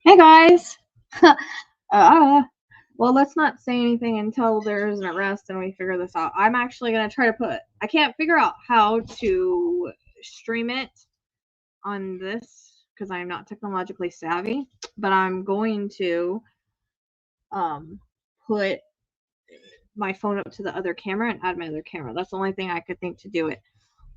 Hey guys. Well, let's not say anything until there's an arrest and we figure this out. I'm actually going to try to I can't figure out how to stream it on this because I'm not technologically savvy, but I'm going to put my phone up to the other camera and add my other camera. That's the only thing I could think to do it.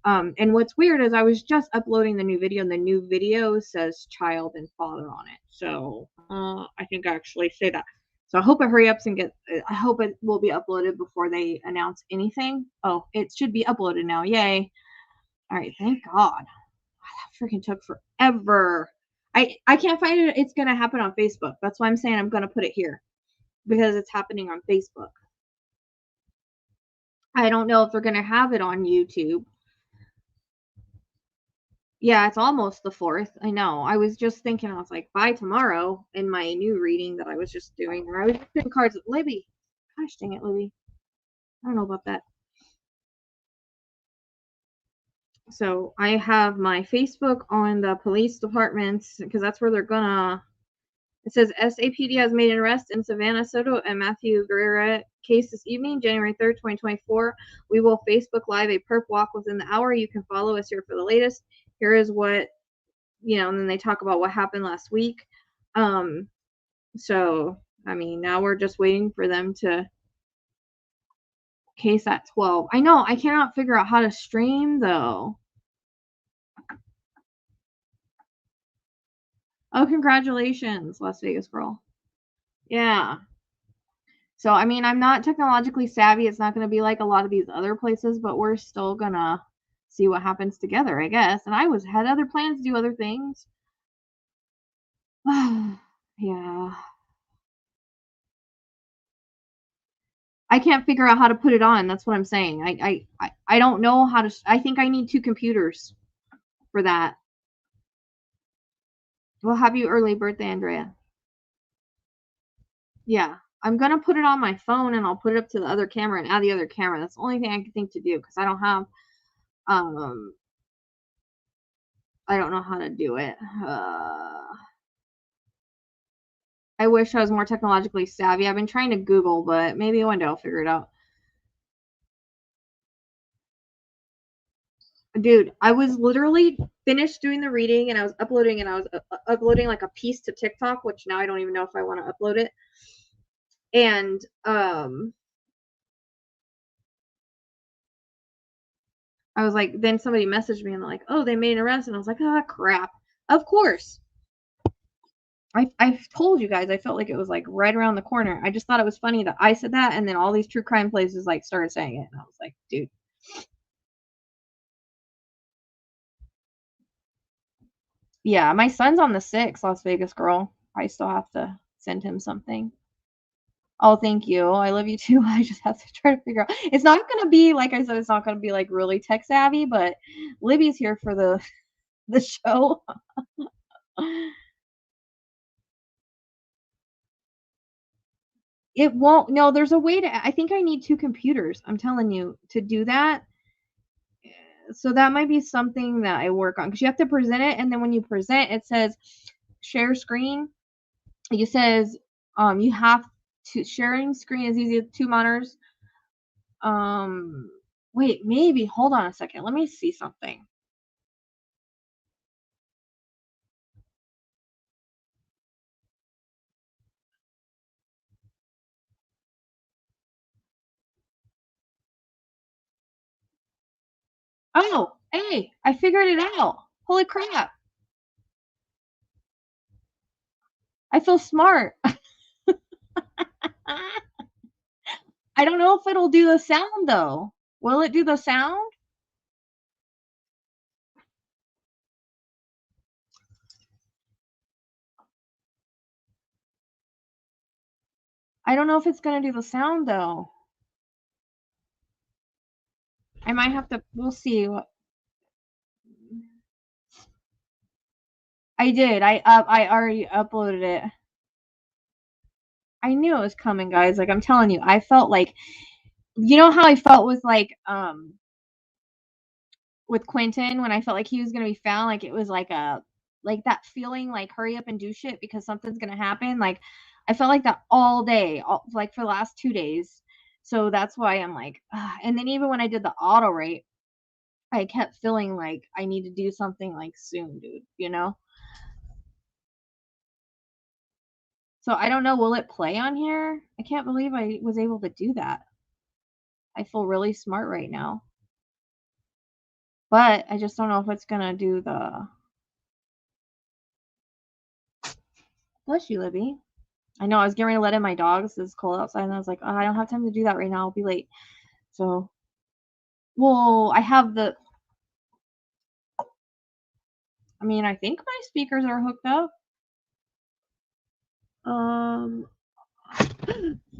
And what's weird is I was just uploading the new video, and the new video says child and father on it. So I think I actually say that. So I hope it hurry up and I hope it will be uploaded before they announce anything. Oh, it should be uploaded now. Yay. All right. Thank God. That freaking took forever. I can't find it. It's going to happen on Facebook. That's why I'm saying I'm going to put it here because it's happening on Facebook. I don't know if they're going to have it on YouTube. Yeah, it's almost the 4th. I know. I was just thinking, I was like, by tomorrow in my new reading that I was just doing, where I was just doing cards with Libby. Gosh dang it, Libby. I don't know about that. So I have my Facebook on the police departments because that's where they're gonna. It says SAPD has made an arrest in Savannah, Soto, and Matthew Guerra case this evening, January 3rd, 2024. We will Facebook Live a perp walk within the hour. You can follow us here for the latest. Here is what, and then they talk about what happened last week. So, I mean, now we're just waiting for them to case at 12. I know, I cannot figure out how to stream, though. Oh, congratulations, Las Vegas girl. Yeah. So, I mean, I'm not technologically savvy. It's not going to be like a lot of these other places, but we're still going to see what happens together, I guess. And I had other plans to do other things. Yeah. I can't figure out how to put it on. That's what I'm saying. I don't know how to. I think I need 2 computers for that. Well, happy early birthday, Andrea. Yeah, I'm gonna put it on my phone and I'll put it up to the other camera and add the other camera. That's the only thing I can think to do because I don't have, I don't know how to do it. I wish I was more technologically savvy. I've been trying to Google, but maybe one day I'll figure it out. Dude, I was literally finished doing the reading and I was uploading uploading like a piece to TikTok, which now I don't even know if I want to upload it. And I was like, then somebody messaged me and they're like, oh, they made an arrest. And I was like, ah, crap. Of course. I've told you guys, I felt like it was like right around the corner. I just thought it was funny that I said that and then all these true crime places like started saying it. And I was like, dude. Yeah, my son's on the 6th, Las Vegas girl. I still have to send him something. Oh, thank you. I love you too. I just have to try to figure out. It's not going to be, like I said, it's not going to be like really tech savvy, but Libby's here for the show. It won't. No, there's a way to. I think I need 2 computers. I'm telling you to do that. So that might be something that I work on because you have to present it, and then when you present, it says share screen. It says you have to sharing screen is easy with 2 monitors. Wait, maybe hold on a second. Let me see something. Oh, hey, I figured it out. Holy crap. I feel smart. I don't know if it'll do the sound though. Will it do the sound? I don't know if it's going to do the sound though. I might have to, we'll see. I did. I already uploaded it. I knew it was coming, guys. Like I'm telling you, I felt like, you know how I felt with like with Quentin when I felt like he was gonna be found, like it was like a like that feeling like hurry up and do shit because something's gonna happen. Like I felt like that all day, like for the last 2 days. So that's why I'm like, ugh. And then even when I did the auto rate, I kept feeling like I need to do something like soon, dude, you know? So I don't know, will it play on here? I can't believe I was able to do that. I feel really smart right now. But I just don't know if it's gonna do the bless you, Libby. I know I was getting ready to let in my dogs. It's cold outside, and I was like, oh, I don't have time to do that right now. I'll be late. So, well, I have the. I mean, I think my speakers are hooked up.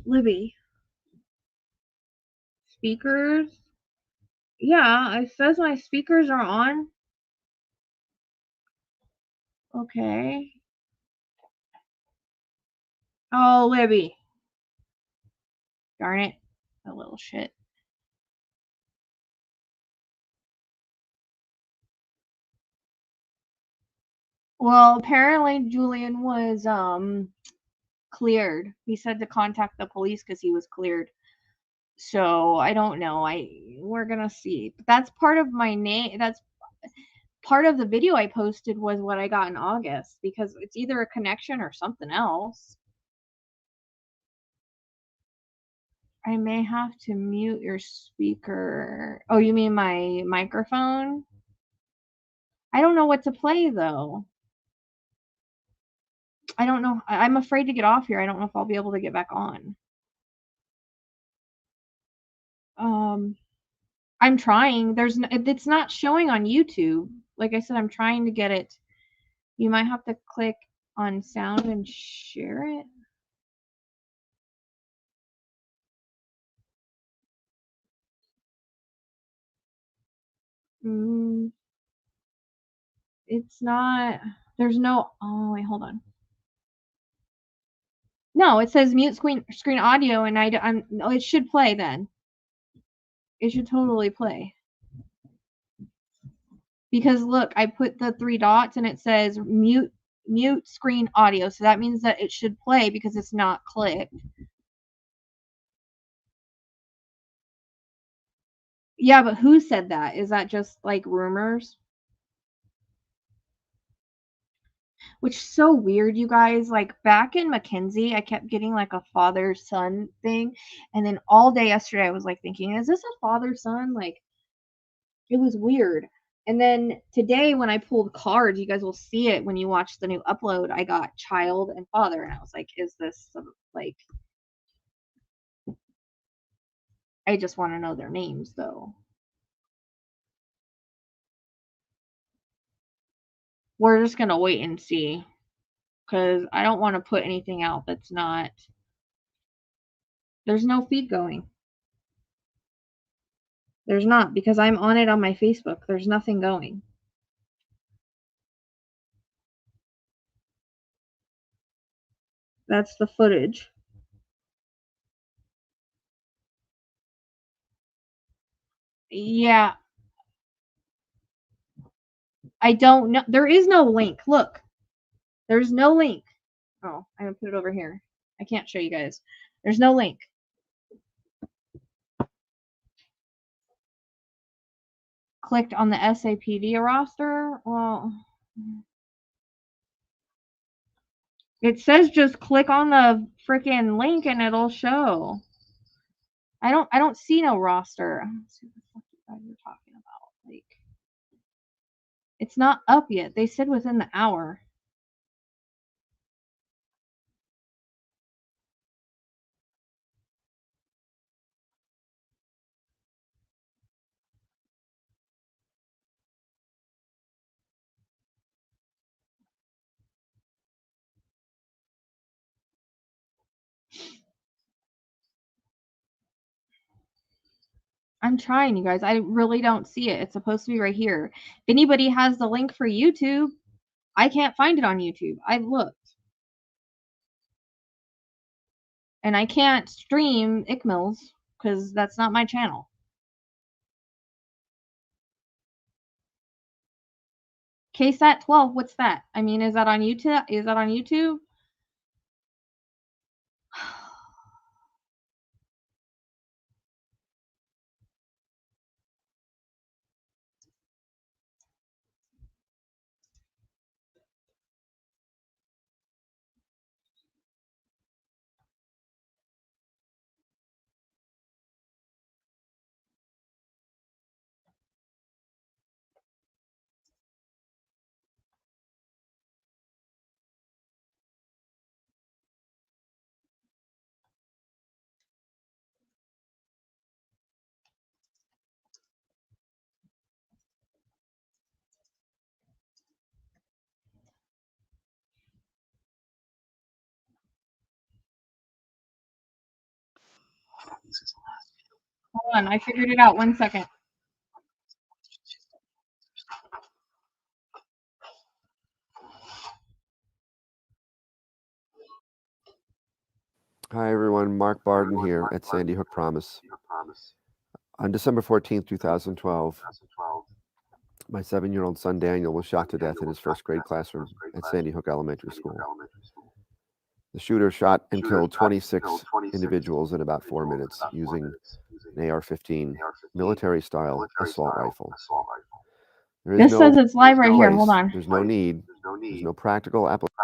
Libby. Speakers. Yeah, it says my speakers are on. Okay. Oh, Libby. Darn it. That little shit. Well, apparently Julian was cleared. He said to contact the police because he was cleared. So I don't know. We're gonna see. But that's part of my name. That's part of the video I posted was what I got in August because it's either a connection or something else. I may have to mute your speaker. Oh, you mean my microphone? I don't know what to play though. I don't know. I'm afraid to get off here. I don't know if I'll be able to get back on. I'm trying. It's not showing on YouTube. Like I said, I'm trying to get it. You might have to click on sound and share it. It's not. There's no. Oh wait, hold on. No, it says mute screen audio, and I'm. No, it should play then. It should totally play. Because look, I put the 3 dots, and it says mute screen audio, so that means that it should play because it's not clicked. Yeah, but who said that? Is that just like rumors? Which is so weird, you guys. Like back in Mackenzie, I kept getting like a father son thing, and then all day yesterday I was like thinking, is this a father son? Like it was weird. And then today when I pulled cards, you guys will see it when you watch the new upload. I got child and father, and I was like, is this like? I just want to know their names though. We're just gonna wait and see because I don't want to put anything out that's not. There's no feed going. There's not because I'm on it on my Facebook. There's nothing going. That's the footage. Yeah. I don't know. There is no link. Look. There's no link. Oh, I'm going to put it over here. I can't show you guys. There's no link. Clicked on the SAPD roster. Well, it says just click on the freaking link and it'll show. I don't see no roster. Let's see what the fuck you're talking about. Like, it's not up yet. They said within the hour. I'm trying, you guys. I really don't see it. It's supposed to be right here. If anybody has the link for YouTube, I can't find it on YouTube. I've looked. And I can't stream ICMILs because that's not my channel. KSAT 12, what's that? I mean, is that on YouTube? Is that on YouTube? Hold on, I figured it out. 1 second. Hi, everyone. Mark Barden here at Sandy Hook Promise. On December 14th, 2012, my 7-year-old son Daniel was shot to death in his first grade classroom at Sandy Hook Elementary School. The shooter shot and killed 26 individuals in about 4 minutes using an AR-15 military-style assault rifle. This says it's live right here. Hold on. There's no need. There's no practical application.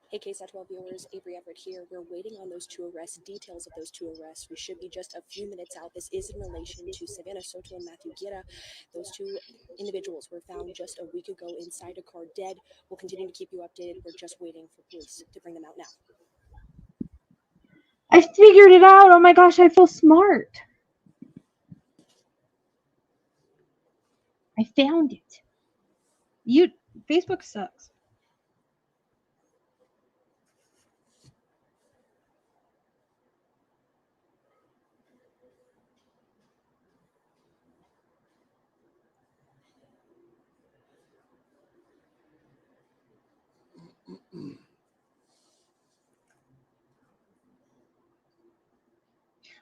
Hey, KSAT 12 viewers, Avery Everett here. We're waiting on those 2 arrests, details of those 2 arrests. We should be just a few minutes out. This is in relation to Savannah, Soto, and Matthew Guerra. Those 2 individuals were found just a week ago inside a car dead. We'll continue to keep you updated. We're just waiting for police to bring them out now. I figured it out. Oh my gosh, I feel smart. I found it. Facebook sucks.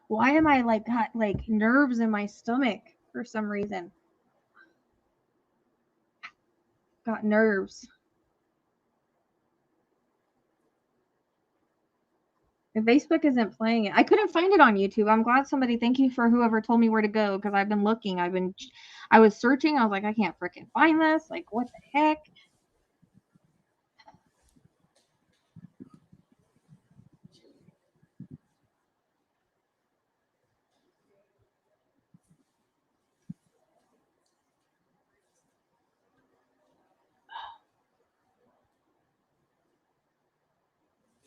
Why am I got nerves in my stomach for some reason? Got nerves. If Facebook isn't playing it, I couldn't find it on YouTube. I'm glad somebody. Thank you for whoever told me where to go, because I've been looking. I was searching. I was like, I can't freaking find this. Like, what the heck?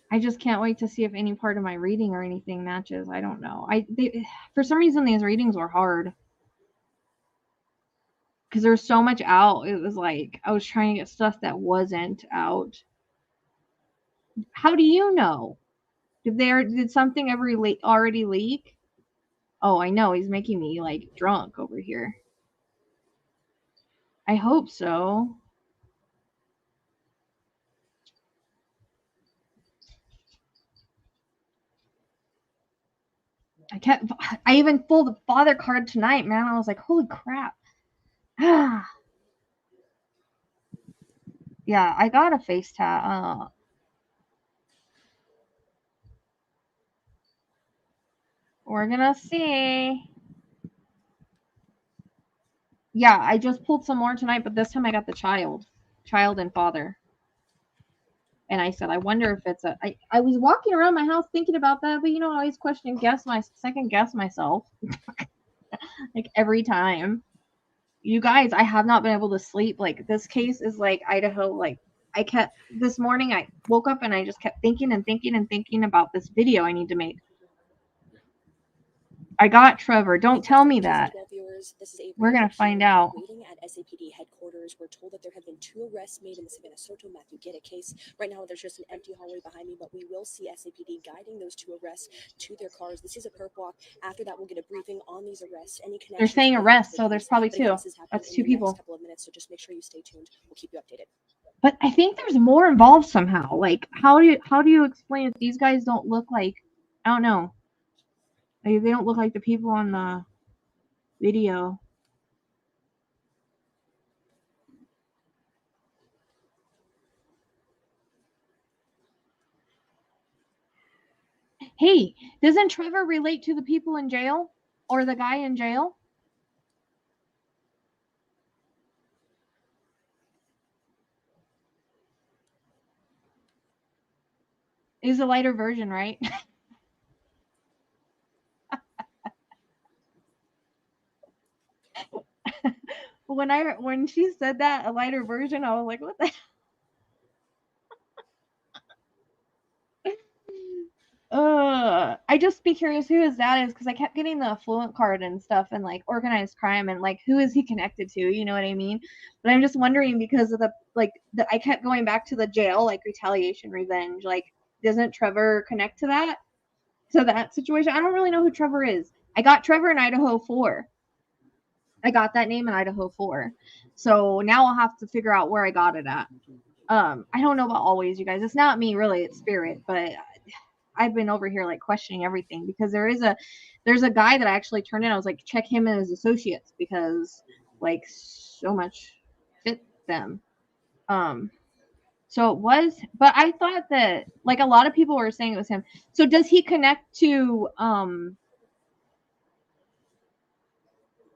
I just can't wait to see if any part of my reading or anything matches. I don't know. For some reason, these readings were hard because there was so much out. It was like I was trying to get stuff that wasn't out. How do you know? Did something ever already leak? Oh, I know. He's making me drunk over here. I hope so. I even pulled the father card tonight, man. I was like, holy crap. Yeah, I got a face tat. We're gonna see. Yeah, I just pulled some more tonight, but this time I got the child and father. And I said, I wonder if it's I was walking around my house thinking about that, but I always second guess myself. Every time. You guys, I have not been able to sleep. This case is Idaho. This morning I woke up and I just kept thinking and thinking and thinking about this video I need to make. I got Trevor. Don't tell me that. We're going to find out. Waiting at SAPD headquarters, we're told that there have been 2 arrests made in the Savannah Soto Matthew Guerra case. Right now, there's just an empty hallway behind me, but we will see SAPD guiding those 2 arrests to their cars. This is a perp walk. After that, we'll get a briefing on these arrests. Any connections? They're saying arrests, so there's probably 2. That's 2 people. Couple of minutes, so just make sure you stay tuned. We'll keep you updated. But I think there's more involved somehow. How do you explain it? These guys don't look like, I don't know. They don't look like the people on the video. Hey, doesn't Trevor relate to the people in jail or the guy in jail? Is a lighter version, right? When she said that, a lighter version, I was like, what the I just be curious who his dad is, because I kept getting the affluent card and stuff and like organized crime and like who is he connected to, you know what I mean? But I'm just wondering because of I kept going back to the jail, like retaliation, revenge, like doesn't Trevor connect to that situation? I don't really know who Trevor is. I got Trevor in Idaho 4. I got that name in Idaho 4. So now I'll have to figure out where I got it at. I don't know about always, you guys. It's not me really, it's spirit, but I've been over here like questioning everything because there's a guy that I actually turned in. I was like, check him and his associates because like so much fit them. So it was, but I thought that like a lot of people were saying it was him. So does he connect to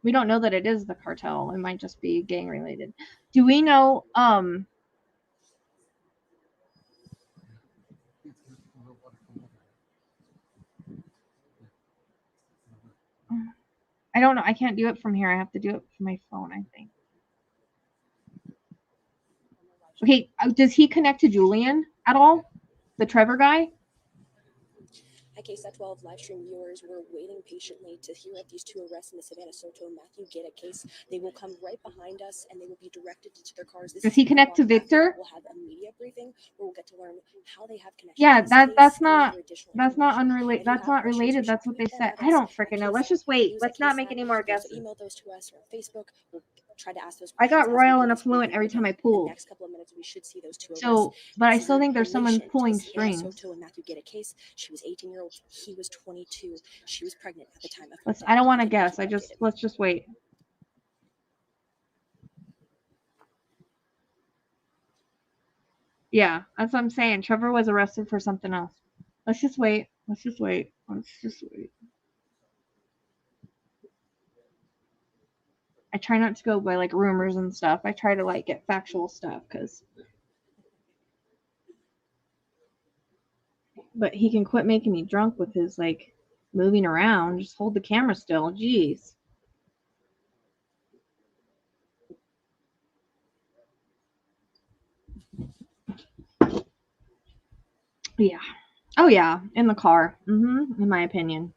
we don't know that it is the cartel. It might just be gang related. Do we know I don't know. I can't do it from here. I have to do it from my phone, I think. Okay, does he connect to Julian at all? The Trevor guy? At KSAT 12 live stream viewers were waiting patiently to hear of these 2 arrests in the Savannah Soto and Matthew Guerra case. They will come right behind us and they will be directed to their cars. Does he connect to Victor? We'll have a media briefing where we'll get to learn how they have connections. Yeah, that's not unrelated. That's not related. That's what they said. I don't freaking know. Let's just wait. Let's not make any more guesses. Email those to us or on Facebook. We'll try to ask those I got royal and affluent every time I pulled. Next couple of minutes we should see those 2 so, but I still think there's someone pulling strings. Soto and Matthew Guerra case. She was 18 years old. He was 22. She was pregnant at the time of. I don't want to guess. Let's just wait. Yeah, that's what I'm saying. Trevor was arrested for something else. Let's just wait. Let's just wait. I try not to go by like rumors and stuff. I try to like get factual stuff but he can quit making me drunk with his like moving around. Just hold the camera still. Jeez. Yeah. Oh yeah, in the car. In my opinion.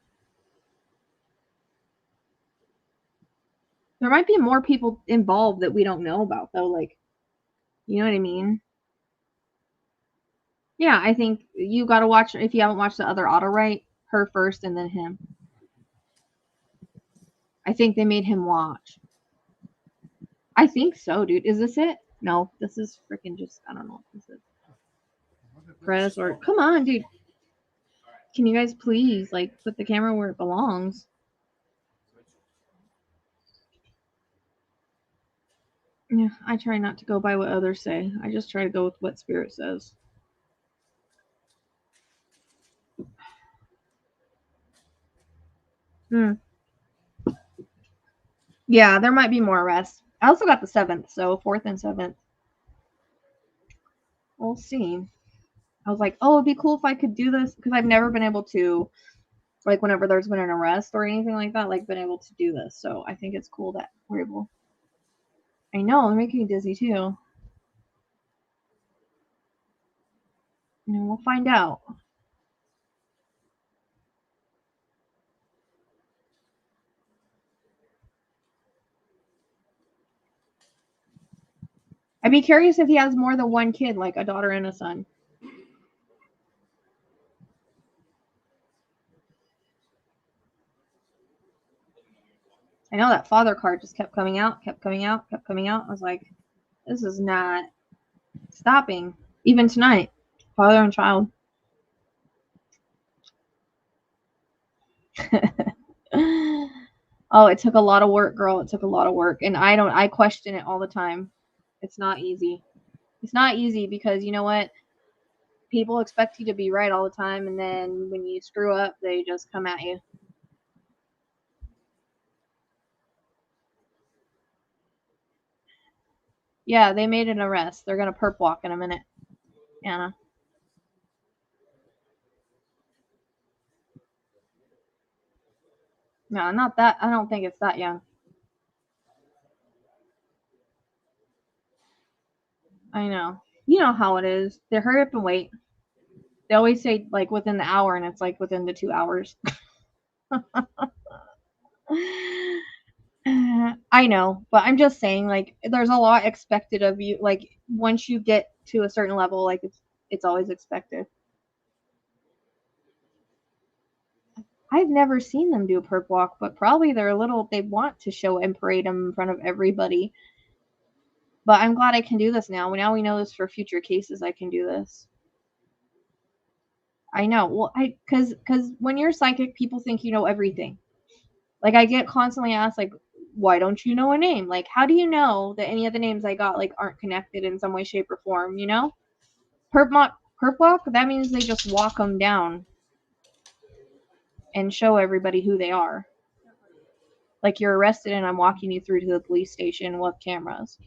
There might be more people involved that we don't know about though, like, you know what I mean? Yeah, I think you got to watch, if you haven't watched the other Autowrite, her first and then him. I think they made him watch. I think so, dude. Is this it? No, this is freaking just, I don't know what this is. Press or, come on, dude. Can you guys please, like, put the camera where it belongs? Yeah, I try not to go by what others say. I just try to go with what Spirit says. Yeah, there might be more arrests. I also got the 7th, so 4th and 7th. We'll see. I was like, oh, it'd be cool if I could do this, because I've never been able to, like, whenever there's been an arrest or anything like that, like, been able to do this. So I think it's cool that we're able. I know, they're making me dizzy too. And we'll find out. I'd be curious if he has more than one kid, like a daughter and a son. I know that father card just kept coming out. I was like, this is not stopping. Even tonight, father and child. Oh, it took a lot of work, girl. It took a lot of work. And I question it all the time. It's not easy. It's not easy because you know what? people expect you to be right all the time, and then when you screw up, they just come at you. Yeah, they made an arrest. They're gonna perp walk in a minute. Anna. No, not that. I don't think it's that young. I know. You know how it is. They hurry up and wait. They always say like within the hour, and it's like within the 2 hours. I know, but I'm just saying, like, there's a lot expected of you. Like, once you get to a certain level, like, it's always expected. I've never seen them do a perp walk, but probably they want to show and parade them in front of everybody. But I'm glad I can do this now. Now we know this for future cases. I can do this. I know. Well, because when you're psychic, people think you know everything. Like, I get constantly asked, like, why don't you know a name? Like, how do you know that any of the names I got, like, aren't connected in some way, shape, or form, you know? Perp walk, that means they just walk them down and show everybody who they are. Like, you're arrested and I'm walking you through to the police station with cameras.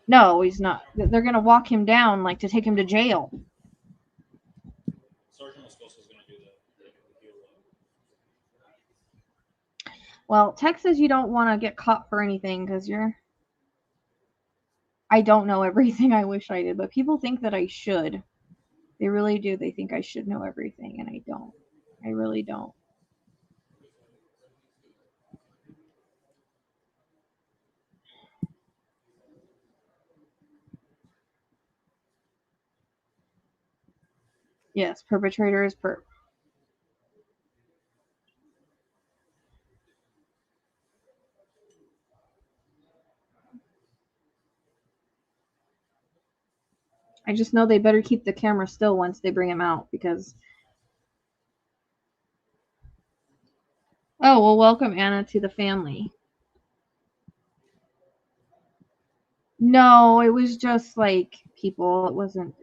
No, he's not. They're going to walk him down, like, to take him to jail. Well, Texas, you don't want to get caught for anything because I don't know everything. I wish I did, but people think that I should. They really do. They think I should know everything, and I don't. I really don't. Yes, perpetrator is perp. I just know they better keep the camera still once they bring him out because. Oh, well, welcome Anna to the family. No, it was just like people. It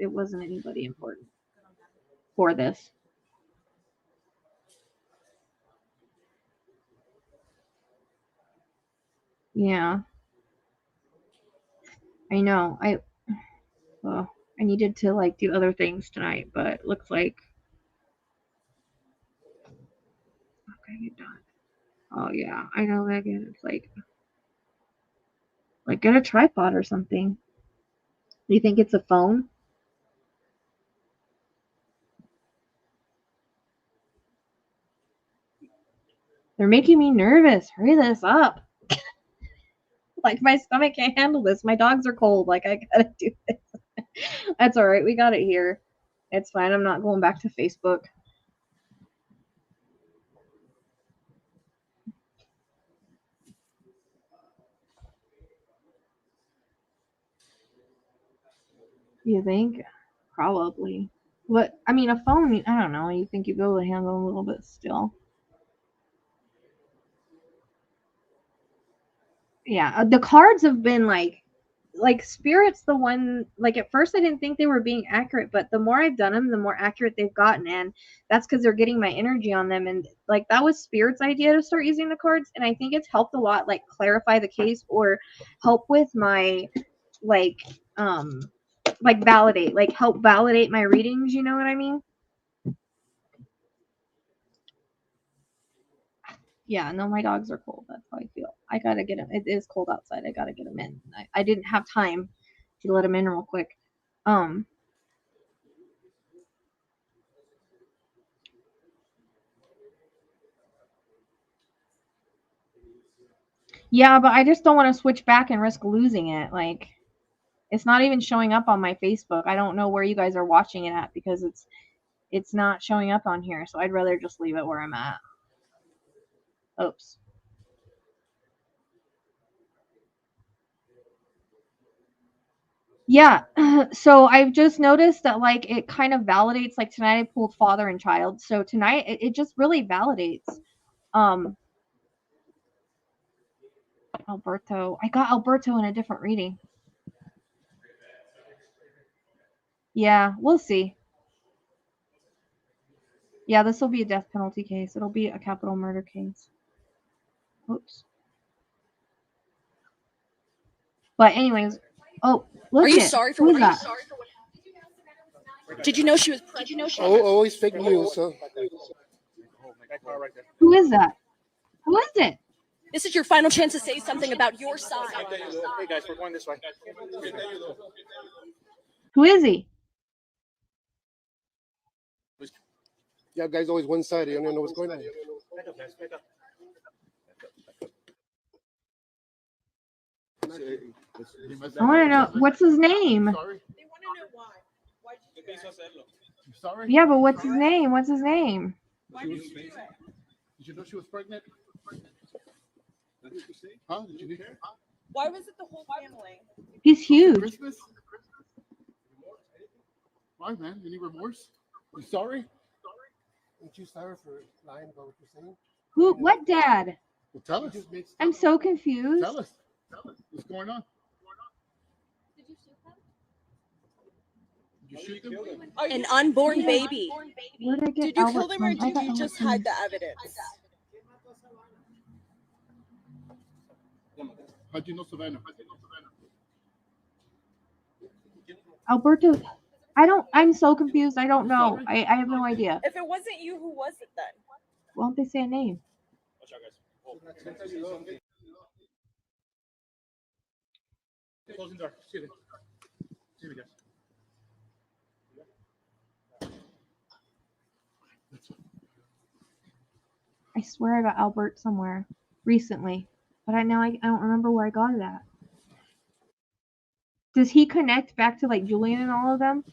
wasn't anybody important for this. Yeah. I know. I needed to like do other things tonight, but it looks like okay, you're done. Oh yeah, I know, Megan. It's like get a tripod or something. You think it's a phone? They're making me nervous. Hurry this up. Like my stomach can't handle this. My dogs are cold. Like I gotta do this. That's all right. We got it here. It's fine. I'm not going back to Facebook. You think? Probably. What? I mean, a phone. I don't know. You think you'd be able to handle a little bit still? Yeah. The cards have been like Spirit's the one. Like at first, I didn't think they were being accurate, but the more I've done them, the more accurate they've gotten, and that's because they're getting my energy on them. And like that was Spirit's idea to start using the cards, and I think it's helped a lot, like clarify the case or help with my like help validate my readings. You know what I mean? Yeah, no, my dogs are cold. That's how I feel. I gotta get them. It is cold outside. I gotta get them in. I didn't have time to let them in real quick. Yeah, but I just don't want to switch back and risk losing it. Like, it's not even showing up on my Facebook. I don't know where you guys are watching it at because it's not showing up on here. So I'd rather just leave it where I'm at. Oops. Yeah, so I've just noticed that like it kind of validates. Like tonight I pulled father and child, so tonight it just really validates. Alberto, I got Alberto in a different reading. Yeah, we'll see. Yeah, this will be a death penalty case. It'll be a capital murder case. Oops. But anyways, oh, look Are you it. sorry for Who what? is that? Did you know she was pregnant? Always fake news. Who is that? Who is it? This is your final chance to say something about your side. Hey guys, we're going this way. Who is he? Yeah, guys, always one sided. You don't know what's going on. I want to know what's his name. Sorry. They want to know why. Why did you do that? You sorry? Yeah, but what's his name? What's his name? Why did you do it? Did you know she was pregnant? Huh? Did you hear? Why was it the whole family? He's huge. Christmas? Why, man? Any remorse? You sorry? Aren't you sorry for lying about what you're saying? Who? What dad? Well, tell us. I'm so confused. Tell us. What's going on? Did you shoot them? An unborn baby. Where did I get Did you kill Albert them or from? I did got you Albert just from- hide the evidence? How'd you know Savannah? Alberto? I'm so confused. I don't know. I have no idea. If it wasn't you, who was it then? Why don't they say a name? Closing door. See you. See you guys. I swear I got Albert somewhere recently, but I don't remember where I got it at. Does he connect back to like Julian and all of them?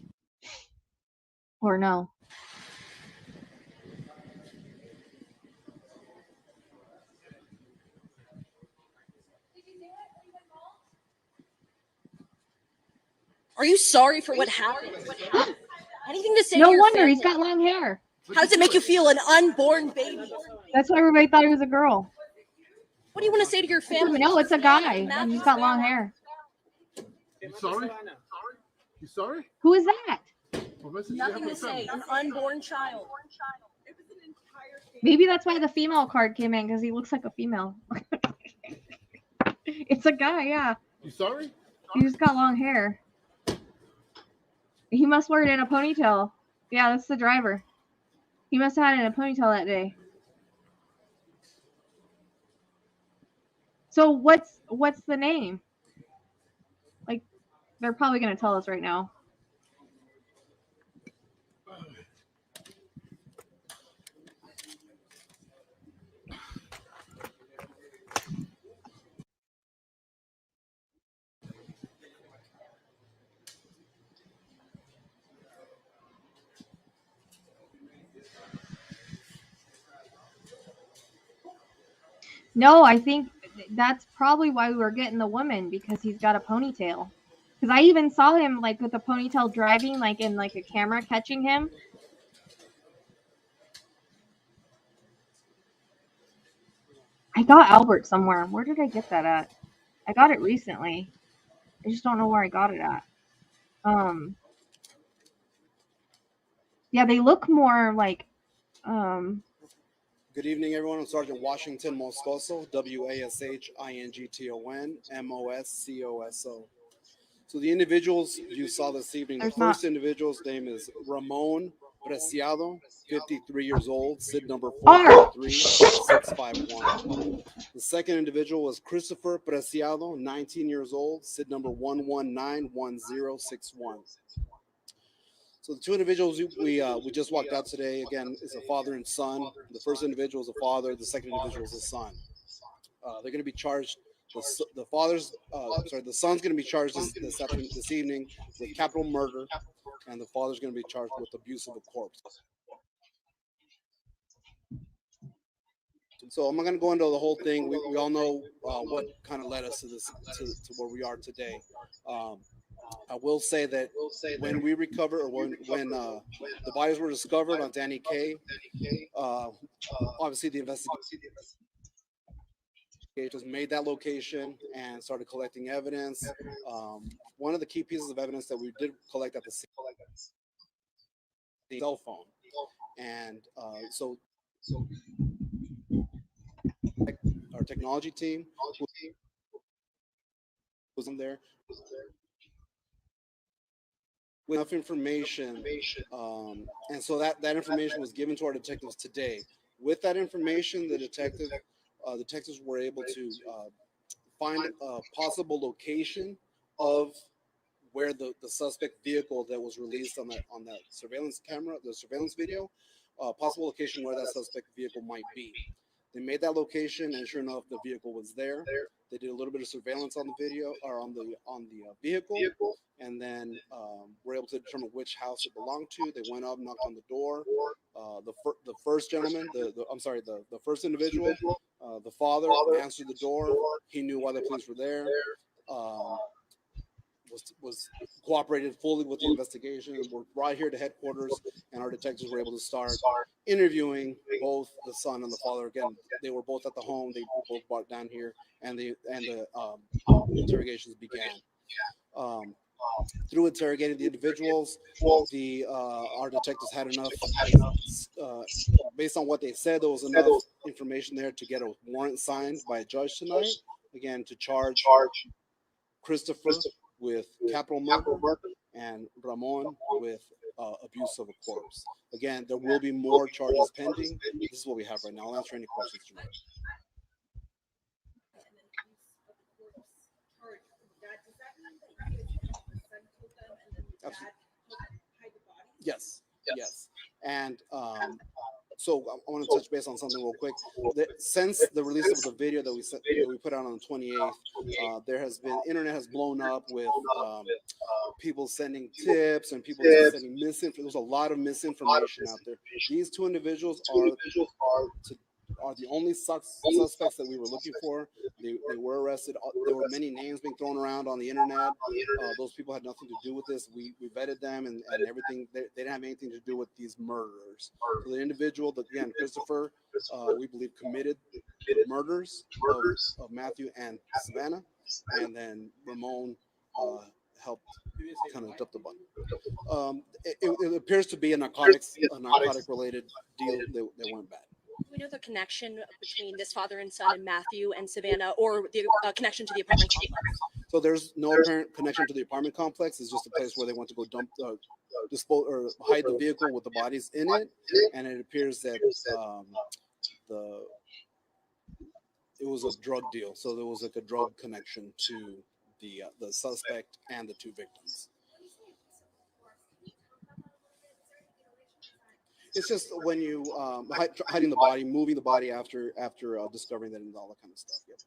Or no? Are you sorry for what happened? Anything to say No to your wonder family? he's got long hair. How does it make you feel, an unborn baby? That's why everybody thought he was a girl. What do you want to say to your family? No, it's a guy. He's got long hair. You sorry? You sorry? Who is that? What message do you have Nothing to for them? say. An unborn child. It was an entire family. Maybe that's why the female card came in, because he looks like a female. It's a guy, yeah. You sorry? He just got long hair. He must wear it in a ponytail. Yeah, that's the driver. He must have had it in a ponytail that day. So what's the name? Like, they're probably gonna tell us right now. No, I think that's probably why we were getting the woman, because he's got a ponytail. Because I even saw him like with a ponytail driving, like in like a camera catching him. I got Albert somewhere. Where did I get that at? I got it recently. I just don't know where I got it at. Yeah, they look more like Good evening, everyone. I'm Sergeant Washington Moscoso, WASHINGTON MOSCOSO. So the individuals you saw this evening, There's the first individual's name is Ramon Preciado, 53 years old, SID number 433651. The second individual was Christopher Preciado, 19 years old, SID number 1191061. So the two individuals we just walked out today, again, is a father and son. The first individual is a father. The second individual is a son. They're going to be charged. The son's going to be charged this evening with capital murder, and the father's going to be charged with abuse of a corpse. So I'm not going to go into the whole thing. We all know what kind of led us to this to where we are today. I will say that when we recover, or when the bodies were discovered on Danny K, obviously the investigators made that location and started collecting evidence. One of the key pieces of evidence that we did collect at the scene cell phone. And so our technology team was in there with enough information, and so that information was given to our detectives today. With that information, the detectives were able to find a possible location of where the suspect vehicle that was released on that surveillance camera, the surveillance video, possible location where that suspect vehicle might be. They made that location, and sure enough, the vehicle was there. They did a little bit of surveillance on the video or on the vehicle, and then were able to determine which house it belonged to. They went up, knocked on the door. The first gentleman, the first individual, the father answered the door. He knew why the police were there. Was cooperated fully with the investigation. We're right here to headquarters, and our detectives were able to start interviewing both the son and the father. Again, they were both at the home. They were both brought down here, and the interrogations began. Through interrogating the individuals, our detectives had enough. Based on what they said, there was enough information there to get a warrant signed by a judge tonight. Again, to charge Christopher with capital murder and Ramon with abuse of a corpse. Again, there will be more charges pending. This is what we have right now. I'll answer any questions tonight. Absolutely. Yes. And so I want to touch base on something real quick. Since the release of the video that we put out on the 28th, internet has blown up with people sending tips and people sending misinformation. There's a lot of misinformation out there. These two individuals are the only suspects that we were looking for. They were arrested. There were many names being thrown around on the internet. Those people had nothing to do with this. We vetted them and everything. They didn't have anything to do with these murderers. So the individual, again, Christopher, we believe committed the murders of Matthew and Savannah, and then Ramon helped kind of dump the button. It appears to be a narcotic-related deal that went bad. Do we know the connection between this father and son and Matthew and Savannah, or the connection to the apartment complex? So there's no apparent connection to the apartment complex. It's just a place where they went to go dump, dispose, or hide the vehicle with the bodies in it. And it appears that it was a drug deal. So there was like a drug connection to the suspect and the two victims. It's just when you hiding the body, moving the body after discovering that and all that kind of stuff. Yep.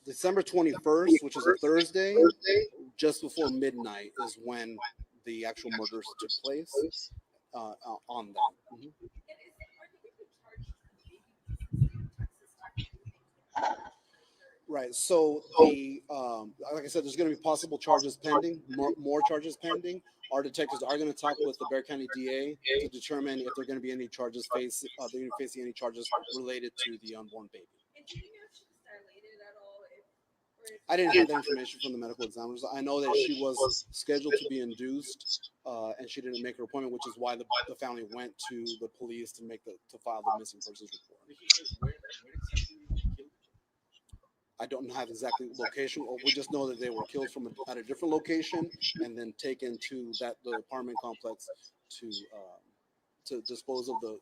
December 21st, which is a Thursday, just before midnight, is when the actual murders took place. On that. Mm-hmm. Right. So like I said, there's going to be possible charges pending, more charges pending. Our detectives are going to talk with the Bexar County DA to determine if they're going to be any charges facing any charges related to the unborn baby. And do you know if she was dilated at all? I didn't have that information from the medical examiners. I know that she was scheduled to be induced, and she didn't make her appointment, which is why the family went to the police to file the missing persons report. I don't have exactly location. We just know that they were killed at a different location and then taken to the apartment complex to dispose of the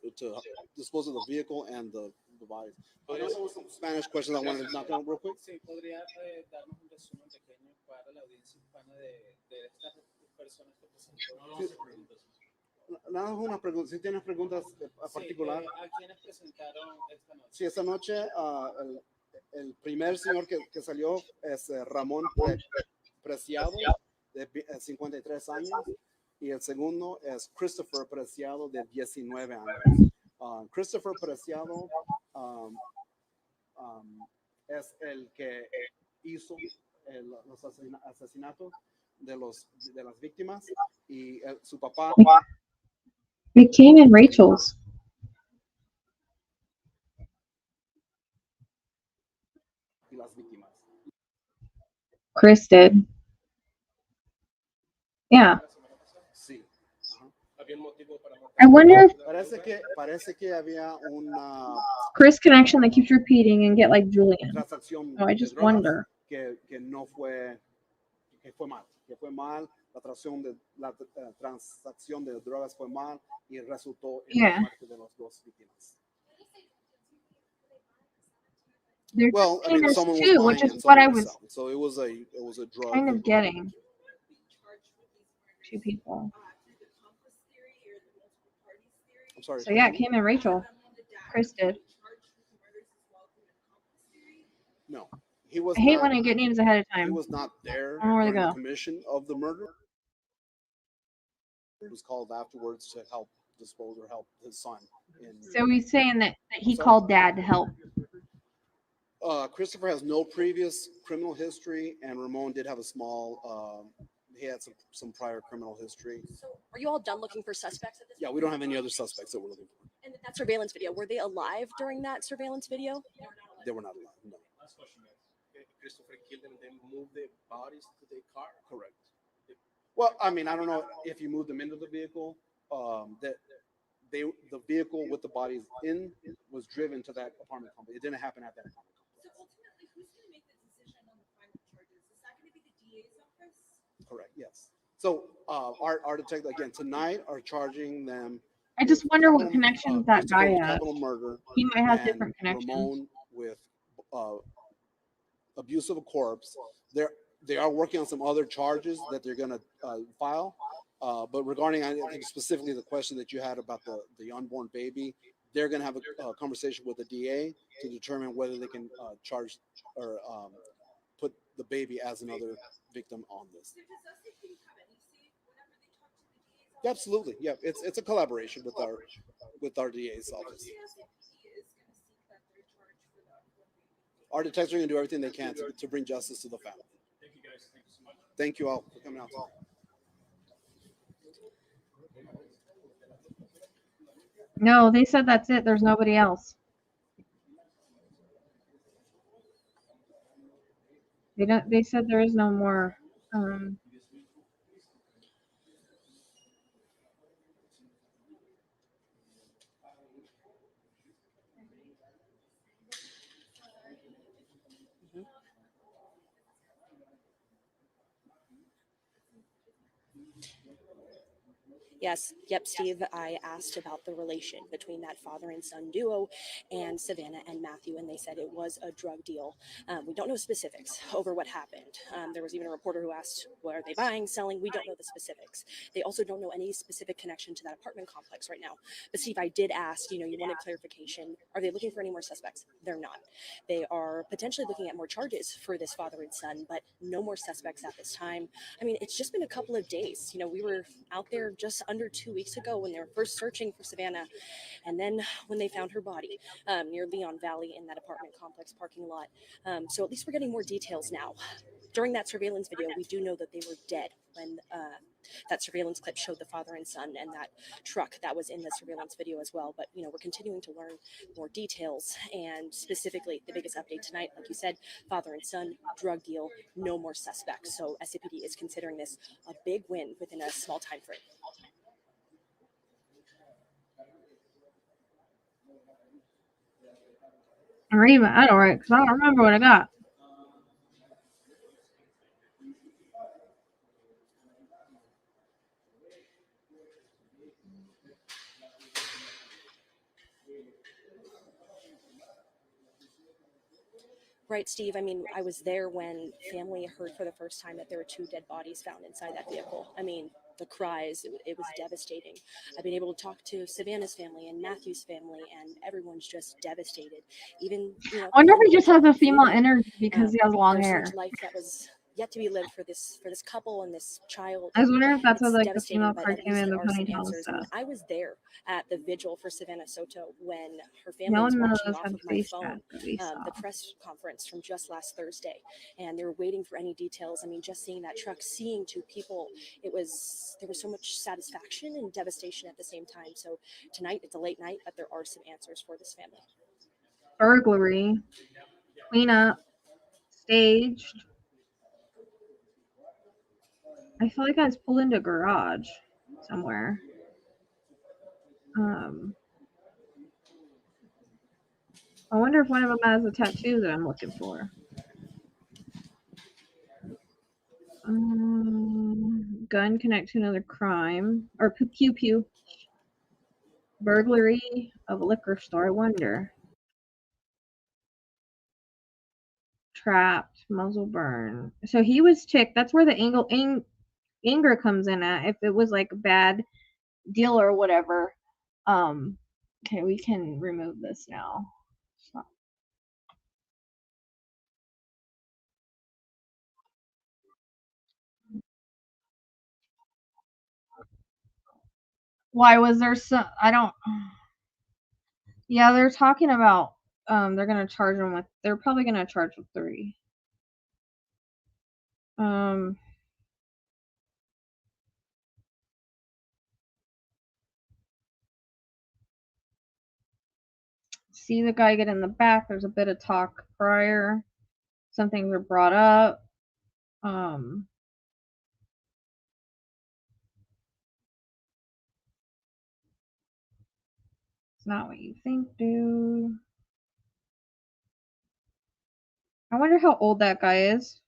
vehicle and the bodies. But there's also some Spanish questions I wanted to knock out real quick. Sí, podría darnos un resumen pequeño para la audiencia hispana de estas personas que presentaron. Nada más una pregunta. Si tienes preguntas particulares. ¿A quiénes presentaron esta noche? Sí, esta noche el primer señor que salió es Ramón Preciado, de 53 años, y el segundo es Christopher Preciado, de 19 años. Christopher Preciado es el que hizo los asesinatos de las víctimas, y su papá. It came in Rachel's. Y las víctimas. Chris did. Yeah. Sí. Ajá. Había un motivo para matar. I wonder if Parece que había una Chris connection that keeps repeating and get like Julian. transacción Oh, I de just drogas wonder. que no fue, que fue mal. Que fue mal, la transacción de drogas fue mal y resultó en la Yeah. muerte de las dos víctimas. They're Well, just I mean, saying this someone was too, buying which it is and what I someone was was selling. So it was a drug. kind of getting. Two people. I'm sorry. So yeah, it came in Rachel. Chris did. No, he was I hate not. when I get names ahead of He time. was not there I don't know where they during the go. commission of the murder. He was called afterwards to help dispose or help his son. So he's saying that he Sorry? called dad to help. Christopher has no previous criminal history, and Ramon did have a small. He had some prior criminal history. So, are you all done looking for suspects at this Yeah, point? we don't have any other suspects that we're looking for. And that surveillance video, were they alive during that surveillance video? They were not alive. No. Last question, guys. Christopher killed them and then moved the bodies to the car. Correct. Well, I mean, I don't know if you moved them into the vehicle. The vehicle with the bodies in was driven to that apartment complex. It didn't happen at that apartment complex. So ultimately, who's going to make the decision on the final charges? Is that going to be the DA's office? Correct. Yes. So our detective again tonight are charging them. I just wonder what capital- connections that Christopher guy with has. capital murder. He might have and different connections. Ramon with abuse of a corpse. They are working on some other charges that they're going to file. But regarding, I think specifically the question that you had about the unborn baby, they're going to have a conversation with the DA to determine whether they can charge or put the baby as another victim on this. So does SAP have any say whenever they talk to the DA's office? Absolutely, yeah. It's a collaboration with our DA's So office. the SAP is going to seek that they're charged for the unborn baby. Our detectives are going to do everything they can to bring justice to the family. Thank you, guys. Thank you so much. Thank you all for coming out tonight. No, they said that's it. There's nobody else. They said there is no more. Yes. Yep, Steve. I asked about the relation between that father and son duo and Savannah and Matthew, and they said it was a drug deal. We don't know specifics over what happened. There was even a reporter who asked, what are they buying, selling? We don't know the specifics. They also don't know any specific connection to that apartment complex right now. But Steve, I did ask, you wanted clarification. Are they looking for any more suspects? They're not. They are potentially looking at more charges for this father and son, but no more suspects at this time. I mean, it's just been a couple of days. We were out there just under 2 weeks ago when they were first searching for Savannah, and then when they found her body near Leon Valley in that apartment complex parking lot. So at least we're getting more details now. During that surveillance video, we do know that they were dead when that surveillance clip showed the father and son and that truck that was in the surveillance video as well. But, we're continuing to learn more details, and specifically the biggest update tonight, like you said, father and son, drug deal, no more suspects. So SCPD is considering this a big win within a small time frame. I'm reading my Autowrites because I don't remember what I got. Right, Steve. I mean, I was there when family heard for the first time that there were 2 dead bodies found inside that vehicle. I mean, the cries, it was devastating. I've been able to talk to Savannah's family and Matthew's family, and everyone's just devastated. Even, I wonder if he just has a female energy because he has long there's so hair. much life that was yet to be lived for this couple and this child. I was wondering if that's what It's like the devastating, female but card at came least in the there are some ponytail and answers. I mean, stuff. I was there at the vigil for Savannah Soto when her family No was one knows watching off had of my face phone tats that we saw. the press conference from just last Thursday, and they were waiting for any details. I mean, just seeing that truck, seeing 2 people, there was so much satisfaction and devastation at the same time. So tonight, it's a late night, but there are some answers for this family. Burglary, cleanup, staged. I feel like I was pulled into a garage somewhere. I wonder if one of them has a tattoo that I'm looking for. Gun connect to another crime. Or pew pew. Burglary of a liquor store. I wonder. Trapped. Muzzle burn. So he was ticked. That's where the anger comes in at. If it was like a bad deal or whatever. Okay, we can remove this now. Stop. Why was there some? I don't. Yeah, they're talking about. They're gonna charge him with. They're probably gonna charge with 3. See the guy get in the back. There's a bit of talk prior. Some things were brought up. It's not what you think, dude. I wonder how old that guy is.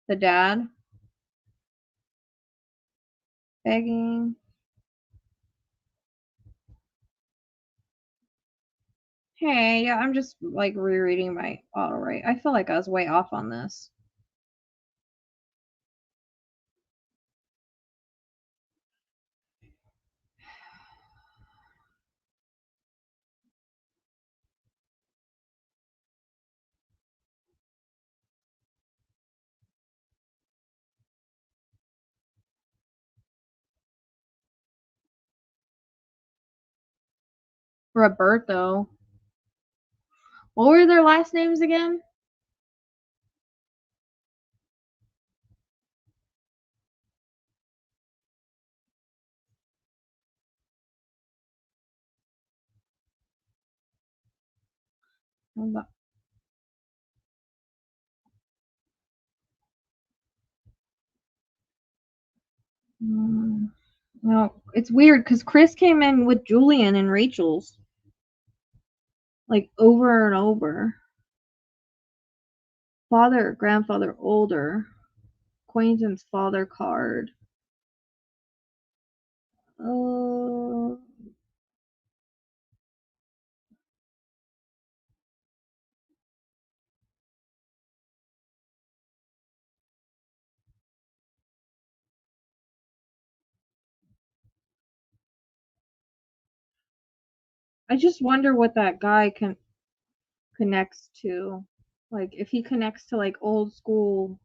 The dad. Begging. Hey, yeah, I'm just like rereading my Autowrite. I feel like I was way off on this. Roberto. What were their last names again? No, it's weird because Chris came in with Julian and Rachel's. Like over and over. Father, grandfather, older. Acquaintance, father card. I just wonder what that guy connects to. Like, if he connects to, like, old school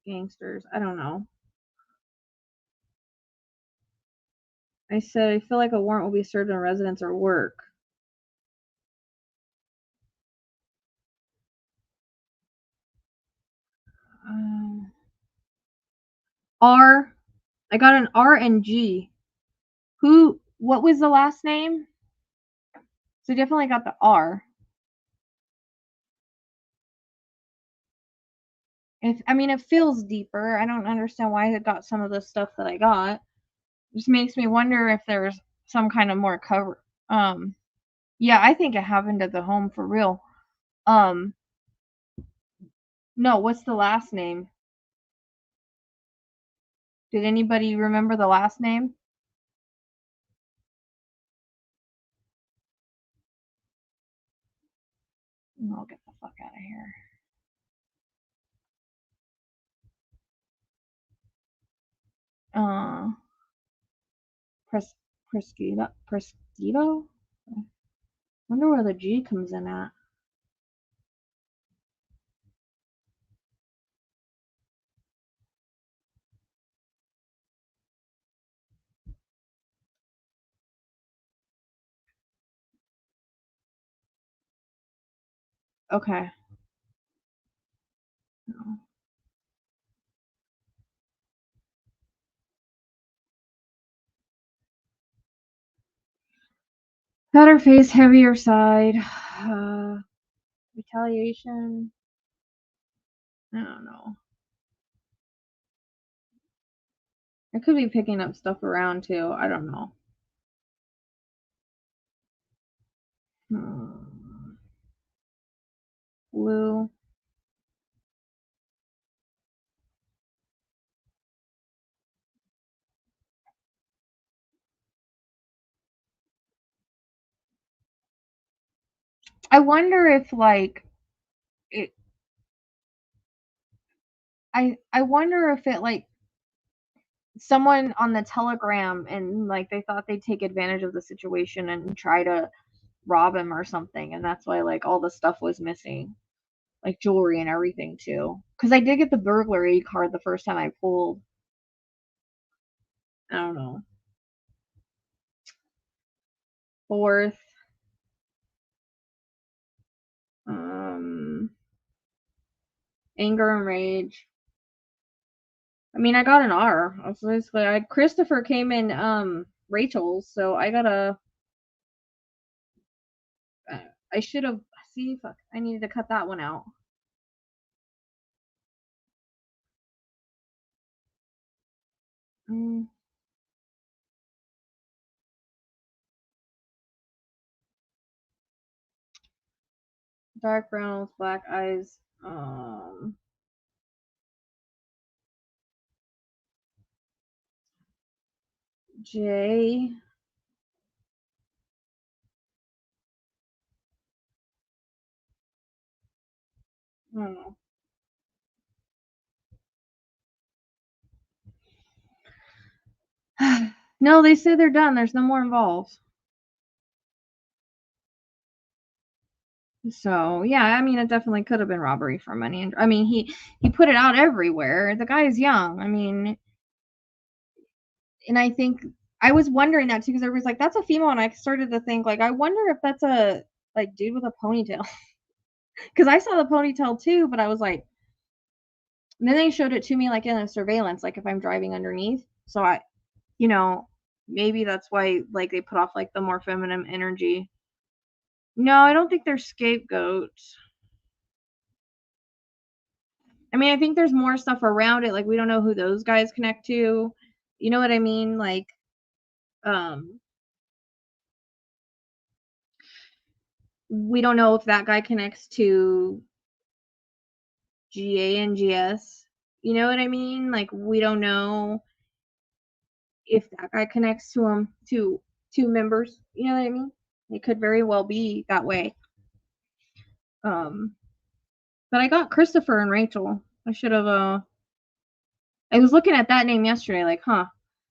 gangsters. I don't know. I said, I feel like a warrant will be served on residence or work. R. I got an R and G. What was the last name? So definitely got the R. It feels deeper. I don't understand why it got some of the stuff that I got. It just makes me wonder if there's some kind of more cover. Yeah, I think it happened at the home for real. No, what's the last name? Did anybody remember the last name? I'll get the fuck out of here. Presquito? Wonder where the G comes in at. Okay. No. Better face, heavier side. Retaliation. I don't know. I could be picking up stuff around too. I don't know. Blue. I wonder if like it. I wonder if it like someone on the Telegram and like they thought they'd take advantage of the situation and try to rob him or something, and that's why like all the stuff was missing, like jewelry and everything too. Because I did get the burglary card the first time I pulled. I don't know. Fourth. Anger and rage. I mean, I got an R. Basically, Christopher came in Rachel's, so I gotta. I should have. See, fuck. I needed to cut that one out. Dark brown with black eyes. J. I don't know. No, they say they're done. There's no more involved. So yeah, I mean, it definitely could have been robbery for money. I mean, he put it out everywhere. The guy is young. I mean, and I think I was wondering that too because everybody's like, "That's a female," and I started to think like, I wonder if that's a like dude with a ponytail because I saw the ponytail too, but I was like, and then they showed it to me like in a surveillance, like if I'm driving underneath. So I, you know, maybe that's why like they put off like the more feminine energy. No, I don't think they're scapegoats. I mean, I think there's more stuff around it. Like we don't know who those guys connect to. You know what I mean? Like, we don't know if that guy connects to GA and GS. You know what I mean? Like we don't know if that guy connects to them to two members. You know what I mean? It could very well be that way. But I got Christopher and Rachel. I should have I was looking at that name yesterday, like, huh.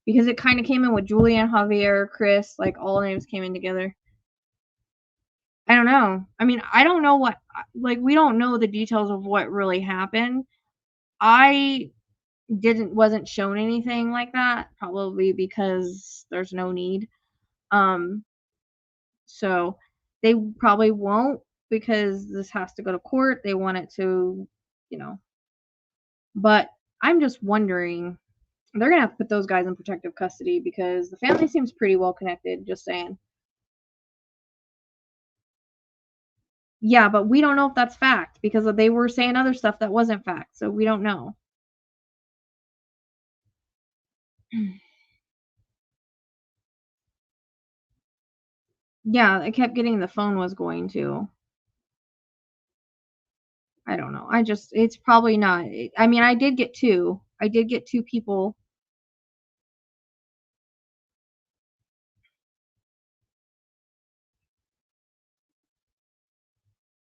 Because it kind of came in with Julian, Javier, Chris, like all names came in together. I don't know. I mean, I don't know what like we don't know the details of what really happened. I wasn't shown anything like that, probably because there's no need. So they probably won't because this has to go to court. They want it to, you know. But I'm just wondering, they're gonna have to put those guys in protective custody because the family seems pretty well connected, just saying. Yeah, but we don't know if that's fact because they were saying other stuff that wasn't fact, so we don't know. Yeah, I kept getting the phone was going to. I don't know. It's probably not. I mean, I did get two. I did get two people.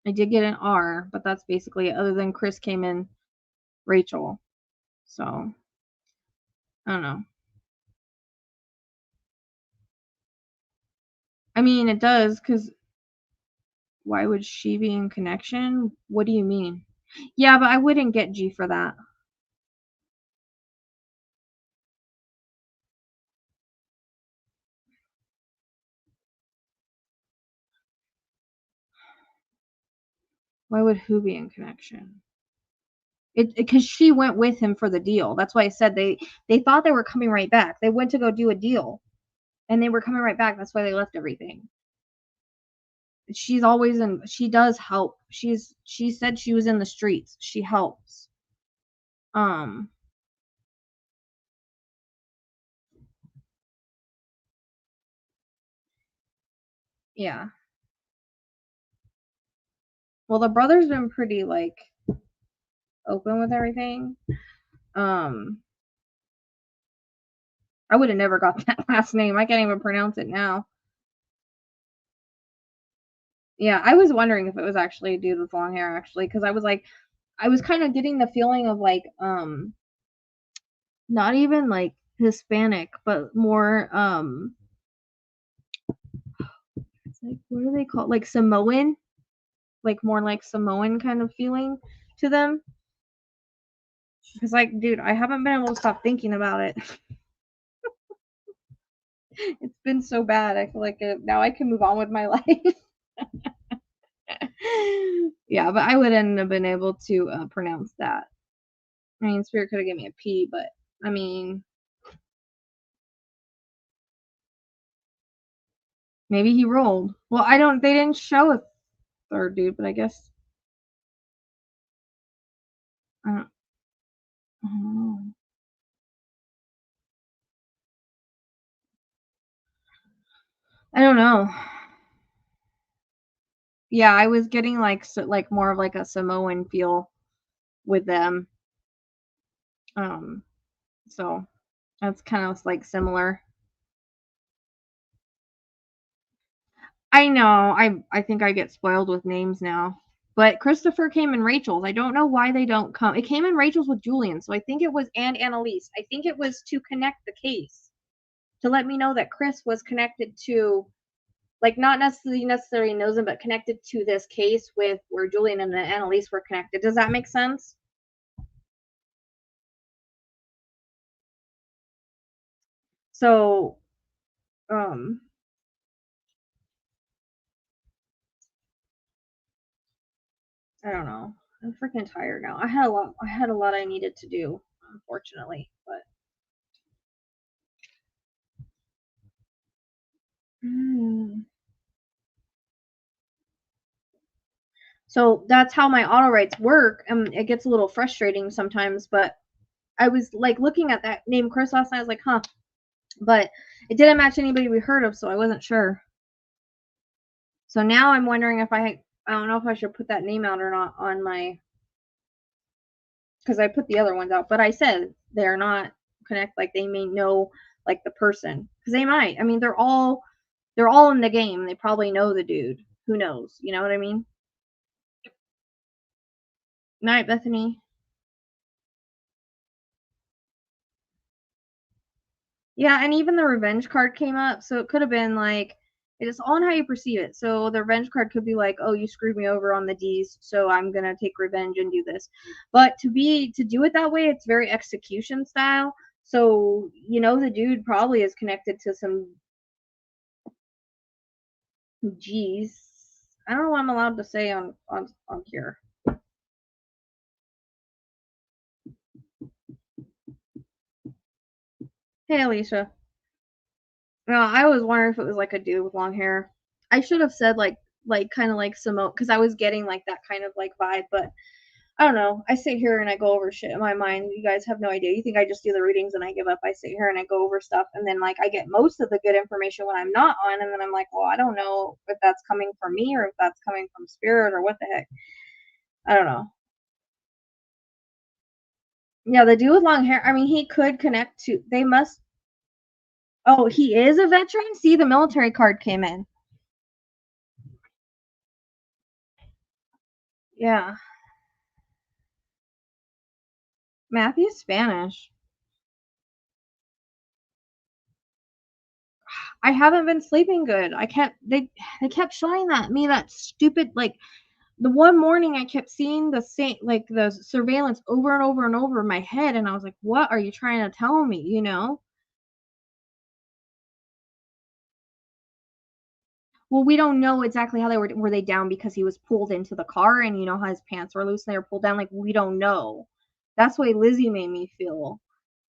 I did get an R, but that's basically it, other than Chris came in Rachel. So, I don't know. I mean, it does, because why would she be in connection? What do you mean? Yeah, but I wouldn't get G for that. Why would who be in connection? Because she went with him for the deal. That's why I said they thought they were coming right back. They went to go do a deal, and they were coming right back. That's why they left everything. She's always in. She does help. She said she was in the streets. She helps. Yeah. Well, the brother's been pretty, like, open with everything. I would have never got that last name. I can't even pronounce it now. Yeah, I was wondering if it was actually a dude with long hair, actually, because I was like, I was kind of getting the feeling of, like, not even, like, Hispanic, but more, it's like, what do they call it? Like, Samoan? Like, more like Samoan kind of feeling to them. Because, like, dude, I haven't been able to stop thinking about it. It's been so bad. I feel like now I can move on with my life. Yeah, but I wouldn't have been able to pronounce that. I mean, Spirit could have given me a P, but I mean, maybe he rolled. Well, they didn't show a third dude, but I guess, I don't know. I don't know. Yeah, I was getting like more of like a Samoan feel with them. So that's kind of like similar. I know. I think I get spoiled with names now. But Christopher came in Rachel's. I don't know why they don't come. It came in Rachel's with Julian, so I think it was, and Annalise. I think it was to connect the case, to let me know that Chris was connected to, like, not necessarily knows him, but connected to this case with where Julian and Annalise were connected. Does that make sense? So, I don't know. I'm freaking tired now. I had a lot I needed to do, unfortunately, but so that's how my Autowrites work. It gets a little frustrating sometimes, but I was like looking at that name Chris last night. I was like, huh, but it didn't match anybody we heard of, so I wasn't sure. So now I'm wondering if I don't know if I should put that name out or not on my, because I put the other ones out, but I said they're not connect, like they may know like the person, because they might. I mean, they're all in the game. They probably know the dude. Who knows? You know what I mean? Night, Bethany. Yeah, and even the revenge card came up, so it could have been like, it's all on how you perceive it. So the revenge card could be like, oh, you screwed me over on the D's, so I'm gonna take revenge and do this. But to do it that way, it's very execution style. So the dude probably is connected to some G's. I don't know what I'm allowed to say on here. Hey, Alicia. No, I was wondering if it was like a dude with long hair. I should have said like kind of like Simone, because I was getting like that kind of like vibe, but I don't know. I sit here and I go over shit in my mind. You guys have no idea. You think I just do the readings and I give up. I sit here and I go over stuff, and then like I get most of the good information when I'm not on, and then I'm like, well, I don't know if that's coming from me or if that's coming from spirit or what the heck. I don't know. Yeah, the dude with long hair, I mean, he could connect to, they must. Oh, he is a veteran? See, the military card came in. Yeah. Matthew's Spanish. I haven't been sleeping good. They kept showing that stupid, like, the one morning I kept seeing the same, like, the surveillance over and over and over in my head, and I was like, what are you trying to tell me, Well, we don't know exactly how they were they down because he was pulled into the car, and how his pants were loose and they were pulled down, like, we don't know. That's the way Lizzie made me feel.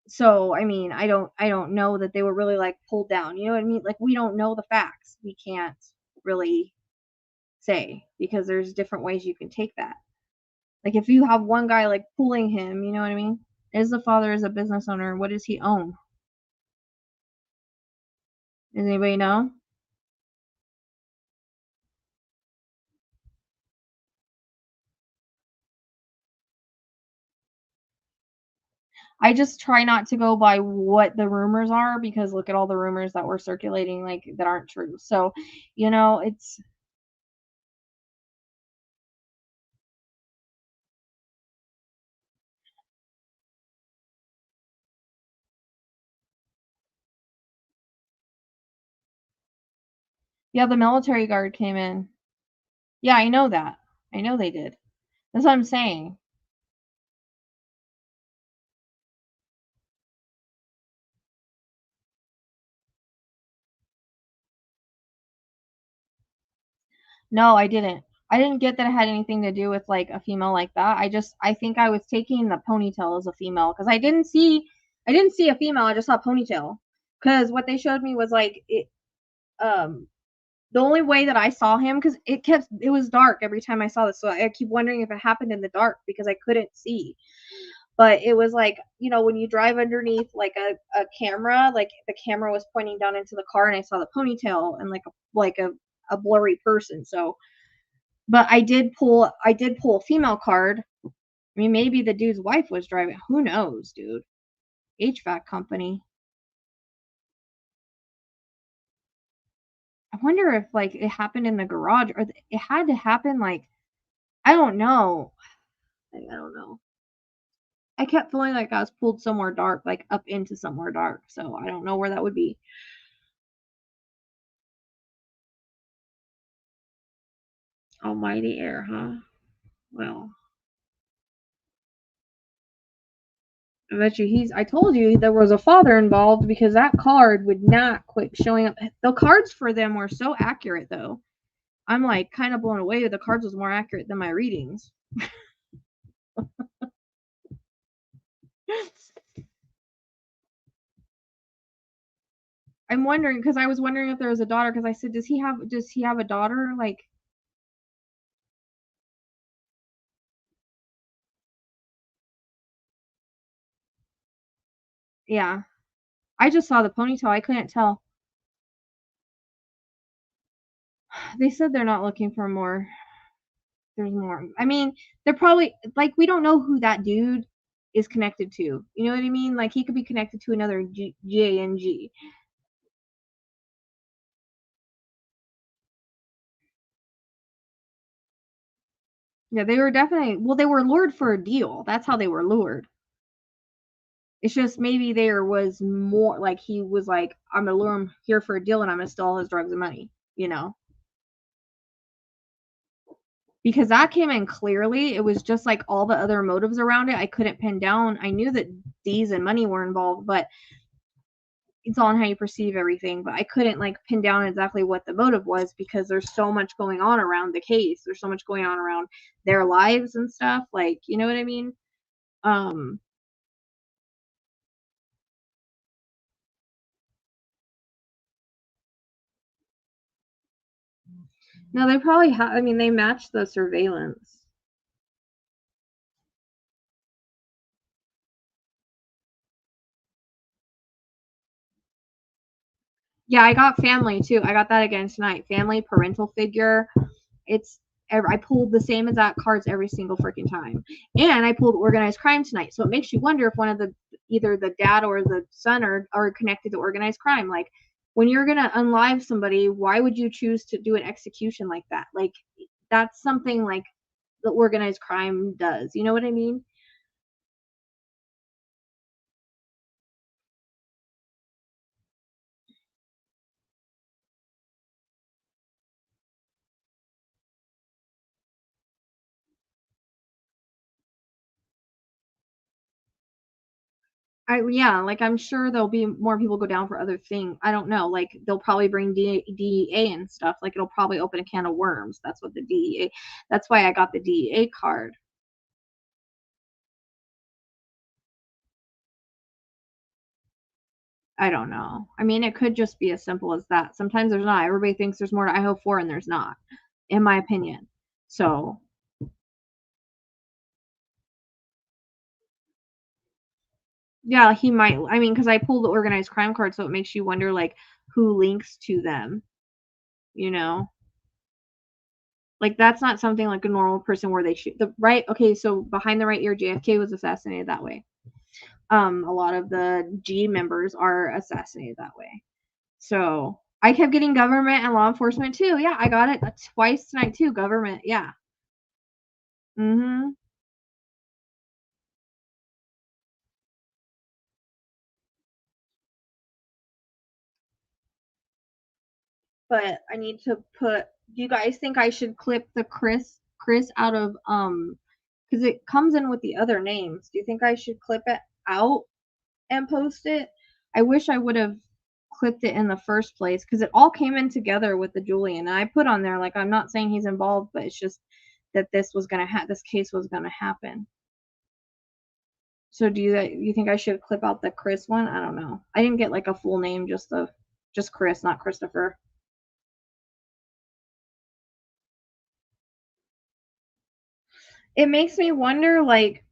So, I mean, I don't know that they were really like pulled down. You know what I mean? Like, we don't know the facts. We can't really say, because there's different ways you can take that. Like, if you have one guy like pulling him, you know what I mean? Is the father is a business owner? What does he own? Does anybody know? I just try not to go by what the rumors are, because look at all the rumors that were circulating, like, that aren't true. So, it's yeah, the military guard came in. Yeah, I know that. I know they did. That's what I'm saying. No, I didn't. I didn't get that it had anything to do with, like, a female like that. I think I was taking the ponytail as a female, because I didn't see a female, I just saw a ponytail. Because what they showed me was, like, the only way that I saw him, because it was dark every time I saw this, so I keep wondering if it happened in the dark because I couldn't see. But it was like, when you drive underneath, like, a camera, like, the camera was pointing down into the car, and I saw the ponytail and, like a blurry person. So, but I did pull a female card. I mean, maybe the dude's wife was driving. Who knows, dude? HVAC company. I wonder if, like, it happened in the garage, or it had to happen, like, I don't know. I don't know. I kept feeling like I was pulled somewhere dark, like, up into somewhere dark, so I don't know where that would be. Almighty air, huh? Well, I bet you I told you there was a father involved, because that card would not quit showing up. The cards for them were so accurate, though. I'm, like, kind of blown away. The cards was more accurate than my readings. I'm wondering, because I was wondering if there was a daughter, because I said, does he have a daughter? Like, yeah. I just saw the ponytail. I couldn't tell. They said they're not looking for more. There's more. I mean, they're probably, like, we don't know who that dude is connected to. You know what I mean? Like, he could be connected to another JNG. Yeah, they were definitely, well, they were lured for a deal. That's how they were lured. It's just maybe there was more, like, he was like, I'm gonna lure him here for a deal, and I'm gonna steal all his drugs and money, because that came in clearly. It was just like all the other motives around it, I couldn't pin down. I knew that D's and money were involved, but it's all in how you perceive everything. But I couldn't, like, pin down exactly what the motive was, because there's so much going on around the case. There's so much going on around their lives and stuff. Like, you know what I mean? Um, no, they probably have. I mean, they matched the surveillance. Yeah, I got family too. I got that again tonight. Family, parental figure. I pulled the same exact cards every single freaking time. And I pulled organized crime tonight. So it makes you wonder if one of either the dad or the son are connected to organized crime. Like, when you're going to unlive somebody, why would you choose to do an execution like that? Like, that's something like the organized crime does. You know what I mean? Yeah, like, I'm sure there'll be more people go down for other things. I don't know. Like, they'll probably bring DEA and stuff. Like, it'll probably open a can of worms. That's what the DEA. That's why I got the DEA card. I don't know. I mean, it could just be as simple as that. Sometimes there's not. Everybody thinks there's more to Idaho 4, and there's not, in my opinion. So, yeah, he might. I mean, because I pulled the organized crime card, so it makes you wonder, like, who links to them, you know? Like, that's not something like a normal person where they shoot the right. Okay, so behind the right ear, JFK was assassinated that way. A lot of the G members are assassinated that way. So I kept getting government and law enforcement too. Yeah, I got it twice tonight too. Government, yeah. But I need to put. Do you guys think I should clip the Chris out of because it comes in with the other names? Do you think I should clip it out and post it? I wish I would have clipped it in the first place because it all came in together with the Julian. And I put on there like I'm not saying he's involved, but it's just that this case was gonna happen. So do you think I should clip out the Chris one? I don't know. I didn't get like a full name, just Chris, not Christopher. It makes me wonder, like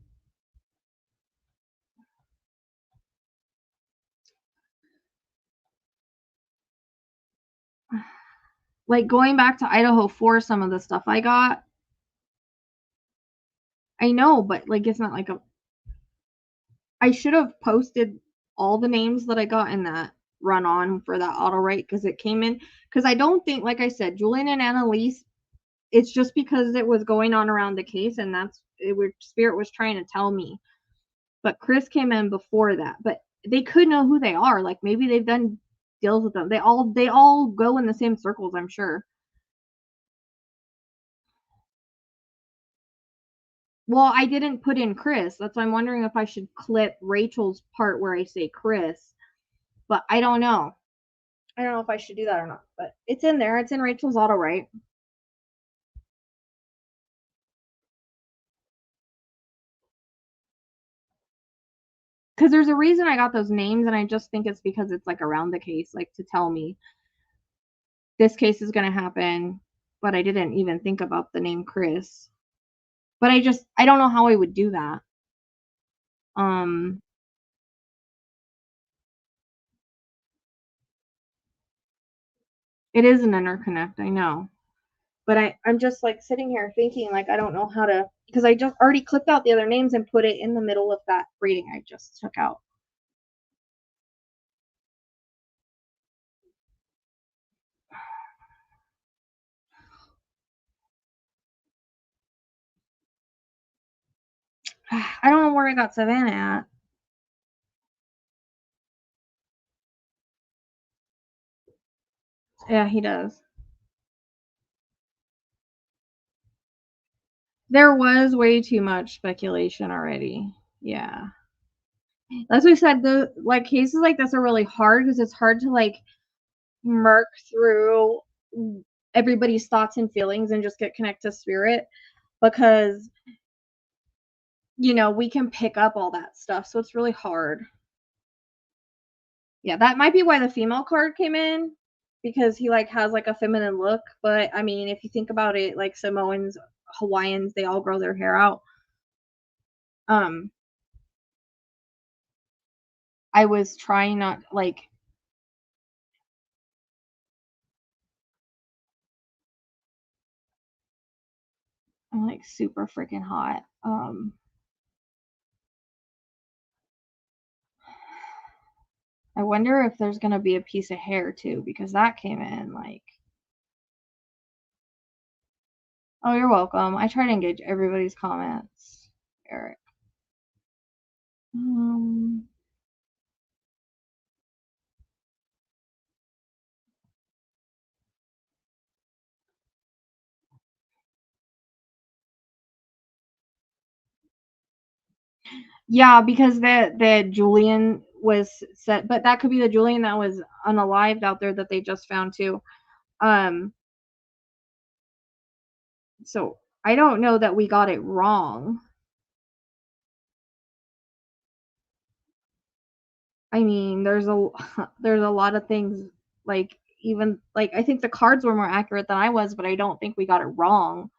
going back to Idaho for some of the stuff I got. I know, but like it's not like I should have posted all the names that I got in that run on for that Autowrite because it came in. Because I don't think, like I said, Julian and Annalise, it's just because it was going on around the case and Spirit was trying to tell me. But Chris came in before that. But they could know who they are. Like maybe they've done deals with them. They all go in the same circles, I'm sure. Well, I didn't put in Chris. That's why I'm wondering if I should clip Rachel's part where I say Chris. But I don't know. I don't know if I should do that or not. But it's in there. It's in Rachel's Autowrite. Because there's a reason I got those names, and I just think it's because it's like around the case, like to tell me this case is going to happen. But I didn't even think about the name Chris. But I don't know how I would do that. It is an interconnect, I know. But I'm just like sitting here thinking like I don't know how to, because I just already clipped out the other names and put it in the middle of that reading I just took out. I don't know where I got Savannah at. Yeah, he does. There was way too much speculation already. Yeah. As we said, the like cases like this are really hard because it's hard to like murk through everybody's thoughts and feelings and just get connected to spirit because we can pick up all that stuff, so it's really hard. Yeah, that might be why the female card came in, because he like has like a feminine look. But I mean, if you think about it, like Samoans, Hawaiians, they all grow their hair out. I was trying not like I'm like super freaking hot. I wonder if there's gonna be a piece of hair too, because that came in like. Oh, you're welcome. I try to engage everybody's comments, Eric. Yeah, because the Julian was set, but that could be the Julian that was unalived out there that they just found too. So I don't know that we got it wrong. I mean, there's a lot of things like even like I think the cards were more accurate than I was, but I don't think we got it wrong.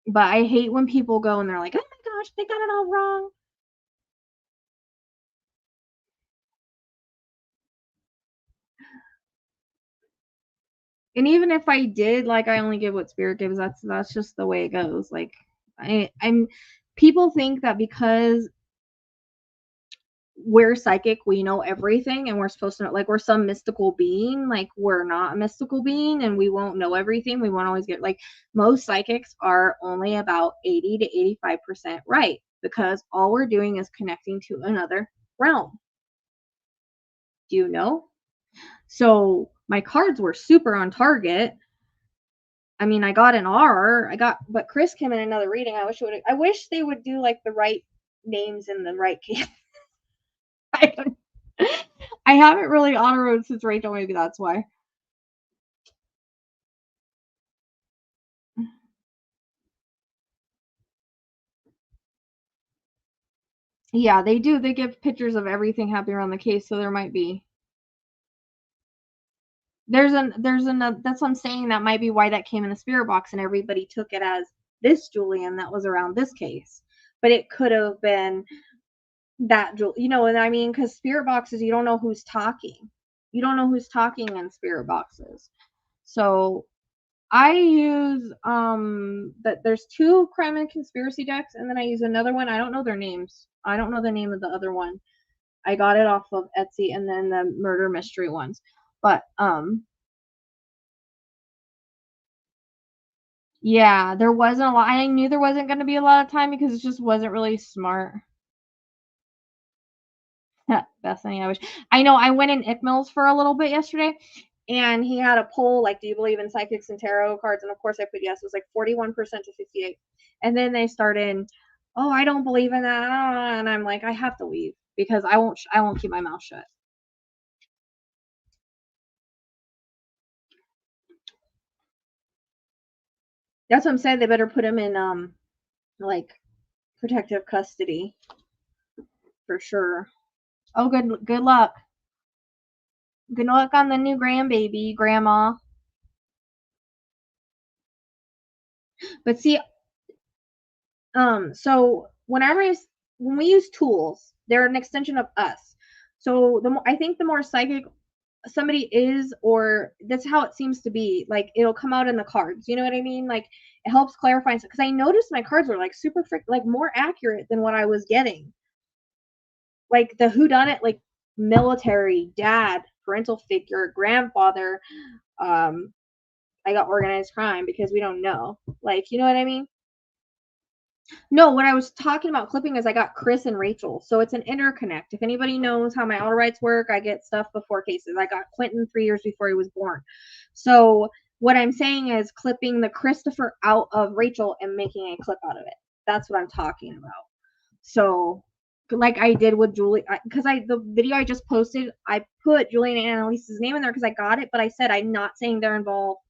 But I hate when people go and they're like, "Oh my gosh, they got it all wrong." And even if I did, like I only give what spirit gives. That's just the way it goes. Like I'm people think that because we're psychic, we know everything, and we're supposed to know, like, we're some mystical being. Like, we're not a mystical being, and we won't know everything. We won't always get, like, most psychics are only about 80 to 85% right, because all we're doing is connecting to another realm. Do you know? So my cards were super on target. I mean, I got an R. But Chris came in another reading. I wish they would do, like, the right names in the right case. I haven't really auto-wrote since Rachel. Maybe that's why. Yeah, they do. They give pictures of everything happening around the case, so there might be. That's what I'm saying. That might be why that came in the spirit box, and everybody took it as this Julian that was around this case. But it could have been that Julian, you know what I mean? Because spirit boxes, you don't know who's talking. You don't know who's talking in spirit boxes. So I use that there's 2 crime and conspiracy decks, and then I use another one. I don't know their names. I don't know the name of the other one. I got it off of Etsy, and then the murder mystery ones. But yeah, there wasn't a lot. I knew there wasn't going to be a lot of time because it just wasn't really smart. Bethany, I know I went in Ickmill's for a little bit yesterday, and he had a poll, like, do you believe in psychics and tarot cards? And of course I put yes. It was like 41% to 58. And then they started, oh, I don't believe in that. And I'm like, I have to leave because I won't keep my mouth shut. That's what I'm saying. They better put him in like protective custody for sure. Oh, good luck. Good luck on the new grandbaby, grandma. But see, so when we use tools, they're an extension of us. So I think the more psychic somebody is, or that's how it seems to be, like, it'll come out in the cards. You know what I mean? Like, it helps clarify, because I noticed my cards were like super like more accurate than what I was getting. Like the whodunit, like military, dad, parental figure, grandfather. I got organized crime because we don't know. Like, you know what I mean? No, what I was talking about clipping is I got Chris and Rachel. So it's an interconnect. If anybody knows how my Autowrites work, I get stuff before cases. I got Quentin 3 years before he was born. So what I'm saying is clipping the Christopher out of Rachel and making a clip out of it. That's what I'm talking about. So like I did with Julie, because the video I just posted, I put Julian and Annalise's name in there because I got it, but I said I'm not saying they're involved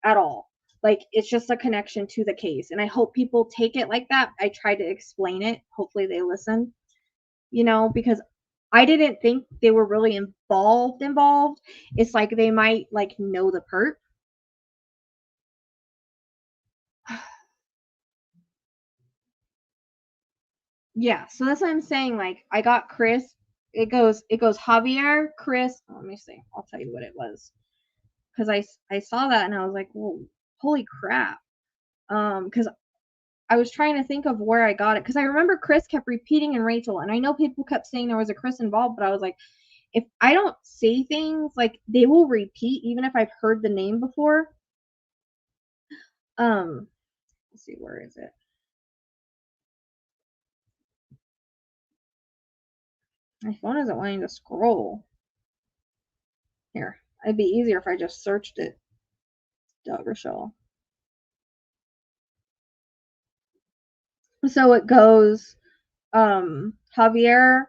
at all. Like, it's just a connection to the case, and I hope people take it like that. I tried to explain it. Hopefully they listen, because I didn't think they were really involved. It's like they might, like, know the perp. Yeah, so that's what I'm saying. Like, I got Chris. It goes Javier, Chris. Let me see. I'll tell you what it was. Because I saw that and I was like, whoa, holy crap. Because I was trying to think of where I got it, because I remember Chris kept repeating in Rachel, and I know people kept saying there was a Chris involved, but I was like, if I don't say things, like, they will repeat even if I've heard the name before. Let's see, where is it? My phone isn't wanting to scroll. Here, it'd be easier if I just searched it. Rochelle. So it goes, Javier.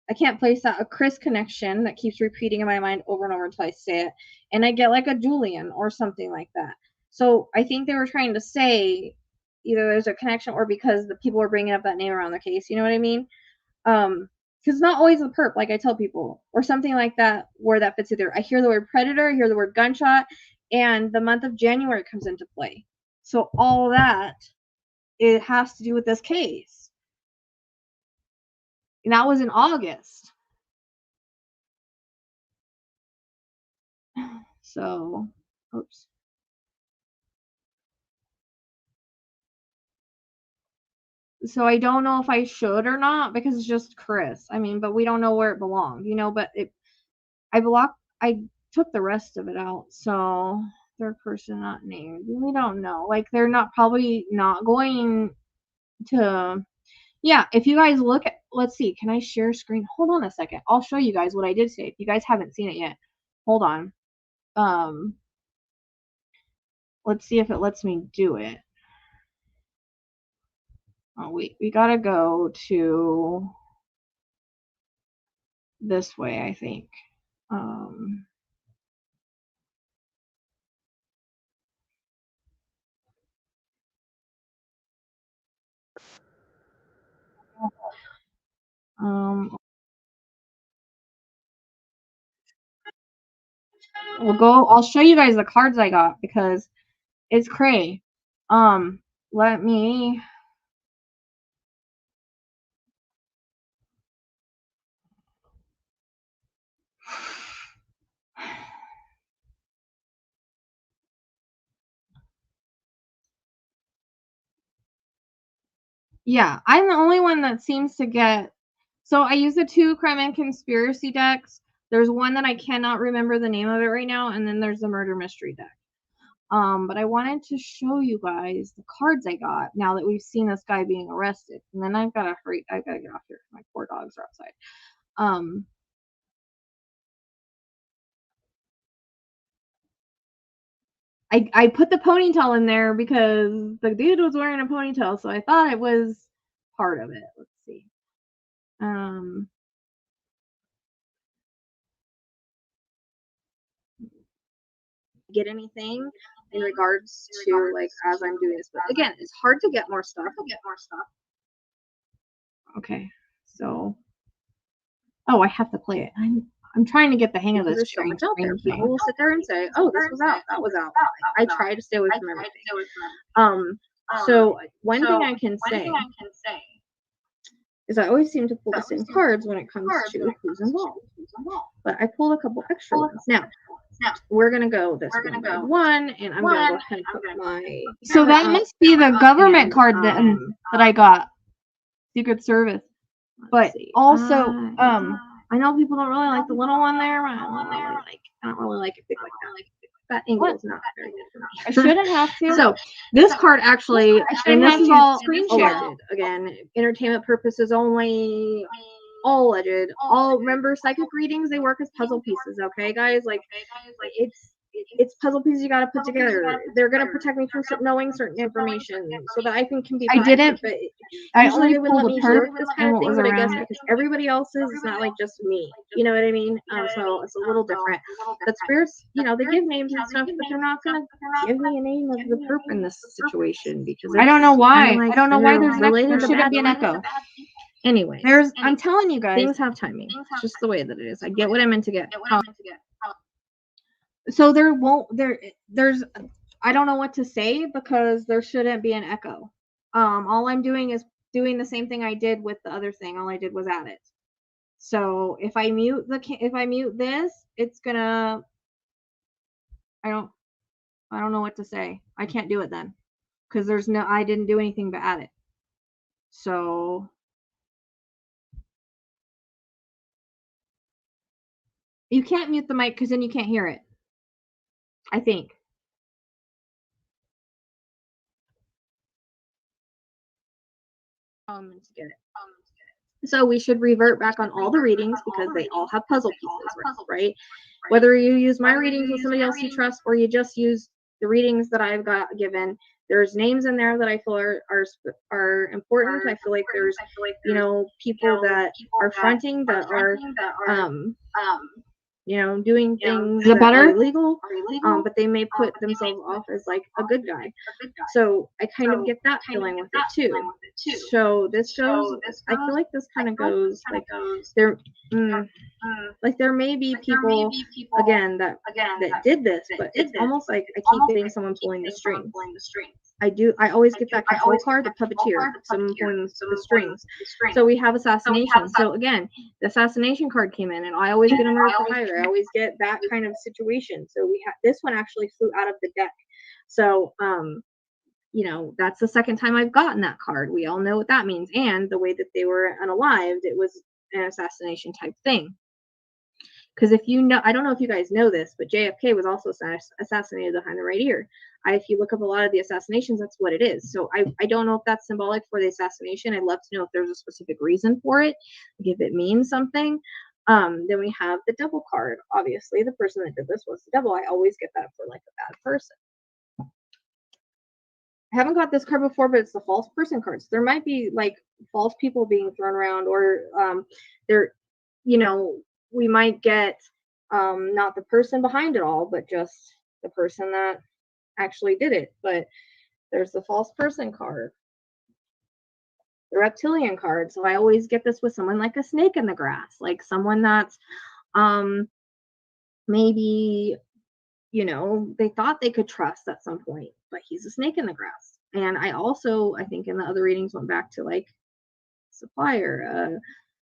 I can't place that, a Chris connection that keeps repeating in my mind over and over until I say it, and I get like a Julian or something like that. So I think they were trying to say either there's a connection or because the people were bringing up that name around the case. You know what I mean? Because it's not always the perp, like I tell people, or something like that where that fits either. I hear the word predator, I hear the word gunshot, and the month of January comes into play. So all that, it has to do with this case. And that was in August. So, oops. So I don't know if I should or not because it's just Chris. I mean, but we don't know where it belonged, you know, but I took the rest of it out. So third person not named. We don't know. Like they're not probably not going to. Yeah, if you guys look at, let's see, can I share screen? Hold on a second. I'll show you guys what I did today. If you guys haven't seen it yet, hold on. Let's see if it lets me do it. Oh, we gotta go to this way, I think. We'll go. I'll show you guys the cards I got because it's cray. Let me. Yeah, I'm the only one that seems to get. So I use the 2 crime and conspiracy decks. There's one that I cannot remember the name of it right now, and then there's the murder mystery deck. But I wanted to show you guys the cards I got now that we've seen this guy being arrested. And then I've got to hurry. I've got to get off here. My poor dogs are outside. I put the ponytail in there because the dude was wearing a ponytail, so I thought it was part of it. Let's see. Get anything in regards to like as I'm doing this, but again, it's hard to get more stuff. Okay, so I have to play it. I'm trying to get the hang of this. So much out there. People will sit there and say, "Oh, this was out. That was out." I try to stay away from everything. So one thing I can say is I always seem to pull the same cards when it comes to who's involved. But I pulled a couple extra ones. Now, we're going to go this one, and I'm going to go ahead and put my... So that must be the government card that I got. Secret Service. But also, I know people don't really like the little one there. I don't really like it big like that. That angle is not very good for me. I shouldn't have to. So this card actually, and this is all alleged. Again, entertainment purposes only. All alleged. All remember psychic readings? They work as puzzle pieces. Okay, guys. Like it's puzzle pieces you got to put together. They're gonna protect me from knowing certain information so that I can be. I didn't. But I only pulled a perp this kind of thing, but I guess because everybody else's, it's not like just me. You know what I mean? So it's a little different. But spirits, you know, they give names and stuff, but they're not gonna give me a name of the perp in this situation because I don't know why. I don't know why there's related. There shouldn't be an echo. Anyway, I'm telling you guys, things have timing. It's just the way that it is. I get what I meant to get. So there's I don't know what to say because there shouldn't be an echo. All I'm doing is doing the same thing I did with the other thing. All I did was add it. So if I mute this, it's gonna. I don't know what to say. I can't do it then because I didn't do anything but add it. So. You can't mute the mic because then you can't hear it. I think. To get it. So we should revert back on all the readings because they all have puzzle pieces, right? Whether you use my readings with somebody else you trust or you just use the readings that I've got given, there's names in there that I feel are important. I feel like there's people that are fronting that are doing things that are illegal, but they may put themselves off as like a good guy. So I kind of get that feeling with it too. So this goes, I feel like this kind of goes like there, like there may be people again that did this, but it's almost like I keep getting someone pulling the strings. I always get that control card, the puppeteer, someone pulling the strings. So we have assassination. So again, the assassination card came in, and I always get a murder for hire. I always get that kind of situation. So we have this one actually flew out of the deck. So you know, that's the second time I've gotten that card. We all know what that means. And the way that they were unalived, it was an assassination type thing. Because if you know, I don't know if you guys know this, but JFK was also assassinated behind the right ear. If you look up a lot of the assassinations, that's what it is. So I don't know if that's symbolic for the assassination. I'd love to know if there's a specific reason for it, like if it means something. Then we have the devil card. Obviously, the person that did this was the devil. I always get that for like a bad person. I haven't got this card before, but it's the false person cards. There might be like false people being thrown around, or there, you know, we might get not the person behind it all, but just the person that actually did it. But there's the false person card, the reptilian card. So I always get this with someone like a snake in the grass, like someone that's maybe, you know, they thought they could trust at some point, but he's a snake in the grass. And I also, I think in the other readings went back to like supplier,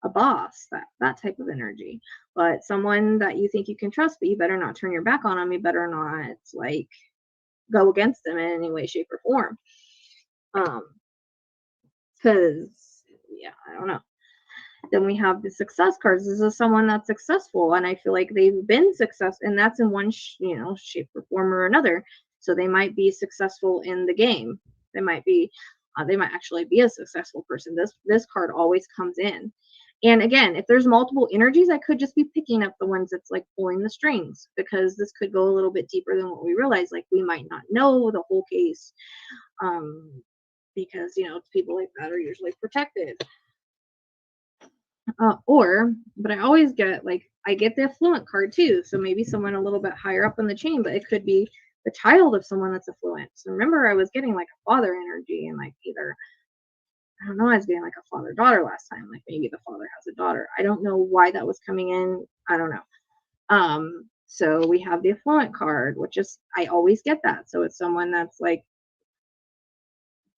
a boss, that type of energy. But someone that you think you can trust, but you better not turn your back on them. You better not like go against them in any way, shape, or form. Because yeah, I don't know. Then we have the success cards. This is someone that's successful, and I feel like they've been successful, and that's in one shape or form or another. So they might be successful in the game. They might actually be a successful person. This card always comes in. And again, if there's multiple energies, I could just be picking up the ones that's like pulling the strings, because this could go a little bit deeper than what we realize. Like we might not know the whole case, because people like that are usually protected. But I always get I get the affluent card too. So maybe someone a little bit higher up in the chain, but it could be the child of someone that's affluent. So remember, I was getting like a father energy, and like either, I don't know, I was getting like a father-daughter last time. Like maybe the father has a daughter. I don't know why that was coming in. I don't know. So we have the affluent card, which is, I always get that. So it's someone that's like,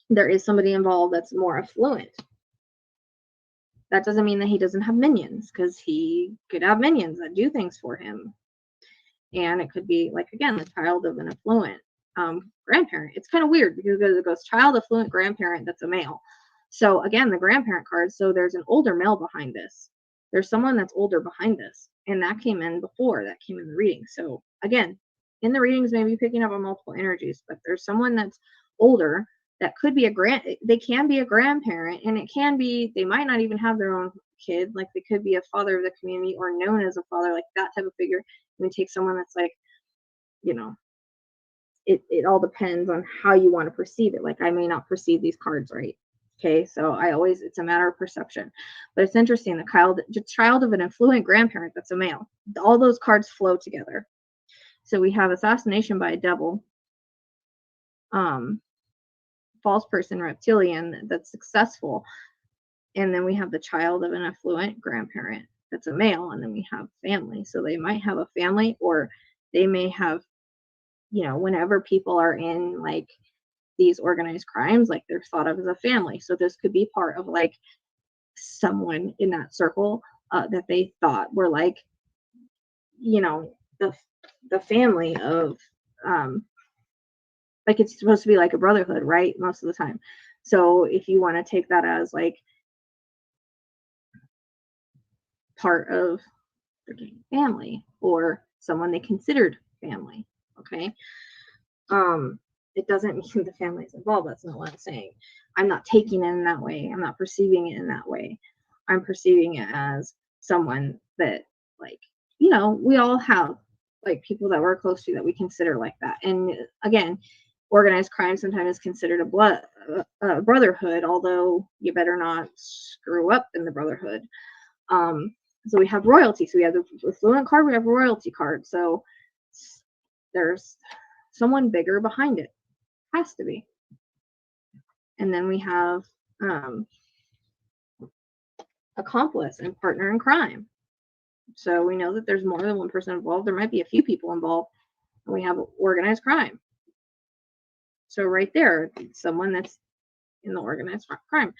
there is somebody involved that's more affluent. That doesn't mean that he doesn't have minions, because he could have minions that do things for him. And it could be like, again, the child of an affluent grandparent. It's kind of weird because it goes child, affluent, grandparent, that's a male. So again, the grandparent card, so there's an older male behind this. There's someone that's older behind this. And that came in before, that came in the reading. So again, in the readings, maybe picking up on multiple energies, but there's someone that's older that could be they can be a grandparent, and it can be, they might not even have their own kid. Like they could be a father of the community or known as a father, like that type of figure. And take someone that's like, it all depends on how you want to perceive it. Like I may not perceive these cards right. Okay, so it's a matter of perception. But it's interesting, the child of an affluent grandparent that's a male. All those cards flow together. So we have assassination by a devil, false person, reptilian, that's successful. And then we have the child of an affluent grandparent that's a male, and then we have family. So they might have a family, or they may have, whenever people are in like these organized crimes, like they're thought of as a family. So this could be part of like someone in that circle that they thought were like, the family of, like it's supposed to be like a brotherhood, right? Most of the time. So if you want to take that as like part of the family, or someone they considered family, okay? It doesn't mean the family is involved. That's not what I'm saying. I'm not taking it in that way. I'm not perceiving it in that way. I'm perceiving it as someone that, like, we all have like people that we're close to that we consider like that. And again, organized crime sometimes is considered a brotherhood, although you better not screw up in the brotherhood. So we have royalty. So we have the affluent card, we have a royalty card. So there's someone bigger behind it. Has to be. And then we have accomplice and partner in crime. So we know that there's more than one person involved. There might be a few people involved. And we have organized crime. So right there, someone that's in the organized crime.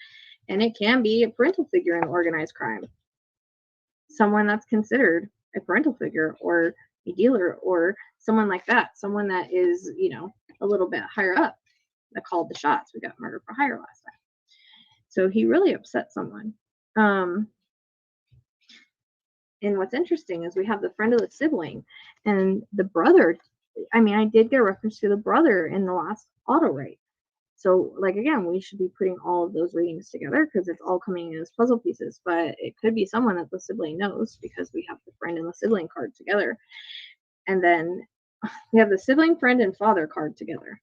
And it can be a parental figure in organized crime. Someone that's considered a parental figure, or a dealer, or someone like that. Someone that is, a little bit higher up. that called the shots. We got murder for hire last time. So he really upset someone. And what's interesting is we have the friend of the sibling and the brother. I mean, I did get a reference to the brother in the last Autowrite. So, like, again, we should be putting all of those readings together because it's all coming in as puzzle pieces. But it could be someone that the sibling knows because we have the friend and the sibling card together. And then we have the sibling, friend, and father card together.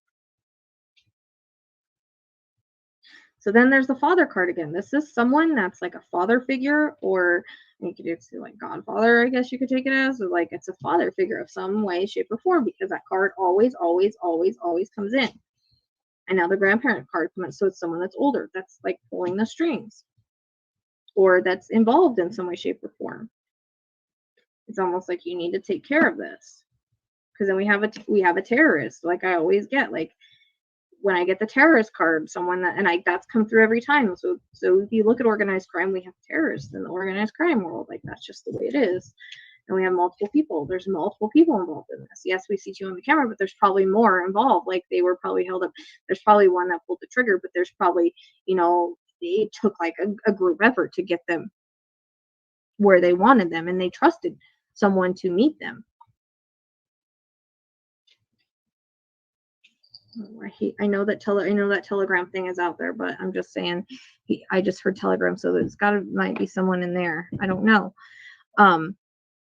So then there's the father card again. This is someone that's like a father figure, or you could just say like godfather, I guess you could take it as, or like it's a father figure of some way, shape, or form, because that card always comes in. And now the grandparent card comes in, so it's someone that's older, that's like pulling the strings, or that's involved in some way, shape, or form. It's almost like you need to take care of this, because then we have a terrorist, like I always get, like when I get the terrorist card, someone that, and that's come through every time. So if you look at organized crime, we have terrorists in the organized crime world. Like that's just the way it is. And we have multiple people. There's multiple people involved in this. Yes, we see you on the camera, but there's probably more involved. Like they were probably held up. There's probably one that pulled the trigger, but there's probably, it took like a group effort to get them where they wanted them, and they trusted someone to meet them. I know that Telegram thing is out there, but I'm just saying, I just heard Telegram, so there's might be someone in there. I don't know.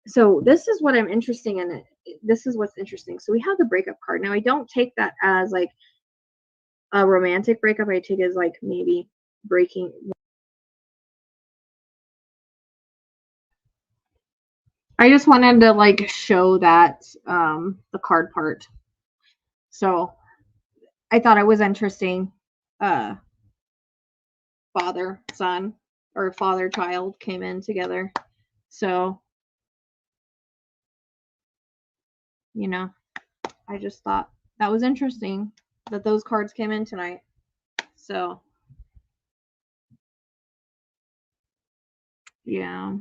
So this is what I'm interested in. This is what's interesting. So we have the breakup card. Now I don't take that as like a romantic breakup. I take it as like maybe breaking. I just wanted to like show that the card part. So I thought it was interesting. Father, son, or father, child came in together. So, I just thought that was interesting that those cards came in tonight. So, yeah.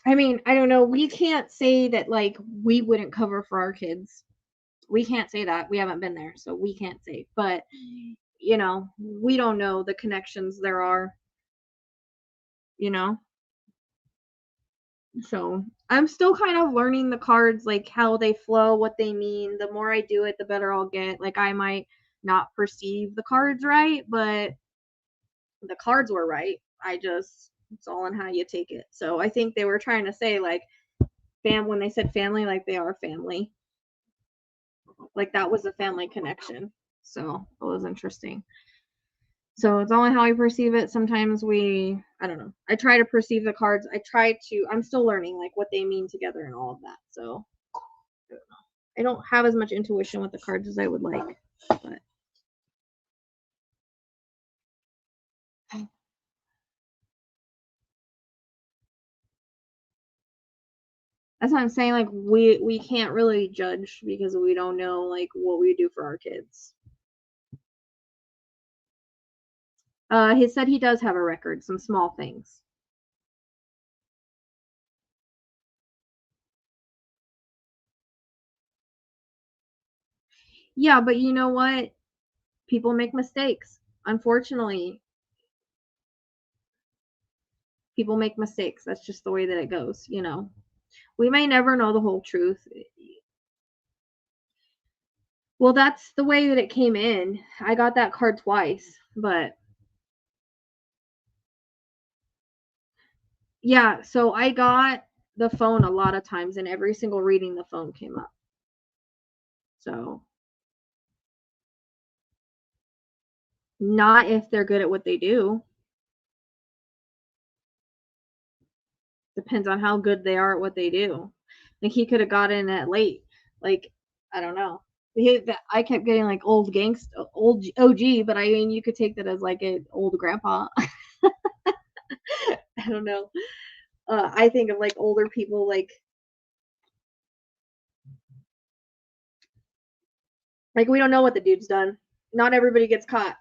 I mean, I don't know. We can't say that like we wouldn't cover for our kids. We can't say that. We haven't been there, so we can't say. But, we don't know the connections there are, So I'm still kind of learning the cards, like how they flow, what they mean. The more I do it, the better I'll get. Like I might not perceive the cards right, but the cards were right. It's all in how you take it. So I think they were trying to say like when they said family, like they are family. Like that was a family connection. So it was interesting. So it's only how I perceive it. Sometimes I don't know. I try to perceive the cards. I'm still learning like what they mean together and all of that. So I don't have as much intuition with the cards as I would like, but that's what I'm saying. Like we can't really judge because we don't know like what we do for our kids. He said he does have a record, some small things. Yeah, but you know what? People make mistakes. Unfortunately, people make mistakes. That's just the way that it goes, We may never know the whole truth. Well, that's the way that it came in. I got that card twice, but yeah, so I got the phone a lot of times, and every single reading the phone came up. So not if they're good at what they do. Depends on how good they are at what they do. Like he could have got in at late. Like, I don't know. I kept getting like old OG, but I mean, you could take that as like an old grandpa. I don't know. I think of like older people, like we don't know what the dude's done. Not everybody gets caught.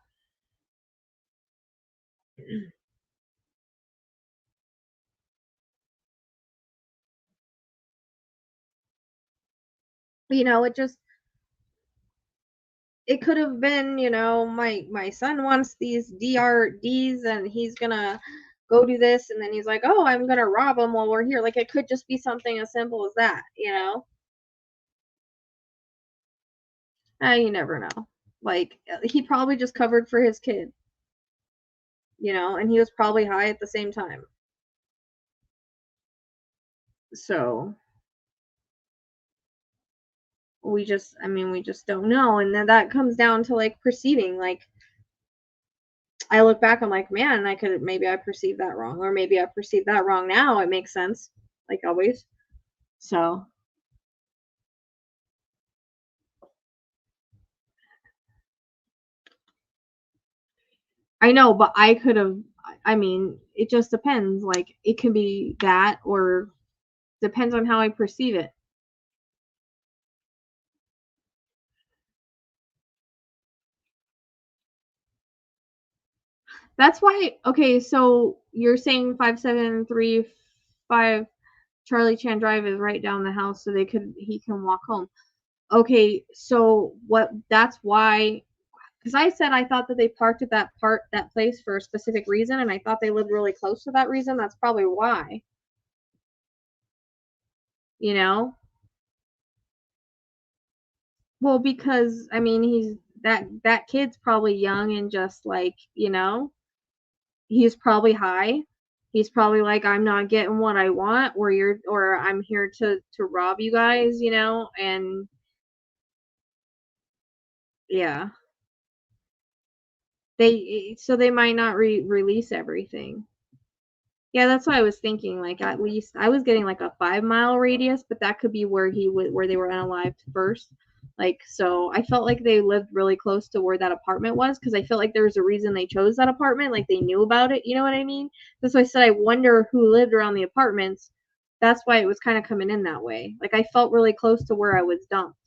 It could have been, my son wants these DRDs and he's gonna go do this, and then he's like, oh, I'm gonna rob him while we're here. Like, it could just be something as simple as that, you never know. Like, he probably just covered for his kid, and he was probably high at the same time. So we just don't know. And then that comes down to like perceiving. Like, I look back, I'm like, man, maybe I perceived that wrong, or maybe I perceived that wrong now. It makes sense, like always. So I know, but it just depends. Like, it can be that, or depends on how I perceive it. That's why, okay, so you're saying 5735 Charlie Chan Drive is right down the house, so he can walk home. Okay, so that's why, because I said I thought that they parked at that place for a specific reason, and I thought they lived really close to that reason. That's probably why. Well, because he's that kid's probably young and just like, he's probably high. He's probably like, I'm not getting what I want, or I'm here to rob you guys, and yeah. They might not release everything. Yeah, that's what I was thinking. Like, at least I was getting like a 5-mile radius, but that could be where where they were unalived first. Like, so I felt like they lived really close to where that apartment was, because I felt like there was a reason they chose that apartment. Like, they knew about it. You know what I mean? That's why I said I wonder who lived around the apartments. That's why it was kind of coming in that way. Like, I felt really close to where I was dumped.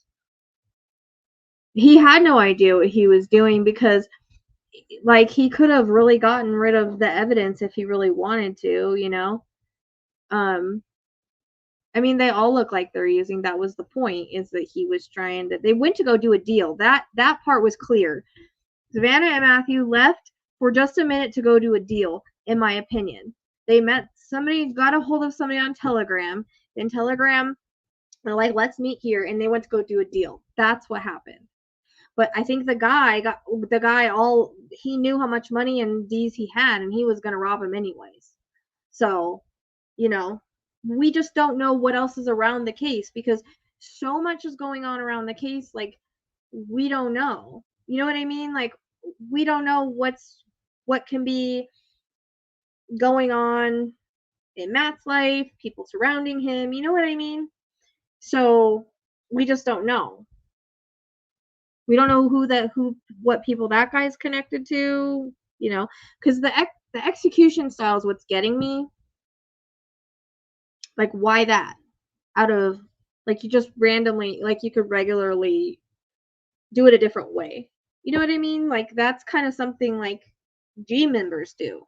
He had no idea what he was doing, because like, he could have really gotten rid of the evidence if he really wanted to, they all look like they're using. That was the point, is that he was trying to, they went to go do a deal. That part was clear. Savannah and Matthew left for just a minute to go do a deal, in my opinion. They met somebody, got a hold of somebody on Telegram. Then Telegram, they're like, let's meet here, and they went to go do a deal. That's what happened. But I think the guy he knew how much money and D's he had, and he was going to rob him anyways. So, we just don't know what else is around the case, because so much is going on around the case. Like, we don't know. You know what I mean? Like, we don't know what can be going on in Matt's life, people surrounding him. You know what I mean? So we just don't know. We don't know what people that guy's connected to, because the execution style is what's getting me. Like, why that? Out of, like, you just randomly, like, you could regularly do it a different way. You know what I mean? Like, that's kind of something like G members do.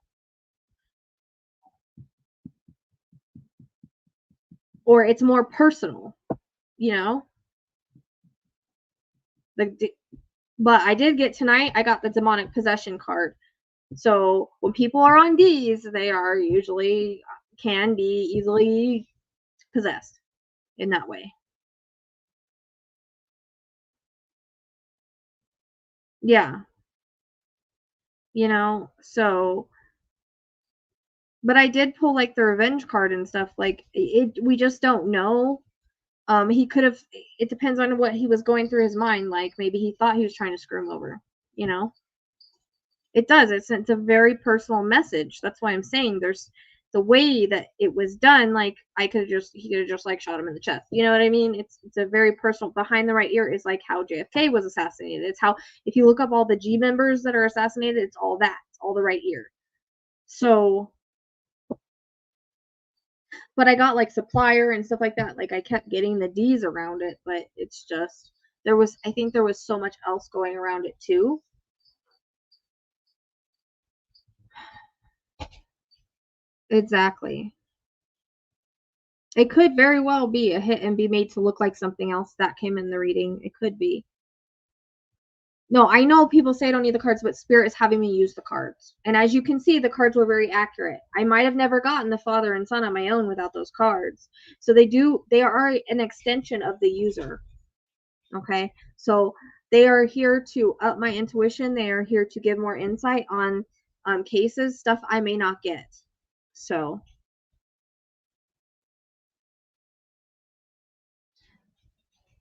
Or it's more personal, But I did get tonight, I got the demonic possession card. So when people are on D's, they are usually can be easily possessed in that way. Yeah. So, but I did pull like the revenge card and stuff. Like, we just don't know. He could have, it depends on what he was going through his mind. Like, maybe he thought he was trying to screw him over, It does. It's a very personal message. That's why I'm saying there's the way that it was done. Like, he could have just like shot him in the chest. You know what I mean? It's a very personal. Behind the right ear is like how JFK was assassinated. It's how, if you look up all the G members that are assassinated, it's all that. It's all the right ear. So, but I got like supplier and stuff like that. Like, I kept getting the D's around it, but it's just, I think there was so much else going around it too. Exactly. It could very well be a hit and be made to look like something else that came in the reading. It could be. No, I know people say I don't need the cards, but Spirit is having me use the cards. And as you can see, the cards were very accurate. I might have never gotten the father and son on my own without those cards. So they are an extension of the user. Okay? So they are here to up my intuition. They are here to give more insight on cases, stuff I may not get. So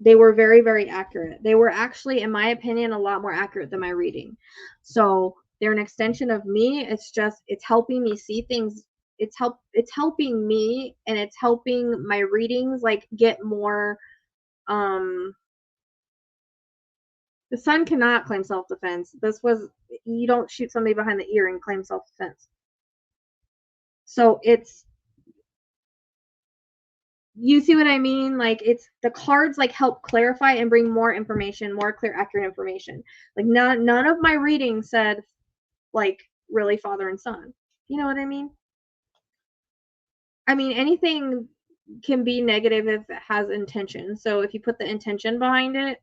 they were very, very accurate. They were actually, in my opinion, a lot more accurate than my reading. So they're an extension of me. It's helping me see things. It's helping me, and it's helping my readings like get more. The son cannot claim self-defense. You don't shoot somebody behind the ear and claim self-defense. So you see what I mean? Like, it's the cards like help clarify and bring more information, more clear, accurate information. Like, none of my readings said like really father and son. You know what I mean? I mean, anything can be negative if it has intention. So if you put the intention behind it,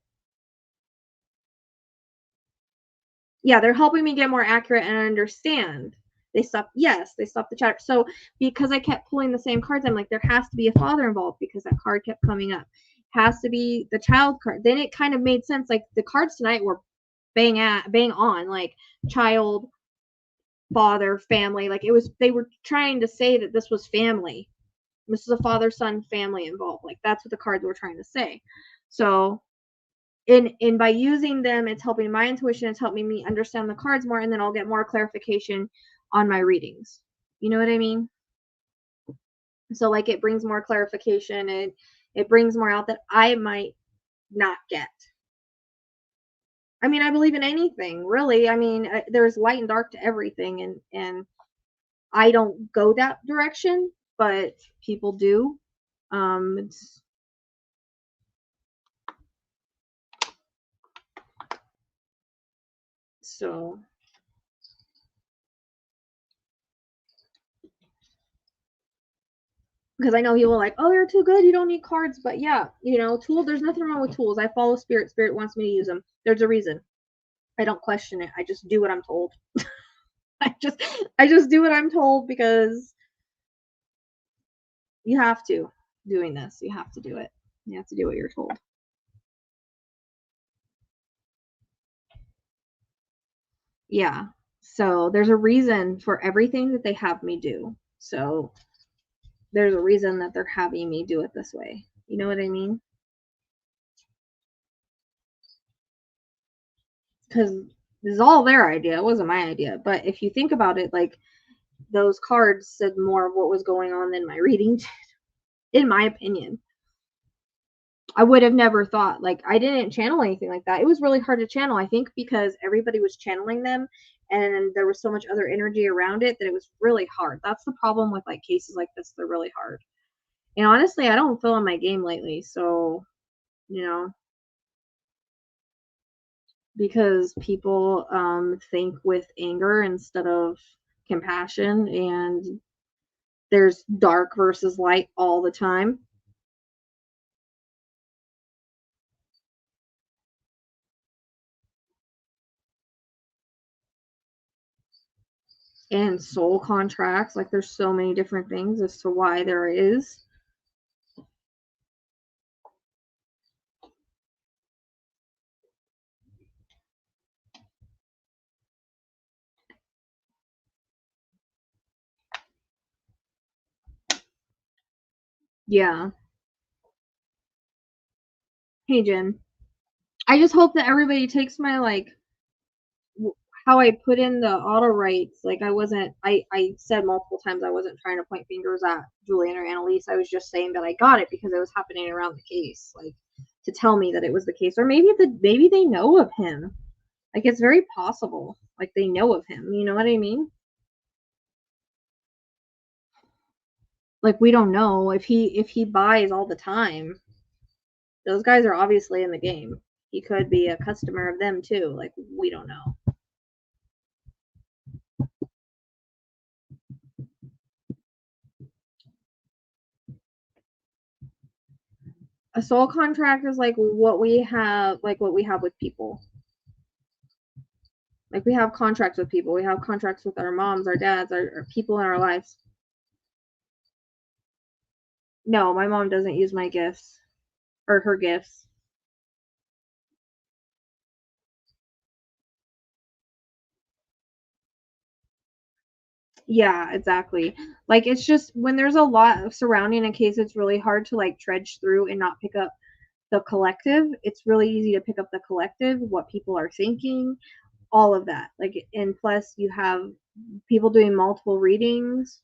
yeah, they're helping me get more accurate and understand. They stopped the chatter. So because I kept pulling the same cards, I'm like, there has to be a father involved because that card kept coming up. Has to be the child card. Then it kind of made sense. Like the cards tonight were bang on, like child, father, family. Like they were trying to say that this was family. This is a father-son family involved. Like that's what the cards were trying to say. So in by using them, it's helping my intuition, it's helping me understand the cards more, and then I'll get more clarification on my readings. You know what I mean? So like it brings more clarification, and it brings more out that I might not get. I mean, I believe in anything, really. I mean, there's light and dark to everything, and I don't go that direction, but people do. So because I know people are like, oh, you're too good, you don't need cards. But yeah, there's nothing wrong with tools. I follow Spirit. Spirit wants me to use them. There's a reason. I don't question it. I just do what I'm told. I just do what I'm told because you have to. Doing this, you have to do it. You have to do what you're told. Yeah. So there's a reason for everything that they have me do. So there's a reason that they're having me do it this way. You know what I mean? Because this is all their idea. It wasn't my idea. But if you think about it, like those cards said more of what was going on than my reading did, in my opinion. I would have never thought, like, I didn't channel anything like that. It was really hard to channel, I think, because everybody was channeling them and there was so much other energy around it that it was really hard. That's the problem with like cases like this. They're really hard. And honestly, I don't feel on my game lately. So, because people think with anger instead of compassion, and there's dark versus light all the time. And soul contracts, like there's so many different things as to why there is. Yeah. Hey, Jen. I just hope that everybody takes my, like, how I put in the Autowrites. Like, I said multiple times I wasn't trying to point fingers at Julian or Annalise. I was just saying that I got it because it was happening around the case, like, to tell me that it was the case. Or maybe they know of him. Like, it's very possible. Like, they know of him. You know what I mean? Like, we don't know if he buys all the time. Those guys are obviously in the game. He could be a customer of them too. Like, we don't know. A soul contract is like what we have with people. Like we have contracts with people. We have contracts with our moms, our dads, our people in our lives. No, my mom doesn't use my gifts or her gifts. Yeah, exactly. Like it's just when there's a lot surrounding a case, it's really hard to like dredge through and not pick up the collective. It's really easy to pick up the collective, what people are thinking, all of that. Like, and plus you have people doing multiple readings.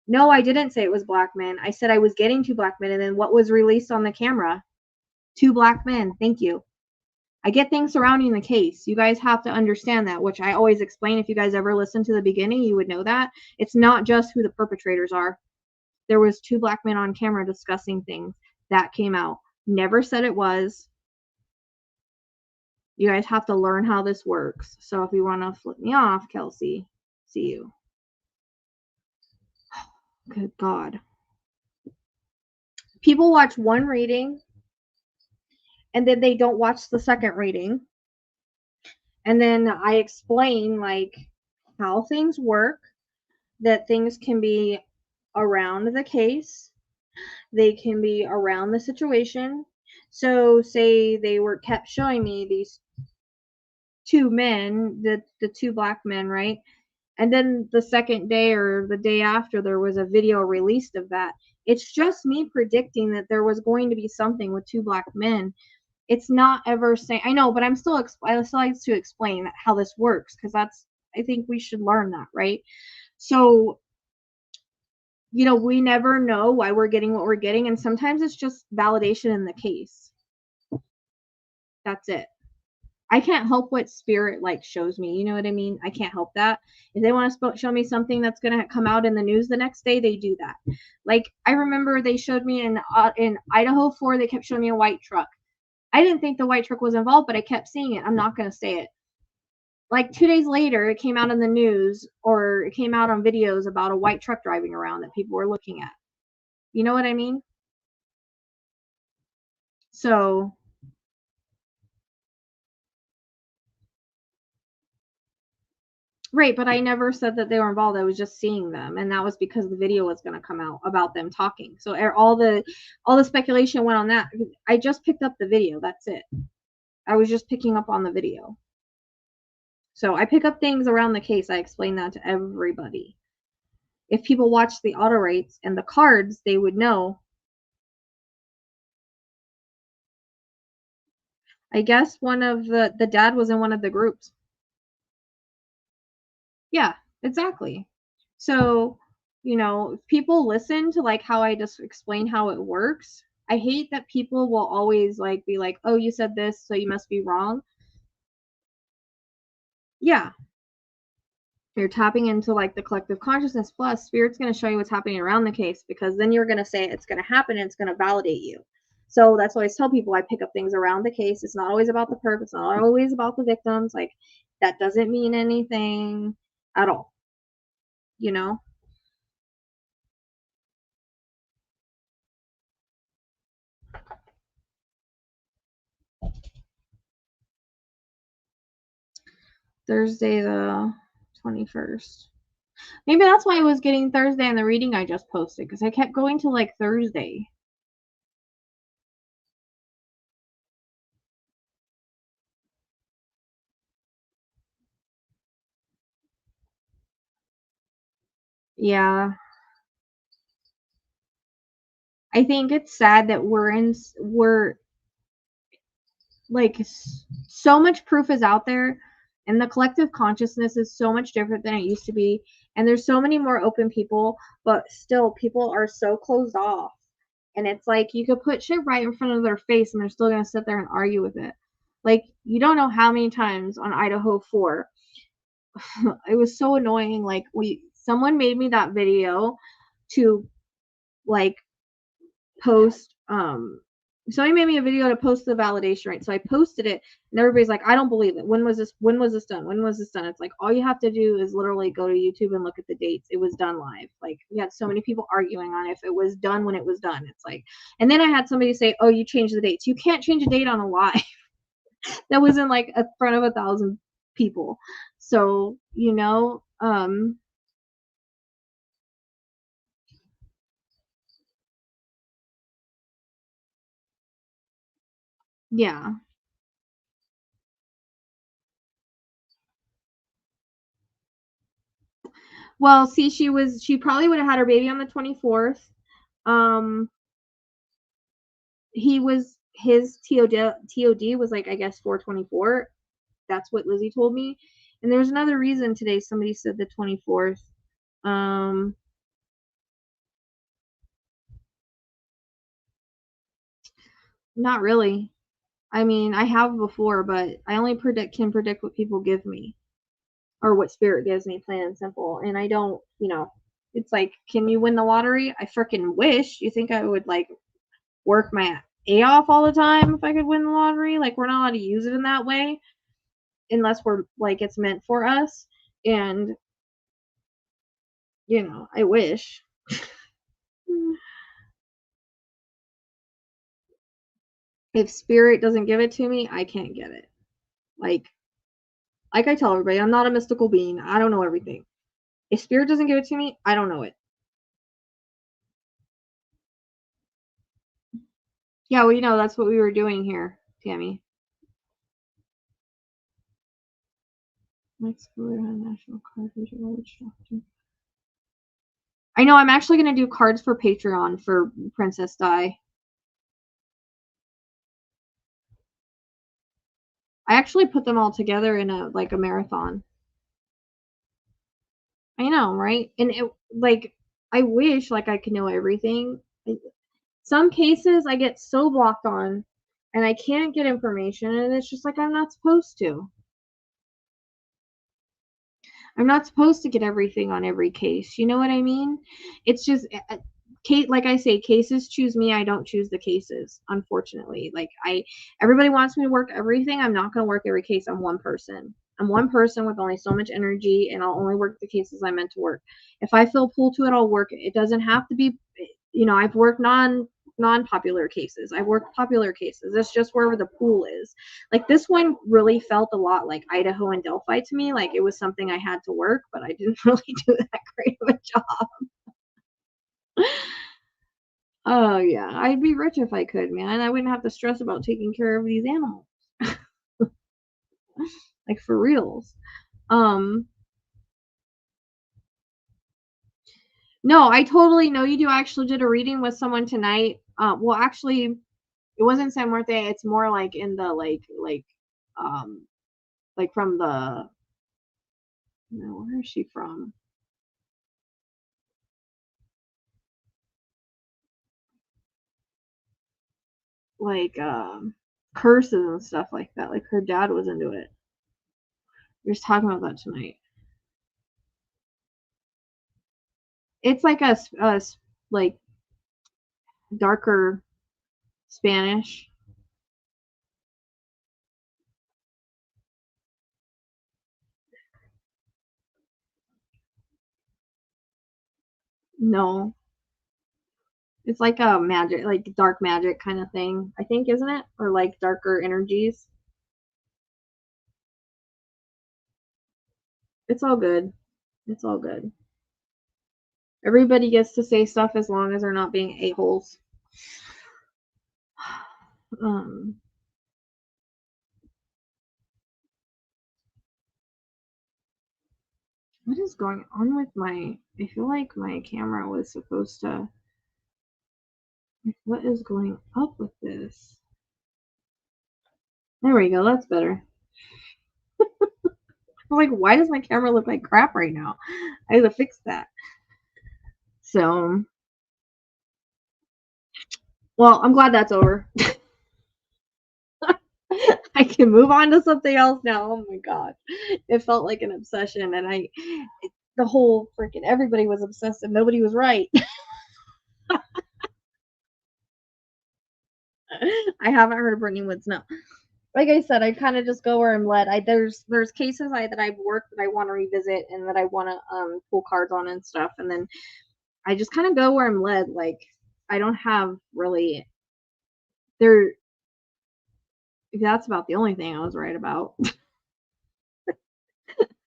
No, I didn't say it was black men. I said I was getting 2 black men, and then what was released on the camera? 2 black men. Thank you. I get things surrounding the case. You guys have to understand that, which I always explain. If you guys ever listen to the beginning, you would know that. It's not just who the perpetrators are. There was 2 black men on camera discussing things. That came out. Never said it was. You guys have to learn how this works. So if you want to flip me off, Kelsey, see you. Good God. People watch one reading and then they don't watch the second reading. And then I explain like how things work, that things can be around the case, they can be around the situation. So say they were kept showing me these 2 men, the 2 black men, right? And then the second day or the day after there was a video released of that. It's just me predicting that there was going to be something with 2 black men. It's not ever saying, I know, but I still like to explain how this works, because I think we should learn that, right? So, we never know why we're getting what we're getting, and sometimes it's just validation in the case. That's it. I can't help what spirit shows me. You know what I mean? I can't help that. If they want to show me something that's going to come out in the news the next day, they do that. Like, I remember they showed me in Idaho 4, they kept showing me a white truck. I didn't think the white truck was involved, but I kept seeing it. I'm not going to say it. Like 2 days later, it came out in the news, or it came out on videos about a white truck driving around that people were looking at. You know what I mean? So, right, but I never said that they were involved. I was just seeing them, and that was because the video was going to come out about them talking. So all the speculation went on that. I just picked up the video. That's it. I was just picking up on the video. So I pick up things around the case. I explain that to everybody. If people watch the Autowrites and the cards, they would know. I guess one of the dad was in one of the groups. Yeah, exactly. So, if people listen to how I just explain how it works, I hate that people will always be like, oh, you said this, so you must be wrong. Yeah. You're tapping into the collective consciousness, plus spirit's going to show you what's happening around the case, because then you're going to say it's going to happen and it's going to validate you. So that's why I always tell people I pick up things around the case. It's not always about the perp. It's not always about the victims. That doesn't mean anything at all. Thursday the 21st. Maybe that's why I was getting Thursday in the reading I just posted, because I kept going to Thursday. Yeah. I think it's sad that we're so much proof is out there, and the collective consciousness is so much different than it used to be, and there's so many more open people, but still people are so closed off, and it's you could put shit right in front of their face and they're still going to sit there and argue with it. You don't know how many times on Idaho 4 it was so annoying. Someone made me that video to post Somebody made me a video to post the validation rate. So I posted it and everybody's like, I don't believe it. When was this done? When was this done? It's like, all you have to do is literally go to YouTube and look at the dates. It was done live. Like, we had so many people arguing on if it was done when it was done. It's like, and then I had somebody say, oh, you changed the dates. You can't change a date on a live. That was in like in front of 1,000 people. So, you know, yeah. Well, see, she probably would have had her baby on the 24th. His TOD was like, I guess 4/24. That's what Lizzie told me. And there's another reason today. Somebody said the 24th. Not really. I mean, I have before, but I only can predict what people give me or what spirit gives me, plain and simple. And I don't, you know, it's like, can you win the lottery? I freaking wish. You think I would like work my A off all the time if I could win the lottery? Like, we're not allowed to use it in that way unless we're like it's meant for us. And you know, I wish. If spirit doesn't give it to me, I can't get it. Like I tell everybody, I'm not a mystical being. I don't know everything. If spirit doesn't give it to me, I don't know it. Yeah, well, you know, that's what we were doing here, Tammy. Let's go to national card. I know, I'm actually going to do cards for Patreon for Princess Di. I actually put them all together in a marathon. I know, right? And it, like, I wish like I could know everything. Some cases I get so blocked on and I can't get information, and it's just like I'm not supposed to. I'm not supposed to get everything on every case. You know what I mean? It's just like I say, cases choose me. I don't choose the cases, unfortunately. Like everybody wants me to work everything. I'm not going to work every case. I'm one person. I'm one person with only so much energy, and I'll only work the cases I'm meant to work. If I feel pulled to it, I'll work it. It doesn't have to be, you know, I've worked non-popular cases. I've worked popular cases. It's just wherever the pool is. Like this one really felt a lot like Idaho and Delphi to me. Like it was something I had to work, but I didn't really do that great of a job. Oh yeah, I'd be rich if I could, man. I wouldn't have to stress about taking care of these animals. Like for reals. No, I totally know you do. I actually did a reading with someone tonight. Well, actually, it wasn't San Muerte. It's more like in the like from the. No, where is she from? Like curses and stuff like that. Like her dad was into it. We were just talking about that tonight. It's like a like darker Spanish. No. It's like a magic, like dark magic kind of thing, I think, isn't it? Or like darker energies. It's all good. It's all good. Everybody gets to say stuff as long as they're not being a-holes. What is going on with my... I feel like my camera was supposed to... What is going up with this? There we go. That's better. I'm like, why does my camera look like crap right now? I have to fix that. So... Well, I'm glad that's over. I can move on to something else now. Oh my god. It felt like an obsession, and the whole freaking everybody was obsessed and nobody was right. I haven't heard of Brittany Woods. No. Like I said, I kind of just go where I'm led. There's cases that I've worked that I want to revisit and that I want to pull cards on and stuff, and then I just kind of go where I'm led. Like I don't have really there. That's about the only thing I was right about.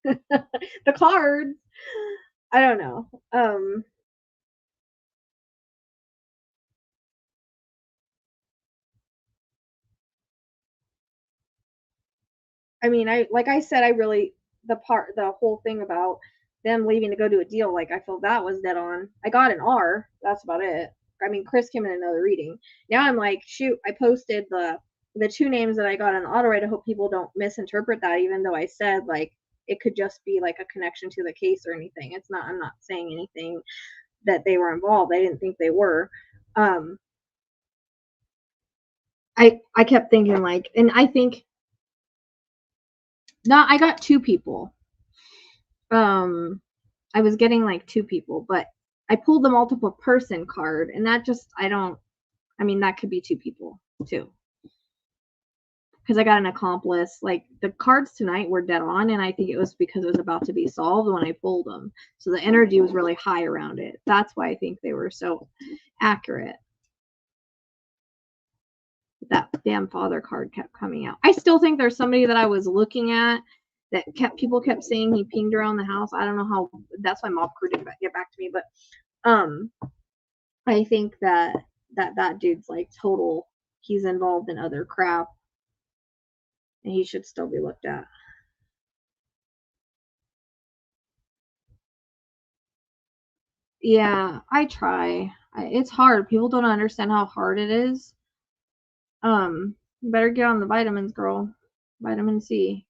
The cards. I don't know. I mean, like I said, the whole thing about them leaving to go do a deal, like I feel that was dead on. I got an R. That's about it. I mean, Chris came in another reading. Now I'm like, shoot, I posted the 2 names that I got on the Autowrite. I hope people don't misinterpret that, even though I said like it could just be like a connection to the case or anything. It's not. I'm not saying anything that they were involved. I didn't think they were. I kept thinking like, and I think not. I got 2 people. I was getting like 2 people, but I pulled the multiple person card, and that just I mean that could be 2 people too. Because I got an accomplice. Like the cards tonight were dead on, and I think it was because it was about to be solved when I pulled them. So the energy was really high around it. That's why I think they were so accurate. That damn father card kept coming out. I still think there's somebody that I was looking at that people kept saying he pinged around the house. I don't know how. That's why mob crew didn't get back to me, but I think that dude's like total. He's involved in other crap, and he should still be looked at. Yeah, I try. It's hard. People don't understand how hard it is. Better get on the vitamins, girl. Vitamin C.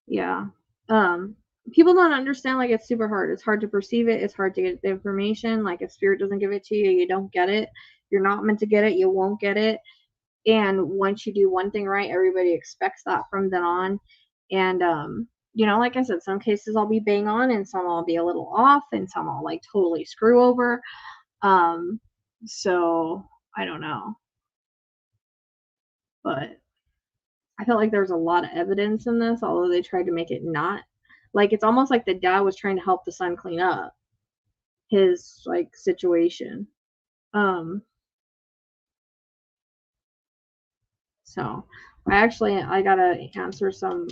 Yeah. People don't understand like it's super hard. It's hard to perceive it. It's hard to get the information. Like if spirit doesn't give it to you, you don't get it. You're not meant to get it. You won't get it. And once you do one thing right, everybody expects that from then on. And you know, like I said, some cases I'll be bang on, and some I'll be a little off, and some I'll like totally screw over. So I don't know, but I felt like there was a lot of evidence in this, although they tried to make it not. Like it's almost like the dad was trying to help the son clean up his like situation. So I gotta answer some.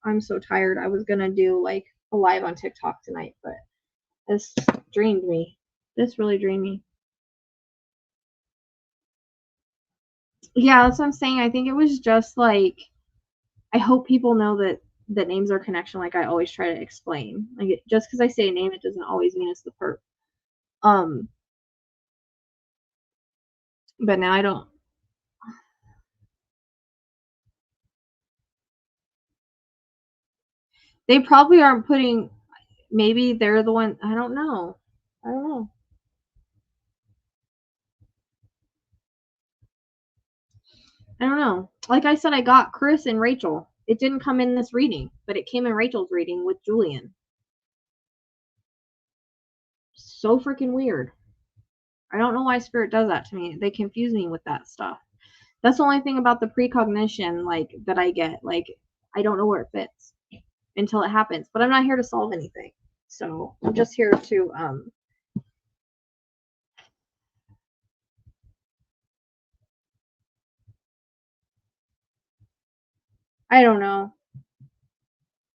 I'm so tired. I was gonna do like a live on TikTok tonight, but this drained me. This really drained me. Yeah, that's what I'm saying. I think it was just like I hope people know that names are connection, like I always try to explain. Like just because I say a name, it doesn't always mean it's the perp. But now I don't. They probably aren't putting. Maybe they're the one. I don't know. I don't know. I don't know. Like I said, I got Chris and Rachel. It didn't come in this reading, but it came in Rachel's reading with Julian. So freaking weird. I don't know why Spirit does that to me. They confuse me with that stuff. That's the only thing about the precognition, like, that I get. Like, I don't know where it fits until it happens. But I'm not here to solve anything. So I'm just here to I don't know.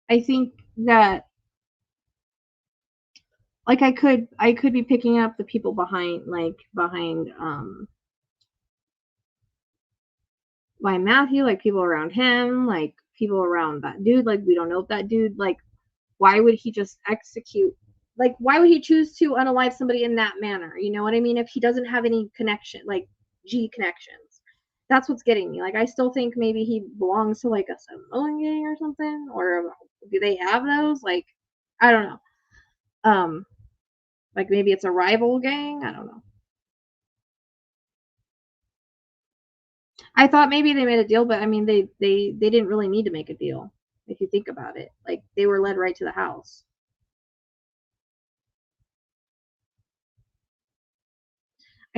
I think that like I could be picking up the people behind Matthew, like people around him, like people around that dude. Like we don't know if that dude, like, why would he just execute? Like, why would he choose to unalive somebody in that manner? You know what I mean? If he doesn't have any connection, like G connections, that's what's getting me. Like, I still think maybe he belongs to like a Samoan gang or something, or do they have those? Like, I don't know. Like maybe it's a rival gang. I don't know. I thought maybe they made a deal, but I mean, they didn't really need to make a deal if you think about it. Like they were led right to the house.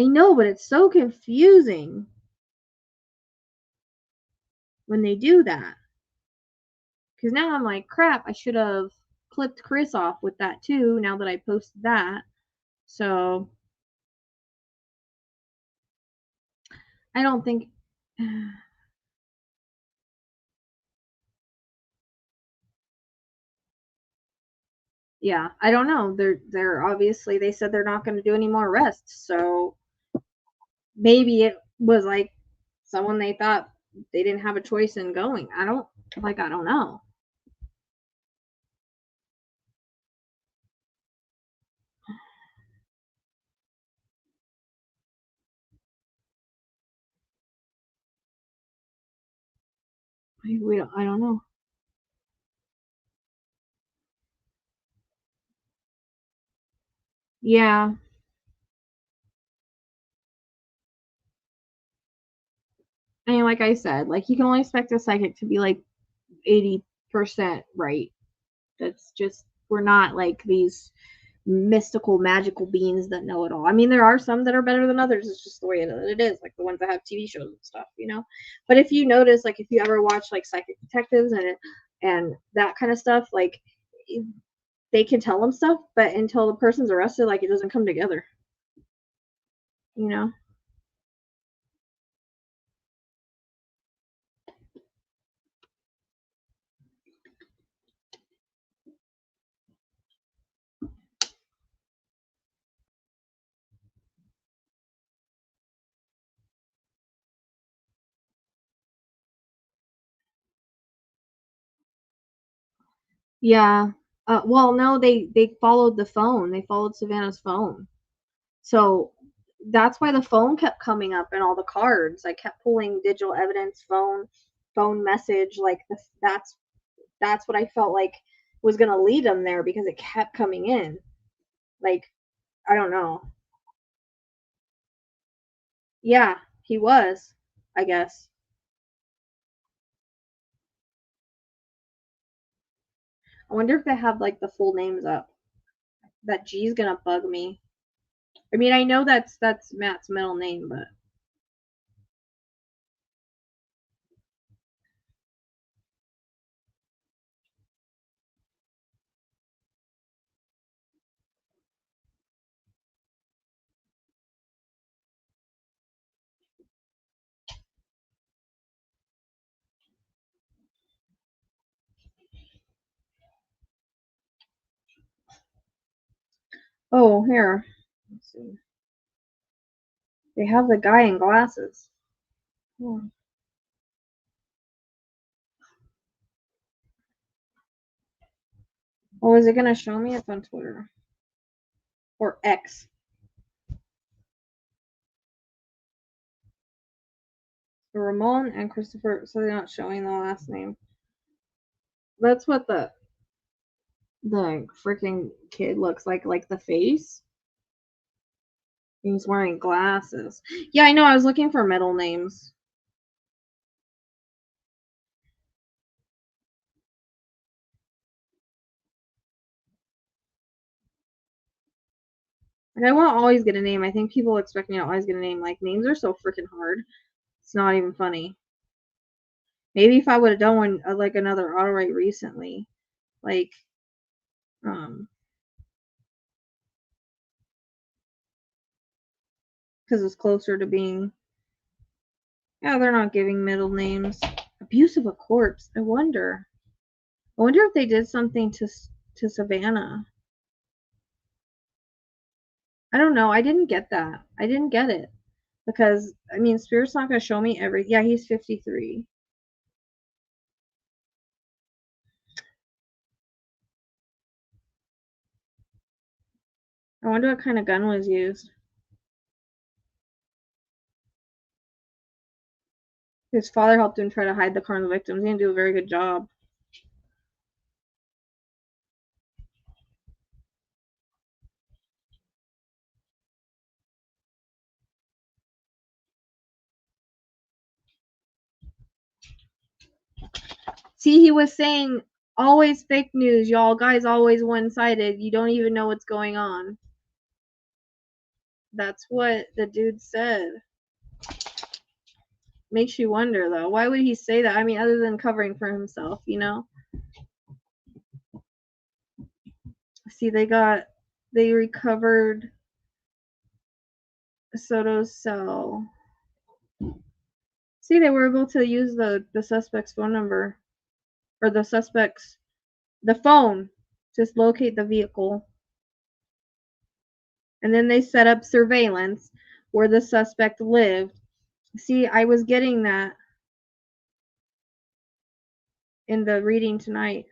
I know, but it's so confusing when they do that. Because now I'm like, crap, I should have clipped Chris off with that too, now that I posted that. So, I don't think... yeah, I don't know. They're obviously, they said they're not going to do any more arrests, so maybe it was like someone they thought they didn't have a choice in going. I don't know. I don't know. Yeah. I mean, like I said, like you can only expect a psychic to be like 80% right. That's just, we're not like these mystical, magical beings that know it all. I mean, there are some that are better than others. It's just the way it is, like the ones that have TV shows and stuff, you know. But if you notice, like if you ever watch like Psychic Detectives and that kind of stuff, like they can tell them stuff, but until the person's arrested, like it doesn't come together, you know. Yeah. Well, no, they followed the phone. They followed Savannah's phone. So that's why the phone kept coming up in all the cards. I kept pulling digital evidence, phone message. Like that's what I felt like was gonna lead them there because it kept coming in. Like, I don't know. Yeah, he was, I guess. I wonder if they have like the full names up. That G's gonna bug me. I mean, I know that's Matt's middle name, but oh, here. Let's see. They have the guy in glasses. Oh. Oh, is it gonna show me? It's on Twitter or X. Ramon and Christopher, so they're not showing the last name. That's what the freaking kid looks like the face. He's wearing glasses. Yeah, I know. I was looking for middle names. Like, I won't always get a name. I think people expect me to always get a name. Like, names are so freaking hard. It's not even funny. Maybe if I would have done one like another Autowrite recently, like, because it's closer to being. Yeah, they're not giving middle names. Abuse of a corpse. I wonder if they did something to Savannah. I don't know. I didn't get that. I didn't get it. Because, I mean, Spirit's not going to show me every... Yeah, he's 53. I wonder what kind of gun was used. His father helped him try to hide the car and the victims. He didn't do a very good job. See, he was saying, always fake news, y'all. Guys always one-sided. You don't even know what's going on. That's what the dude said. Makes you wonder, though. Why would he say that? I mean, other than covering for himself, you know? See, they recovered Soto's cell. See, they were able to use the suspect's phone number, or the phone, to locate the vehicle. And then they set up surveillance where the suspect lived. See, I was getting that in the reading tonight.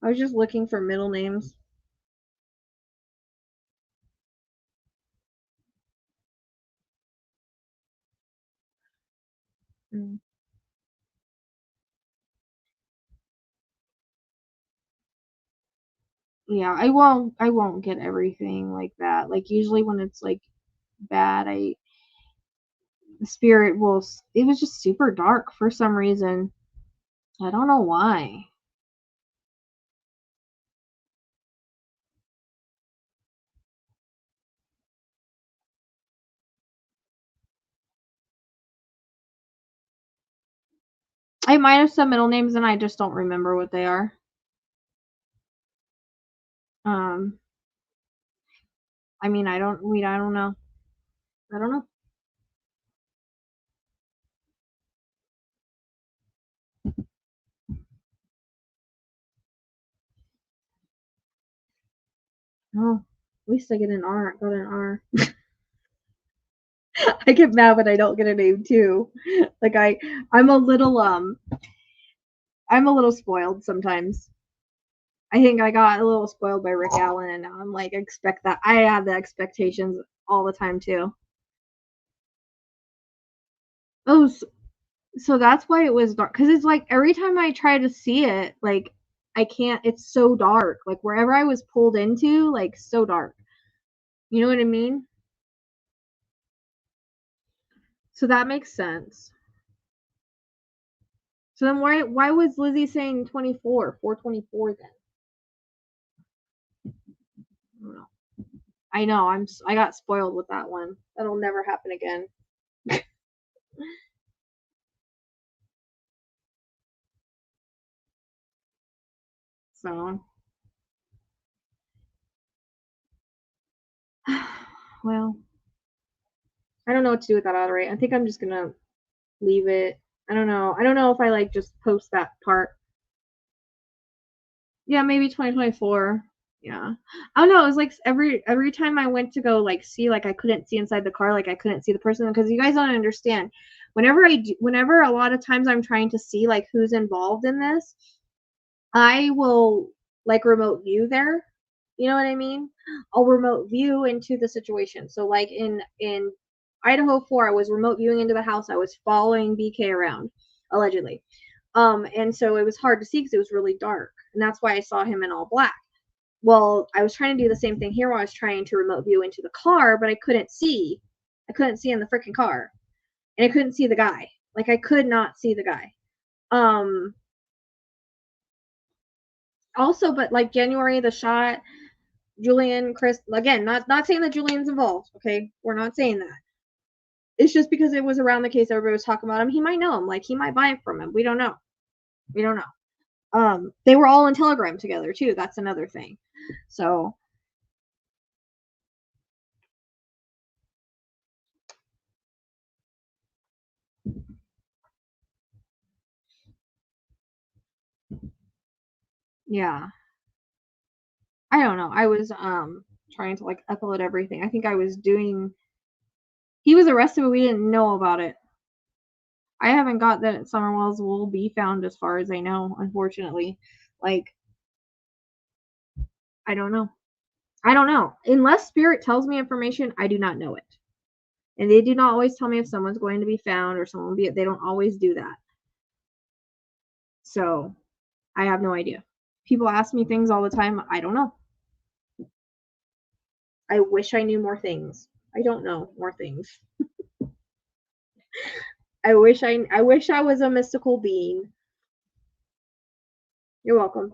I was just looking for middle names. Yeah, I won't get everything like that. Like, usually when it's like bad, the spirit will. It was just super dark for some reason. I don't know why. I might have some middle names and I just don't remember what they are. I mean, I don't know. I don't know. Oh, at least I got an R. I get mad when I don't get a name too. Like I'm a little spoiled sometimes. I think I got a little spoiled by Rick Allen, and now I'm like, expect that. I have the expectations all the time too. Oh, so that's why it was dark. Because it's like every time I try to see it, like I can't. It's so dark. Like wherever I was pulled into, like so dark. You know what I mean? So that makes sense. So then why was Lizzie saying 424 then? I don't know. I know, I got spoiled with that one. That'll never happen again. So, well, I don't know what to do with that Autowrite. I think I'm just gonna leave it. I don't know. I don't know if I like just post that part. Yeah, maybe 2024. Yeah. I don't know. It was like every time I went to go like see, like I couldn't see inside the car, like I couldn't see the person, because you guys don't understand. Whenever a lot of times I'm trying to see like who's involved in this, I will like remote view there. You know what I mean? I'll remote view into the situation. So like in Idaho 4, I was remote viewing into the house. I was following BK around, allegedly. And so it was hard to see because it was really dark. And that's why I saw him in all black. Well, I was trying to do the same thing here while I was trying to remote view into the car, but I couldn't see. I couldn't see in the freaking car. And I couldn't see the guy. Like I could not see the guy. Also, but like January, the shot, Julian, Chris, again, not saying that Julian's involved, okay? We're not saying that. It's just because it was around the case, everybody was talking about him. He might know him, like he might buy it from him. We don't know. They were all in Telegram together too. That's another thing. So yeah. I don't know. I was trying to like upload everything. I think I was doing. He was arrested, but we didn't know about it. I haven't got that Summerwells will be found, as far as I know, unfortunately. Like, I don't know. Unless Spirit tells me information, I do not know it. And they do not always tell me if someone's going to be found or someone be. They don't always do that. So, I have no idea. People ask me things all the time. I don't know. I wish I knew more things. I don't know more things. I wish I was a mystical being. You're welcome.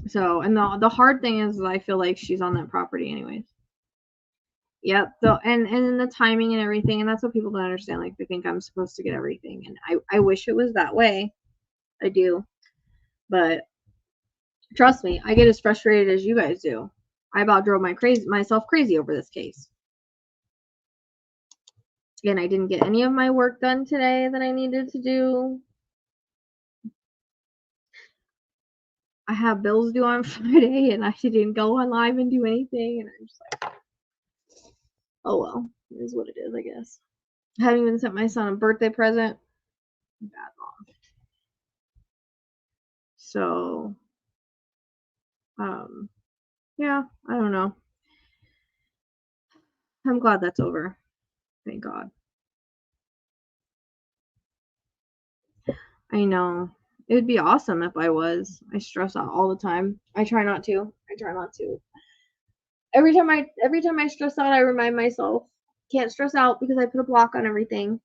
So, and the hard thing is I feel like she's on that property anyways. Yep. So, and the timing and everything, and that's what people don't understand. Like, they think I'm supposed to get everything, and I wish it was that way. I do. But trust me, I get as frustrated as you guys do. I about drove myself crazy over this case. Again, I didn't get any of my work done today that I needed to do. I have bills due on Friday, and I didn't go on live and do anything, and I'm just like, oh well, it is what it is, I guess. I haven't even sent my son a birthday present. Bad mom. So, yeah, I don't know. I'm glad that's over. Thank God. I know. It would be awesome if I was. I stress out all the time. I try not to. Every time I stress out, I remind myself, can't stress out because I put a block on everything.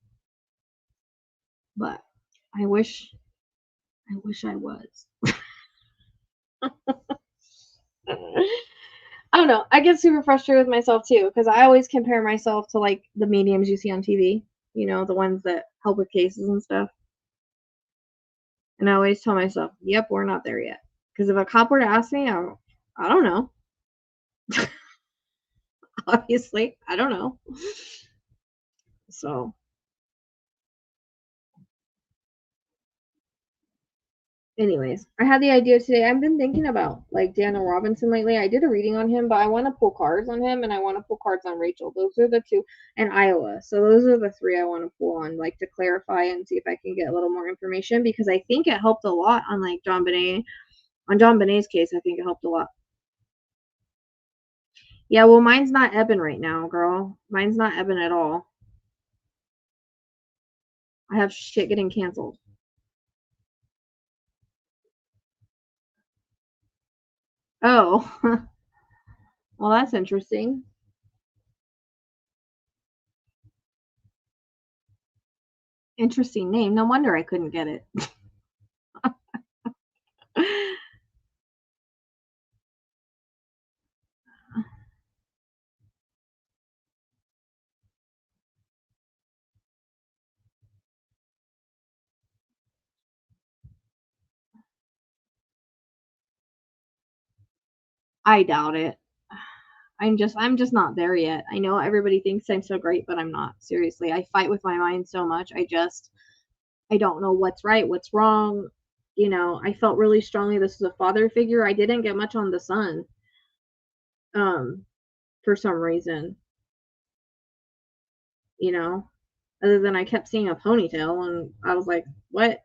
But I wish I was. I don't know. I get super frustrated with myself too because I always compare myself to like the mediums you see on TV, you know, the ones that help with cases and stuff. And I always tell myself, yep, we're not there yet. Because if a cop were to ask me, I don't know. Obviously, I don't know. So, anyways, I had the idea today. I've been thinking about like Daniel Robinson lately. I did a reading on him, but I want to pull cards on him and I want to pull cards on Rachel. Those are the two, and Iowa. So those are the three I want to pull on, like to clarify and see if I can get a little more information because I think it helped a lot on like John Bonet. On John Bonet's case, I think it helped a lot. Yeah, well, mine's not ebbing right now, girl. Mine's not ebbing at all. I have shit getting canceled. Oh, well, that's interesting. Interesting name. No wonder I couldn't get it. I doubt it. I'm just not there yet. I know everybody thinks I'm so great, but I'm not. Seriously, I fight with my mind so much. I don't know what's right, what's wrong. You know, I felt really strongly this is a father figure. I didn't get much on the son. For some reason. You know, other than I kept seeing a ponytail and I was like, what?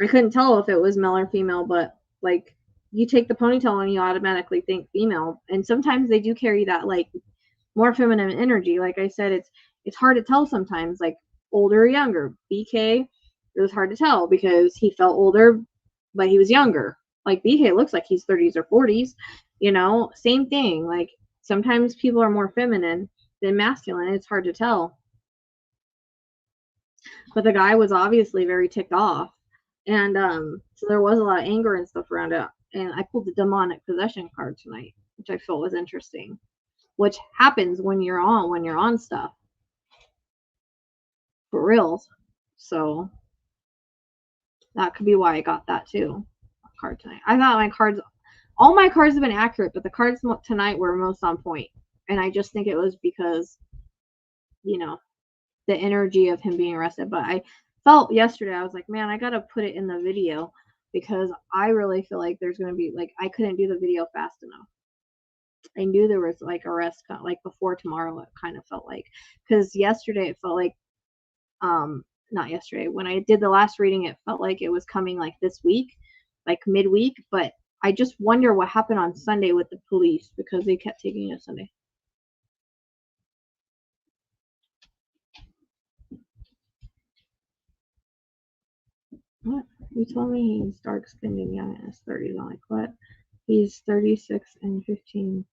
I couldn't tell if it was male or female, but like you take the ponytail and you automatically think female. And sometimes they do carry that like more feminine energy. Like I said, it's hard to tell sometimes, like older or younger. BK, it was hard to tell because he felt older, but he was younger. Like BK looks like he's 30s or 40s, you know, same thing. Like sometimes people are more feminine than masculine. It's hard to tell. But the guy was obviously very ticked off. And so there was a lot of anger and stuff around it. And I pulled the demonic possession card tonight, which I felt was interesting. Which happens when you're on stuff. For reals. So that could be why I got that too. Card tonight. I thought all my cards have been accurate, but the cards tonight were most on point. And I just think it was because, you know, the energy of him being arrested. But I felt yesterday, I was like, man, I gotta put it in the video because I really feel like there's gonna be like I couldn't do the video fast enough. I knew there was like arrest like before tomorrow. It kind of felt like because yesterday it felt like not yesterday when I did the last reading it felt like it was coming like this week, like midweek. But I just wonder what happened on Sunday with the police because they kept taking it Sunday. What? You told me he's dark skinned and young in his 30s. I'm like, what? He's 36 and 15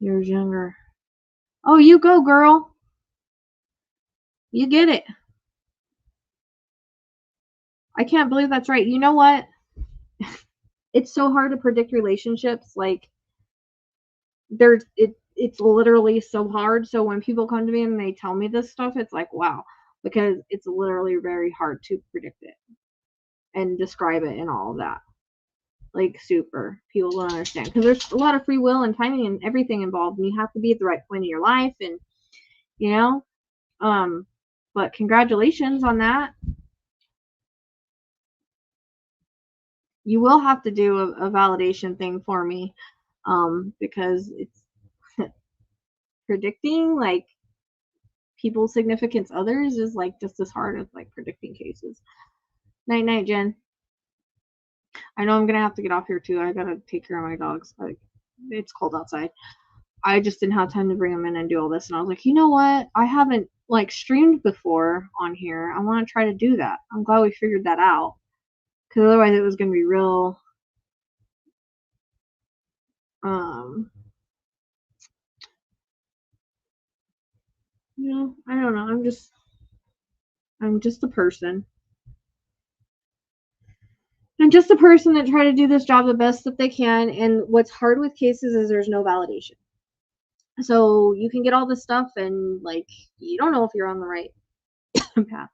years younger. Oh, you go, girl. You get it. I can't believe that's right. You know what? It's so hard to predict relationships. Like, it's literally so hard. So when people come to me and they tell me this stuff, it's like, wow, because it's literally very hard to predict it and describe it and all of that. Like, super. People don't understand because there's a lot of free will and timing and everything involved, and you have to be at the right point in your life, and you know. But congratulations on that. You will have to do a validation thing for me, because it's predicting like people's significant others is like just as hard as like predicting cases. Night night, Jen. I know I'm gonna have to get off here too. I gotta take care of my dogs. Like, it's cold outside. I just didn't have time to bring them in and do all this, and I was like, you know what? I haven't like streamed before on here. I want to try to do that. I'm glad we figured that out, because otherwise it was gonna be real. You know, I don't know. I'm just a person. I'm just a person that try to do this job the best that they can. And what's hard with cases is there's no validation. So you can get all this stuff and like you don't know if you're on the right path.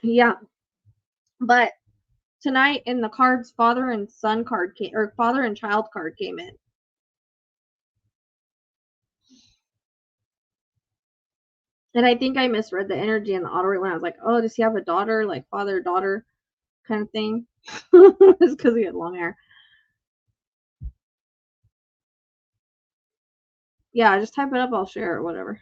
Yeah. But tonight in the cards, father and son card came, or father and child card came in. And I think I misread the energy in the Autowrites when I was like, oh, does he have a daughter, like father daughter kind of thing? It's because he had long hair. Yeah, just type it up. I'll share it, whatever.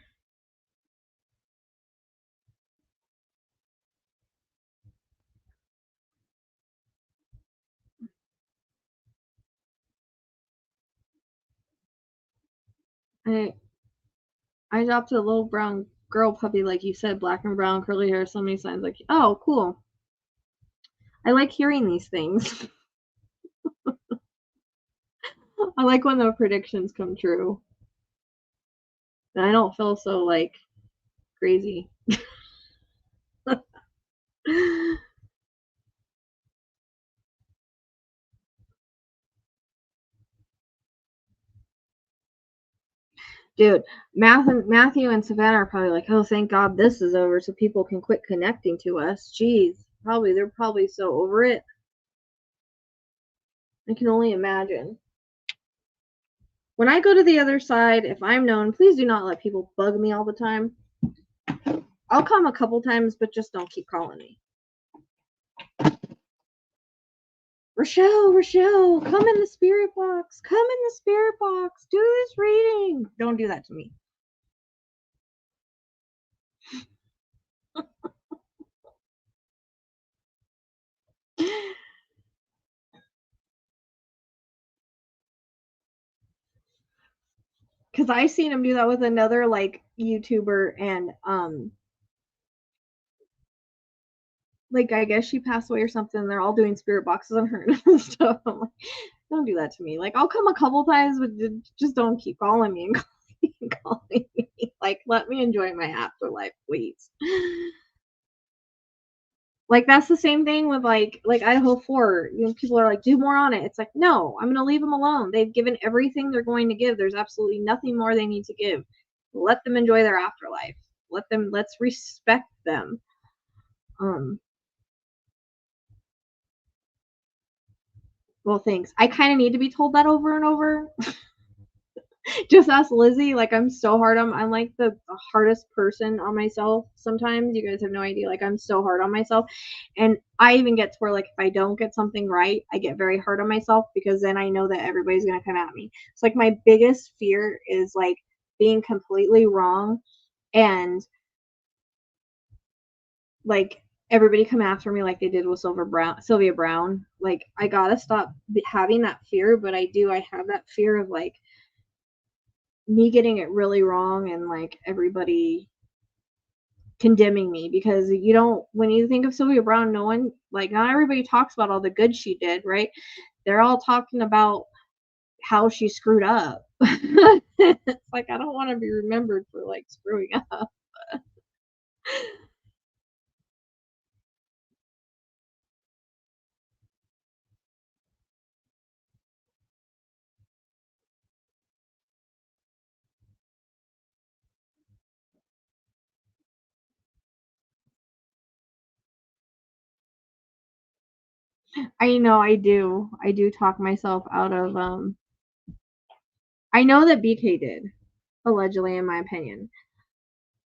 I adopted a little brown girl puppy, like you said, black and brown, curly hair, so many signs. Like, oh, cool. I like hearing these things. I like when the predictions come true. And I don't feel so, like, crazy. Dude, Matthew and Savannah are probably like, oh, thank God this is over so people can quit connecting to us. Jeez, they're probably so over it. I can only imagine. When I go to the other side, if I'm known, please do not let people bug me all the time. I'll come a couple times, but just don't keep calling me. Rachelle, come in the spirit box. Come in the spirit box. Do this reading. Don't do that to me. Because I seen him do that with another like YouTuber, and like I guess she passed away or something. They're all doing spirit boxes on her and stuff. I'm like, don't do that to me. Like, I'll come a couple times, but just don't keep calling me and calling me. Like, let me enjoy my afterlife, please. Like, that's the same thing with like Idaho 4. You know, people are like, do more on it. It's like, no, I'm gonna leave them alone. They've given everything they're going to give. There's absolutely nothing more they need to give. Let them enjoy their afterlife. Let's respect them. Well, thanks. I kind of need to be told that over and over. Just ask Lizzie. Like, I'm so hard on. I'm like the hardest person on myself. Sometimes you guys have no idea. Like, I'm so hard on myself, and I even get to where like if I don't get something right, I get very hard on myself because then I know that everybody's gonna come at me. It's like my biggest fear is like being completely wrong, and like everybody come after me like they did with Sylvia Brown. Like, I gotta stop having that fear, but I have that fear of like me getting it really wrong and like everybody condemning me, because when you think of Sylvia Brown, not everybody talks about all the good she did, right? They're all talking about how she screwed up, It's like, I don't want to be remembered for like screwing up. I know I do talk myself out of I know that BK did, allegedly, in my opinion.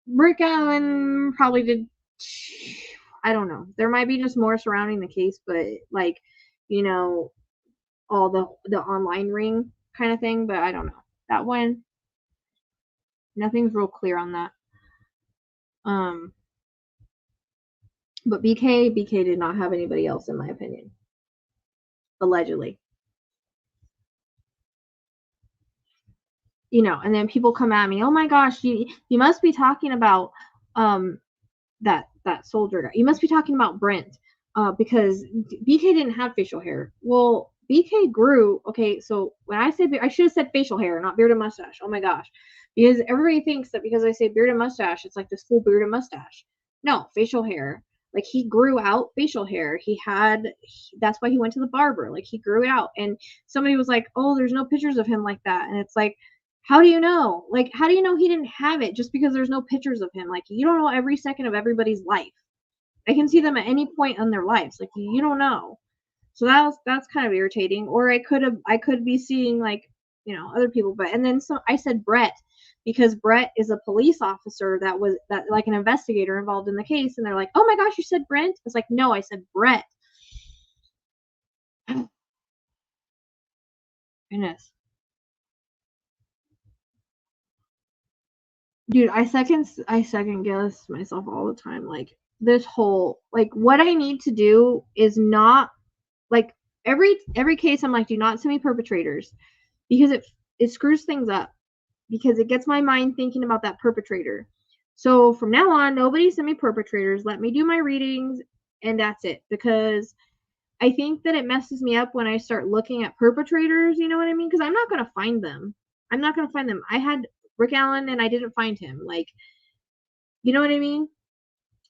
Rick Allen probably did. I don't know. There might be just more surrounding the case, but like, you know, all the online ring kind of thing, but I don't know. That one, nothing's real clear on that. But BK did not have anybody else, in my opinion. Allegedly. You know, and then people come at me, oh my gosh, you must be talking about that soldier guy. You must be talking about Brent. Because BK didn't have facial hair. Well, BK grew. Okay, so when I said, I should have said facial hair, not beard and mustache. Oh my gosh. Because everybody thinks that because I say beard and mustache, it's like this full beard and mustache. No, facial hair. Like, he grew out facial hair. That's why he went to the barber. Like, he grew out. And somebody was like, oh, there's no pictures of him like that. And it's like, how do you know? Like, how do you know he didn't have it just because there's no pictures of him? Like, you don't know every second of everybody's life. I can see them at any point in their lives. Like, you don't know. So that's kind of irritating. Or I could be seeing, like, you know, other people. But and then I said Brett because Brett is a police officer that like an investigator involved in the case, and they're like, oh my gosh, you said Brent? It's like, no, I said Brett. Goodness. Dude, I second guess myself all the time. Like, this whole, like, what I need to do is not, like, every case I'm like, do not send me perpetrators, because it screws things up, because it gets my mind thinking about that perpetrator. So from now on, nobody send me perpetrators. Let me do my readings, and that's it. Because I think that it messes me up when I start looking at perpetrators, you know what I mean? Because I'm not going to find them. I had Rick Allen and I didn't find him. Like, you know what I mean?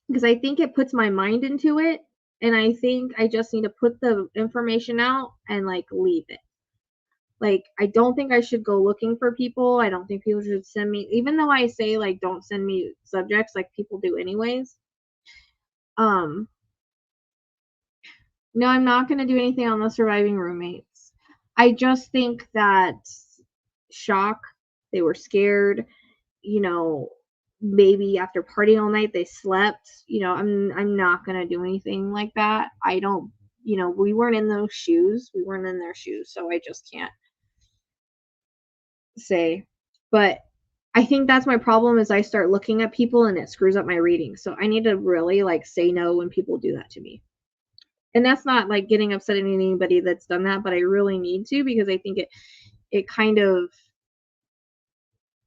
Because I think it puts my mind into it, and I think I just need to put the information out and, like, leave it. Like, I don't think I should go looking for people. I don't think people should send me, even though I say, like, don't send me subjects, like people do anyways. No, I'm not going to do anything on the surviving roommates. I just think that shock, they were scared, you know, maybe after partying all night they slept, you know. I'm not going to do anything like that. I don't, you know, we weren't in those shoes. We weren't in their shoes, so I just can't say. But I think that's my problem, is I start looking at people and it screws up my reading. So I need to really, like, say no when people do that to me. And that's not like getting upset at anybody that's done that, but I really need to, because I think it kind of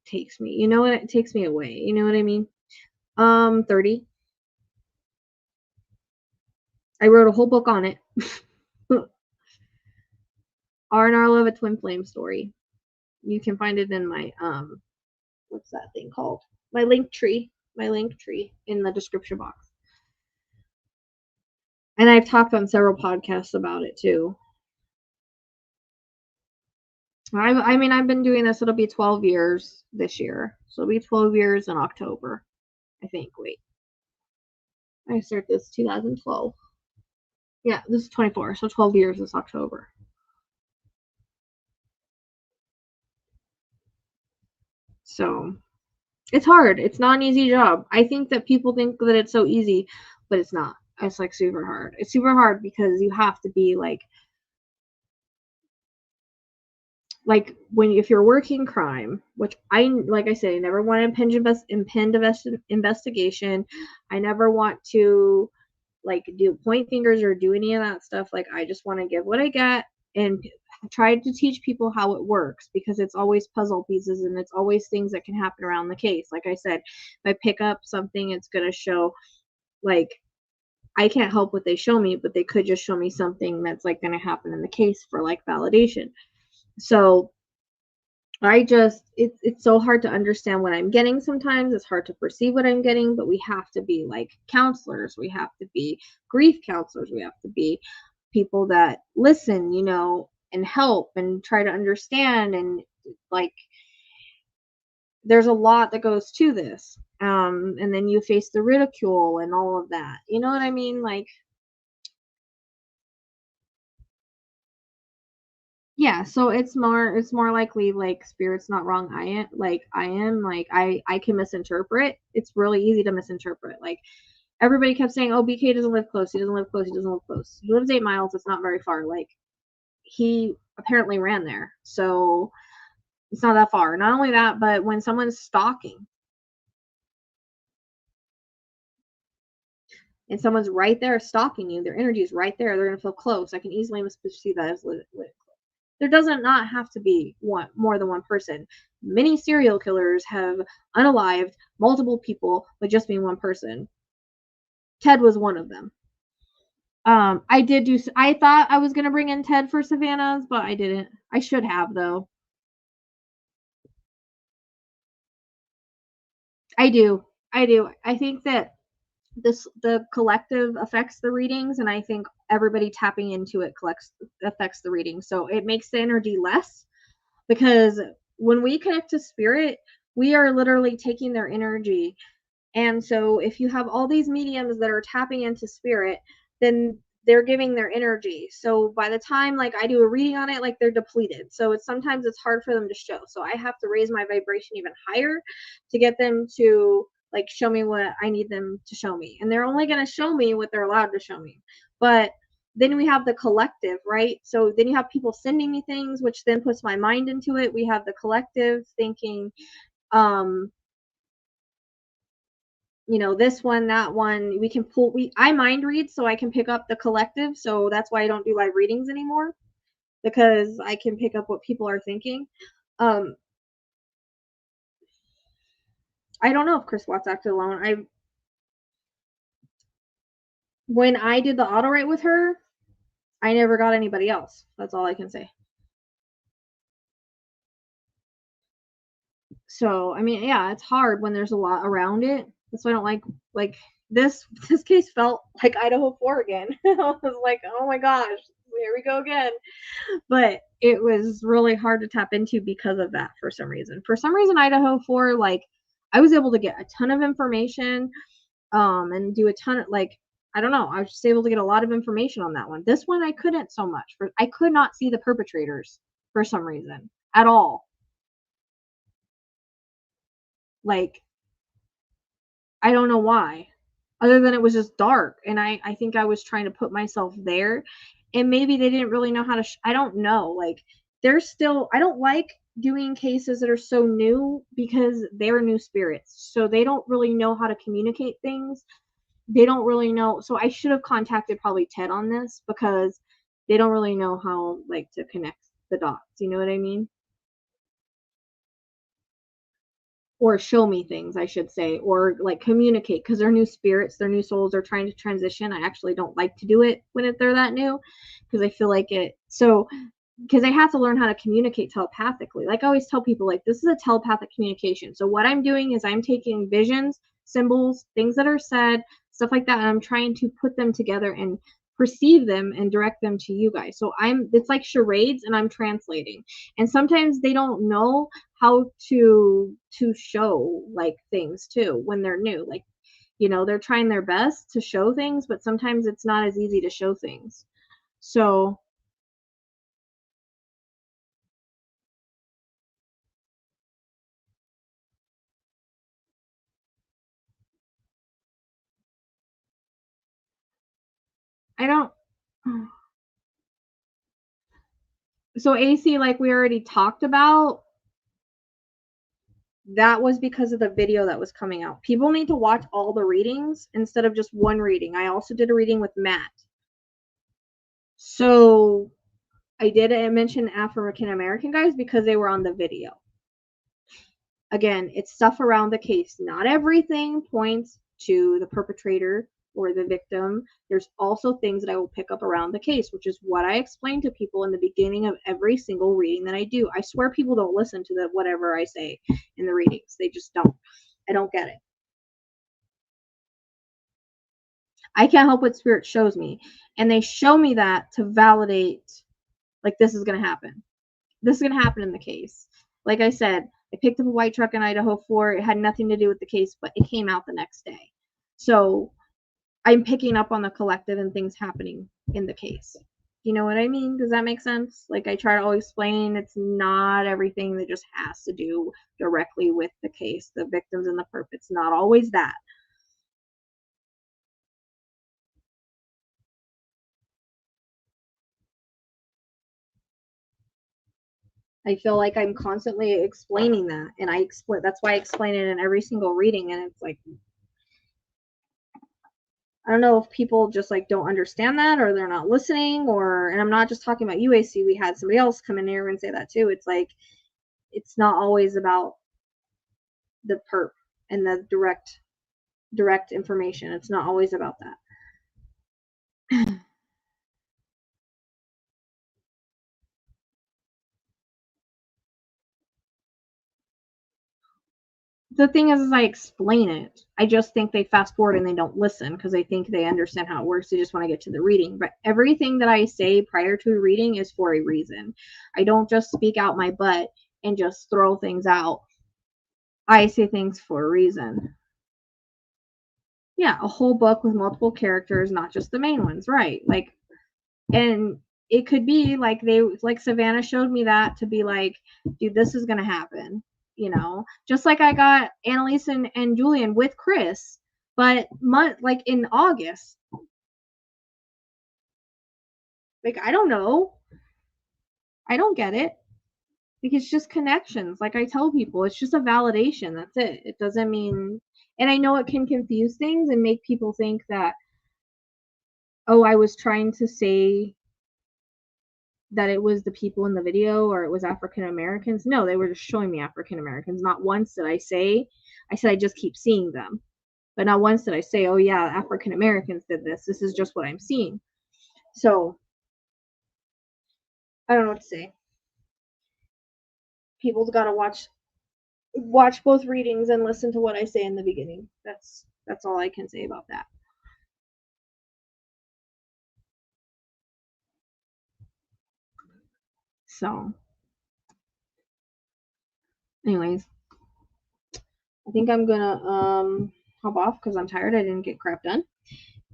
takes me, you know what? It takes me away. You know what I mean? 30. I wrote a whole book on it. R&R Love, a Twin Flame story. You can find it in my what's that thing called? My link tree in the description box. And I've talked on several podcasts about it too. I mean, I've been doing this. It'll be 12 years this year. So it'll be 12 years in October, I think. Wait. I started this 2012. Yeah, this is 24. So 12 years this October. So it's hard. It's not an easy job. I think that people think that it's so easy, but it's not. It's, like, super hard. It's super hard because you have to be like if you're working crime, which like I said, I never want to impend investigation. I never want to, like, do point fingers or do any of that stuff. Like, I just want to give what I get and try to teach people how it works, because it's always puzzle pieces and it's always things that can happen around the case. Like I said, if I pick up something, it's going to show, like, I can't help what they show me, but they could just show me something that's, like, going to happen in the case for, like, validation. So It's so hard to understand what I'm getting sometimes. It's hard to perceive what I'm getting, but we have to be like counselors. We have to be grief counselors. We have to be people that listen, and help and try to understand. And like, there's a lot that goes to this. And then you face the ridicule and all of that. You know what I mean? Like, yeah, so it's more likely like spirit's not wrong. I can misinterpret. It's really easy to misinterpret. Like, everybody kept saying, "Oh, BK doesn't live close. He doesn't live close. He doesn't live close. He lives 8 miles. It's not very far." Like, he apparently ran there, so it's not that far. Not only that, but when someone's stalking and someone's right there stalking you, their energy is right there. They're gonna feel close. I can easily misperceive that as there doesn't not have to be more than one person. Many serial killers have unalived multiple people with just being one person. Ted was one of them. I thought I was gonna bring in Ted for Savannah's, but I didn't. I should have though. I do. I think that the collective affects the readings, and I think everybody tapping into it affects the reading. So it makes the energy less, because when we connect to spirit, we are literally taking their energy. And so if you have all these mediums that are tapping into spirit, then they're giving their energy. So by the time like I do a reading on it, like they're depleted. So sometimes it's hard for them to show. So I have to raise my vibration even higher to get them to like show me what I need them to show me. And they're only going to show me what they're allowed to show me. But then we have the collective, right? So then you have people sending me things, which then puts my mind into it. We have the collective thinking, this one, that one, we can pull, I mind read, so I can pick up the collective. So that's why I don't do live readings anymore, because I can pick up what people are thinking. I don't know if Chris Watts acted alone. When I did the Autowrite with her, I never got anybody else. That's all I can say. So, I mean, yeah, it's hard when there's a lot around it. That's why I don't like this case felt like Idaho 4 again. I was like, oh my gosh, here we go again. But it was really hard to tap into because of that for some reason. For some reason, Idaho 4, like, I was able to get a ton of information, and do a ton of, like, I don't know, I was just able to get a lot of information on that one. This one, I couldn't so much. I could not see the perpetrators for some reason at all. Like, I don't know why, other than it was just dark. And I think I was trying to put myself there, and maybe they didn't really know how to, I don't know. Like, I don't like doing cases that are so new, because they're new spirits. So they don't really know how to communicate things. They don't really know. So I should have contacted probably Ted on this, because they don't really know how, like, to connect the dots. You know what I mean? Or show me things, I should say, or like communicate, because they're new spirits, they're new souls, they're trying to transition. I actually don't like to do it when they're that new, because I feel like because they have to learn how to communicate telepathically. Like I always tell people, like, this is a telepathic communication. So what I'm doing is I'm taking visions, symbols, things that are said, stuff like that, and I'm trying to put them together and perceive them and direct them to you guys. So it's like charades, and I'm translating. And sometimes they don't know how to show like things too when they're new. Like, they're trying their best to show things, but sometimes it's not as easy to show things. So I don't. So AC, like we already talked about, that was because of the video that was coming out. People need to watch all the readings instead of just one reading. I also did a reading with Matt. So I mention African American guys because they were on the video. Again, it's stuff around the case. Not everything points to the perpetrator. or the victim, there's also things that I will pick up around the case, which is what I explain to people in the beginning of every single reading that I do. I swear people don't listen to whatever I say in the readings. They just don't. I don't get it. I can't help what spirit shows me. And they show me that to validate, like, this is going to happen. This is going to happen in the case. Like I said, I picked up a white truck in Idaho 4. It had nothing to do with the case, but it came out the next day. So I'm picking up on the collective and things happening in the case. You know what I mean? Does that make sense? Like, I try to always explain, it's not everything that just has to do directly with the case, the victims and the perp. It's not always that. I feel like I'm constantly explaining that, and that's why I explain it in every single reading, and it's like, I don't know if people just like don't understand that, or they're not listening, and I'm not just talking about UAC. We had somebody else come in here and say that too. It's like, it's not always about the perp and the direct information. It's not always about that. The thing is I explain it. I just think they fast forward and they don't listen because they think they understand how it works. They just want to get to the reading. But everything that I say prior to a reading is for a reason. I don't just speak out my butt and just throw things out. I say things for a reason. Yeah, a whole book with multiple characters, not just the main ones, right? Like, and it could be like Savannah showed me that to be like, dude, this is gonna happen. You know, just like I got Annalise and Julian with Chris, but like in August. Like, I don't know. I don't get it. Like, it's just connections. Like I tell people, it's just a validation. That's it. It doesn't mean, and I know it can confuse things and make people think that, oh, I was trying to say that it was the people in the video or it was African Americans. No, they were just showing me African Americans. Not once did I said I just keep seeing them. But not once did I say, oh yeah, African Americans did this. This is just what I'm seeing. So I don't know what to say. People's got to watch both readings and listen to what I say in the beginning. That's all I can say about that. So anyways, I think I'm gonna hop off because I'm tired. I didn't get crap done.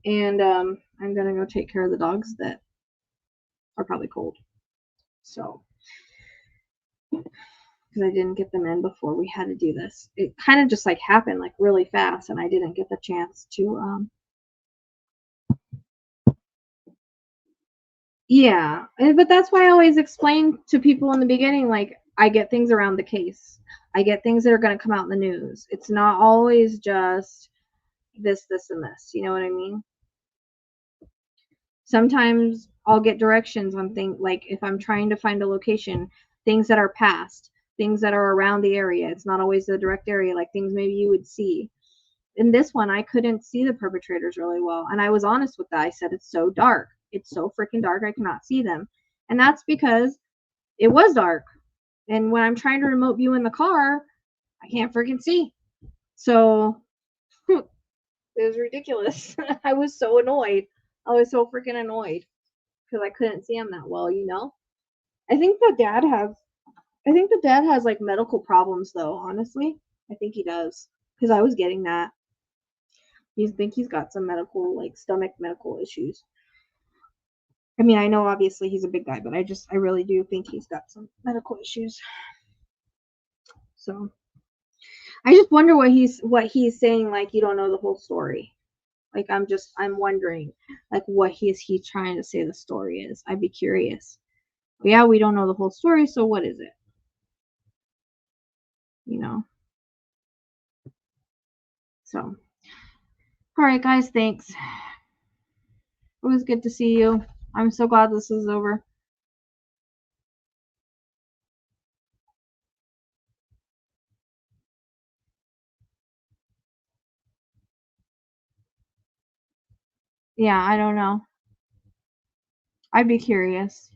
And I'm gonna go take care of the dogs that are probably cold. So because I didn't get them in before we had to do this. It kind of just like happened like really fast, and I didn't get the chance to yeah. But that's why I always explain to people in the beginning, like, I get things around the case. I get things that are going to come out in the news. It's not always just this, and this. You know what I mean? Sometimes I'll get directions on things, like if I'm trying to find a location, things that are past, things that are around the area. It's not always the direct area, like things maybe you would see. In this one, I couldn't see the perpetrators really well. And I was honest with that. I said, it's so dark. It's so freaking dark. I cannot see them. And that's because it was dark. And when I'm trying to remote view in the car, I can't freaking see. So it was ridiculous. I was so annoyed. I was so freaking annoyed because I couldn't see him that well, you know? I think the dad has like medical problems though, honestly. I think he does. Because I was getting that. I think he's got some medical, like stomach medical issues. I mean, I know obviously he's a big guy, but I really do think he's got some medical issues. So I just wonder what he's saying, like, you don't know the whole story. Like, I'm wondering, like, what he's trying to say the story is. I'd be curious. But yeah, we don't know the whole story, so what is it? You know? So, all right, guys, thanks. It was good to see you. I'm so glad this is over. Yeah, I don't know. I'd be curious.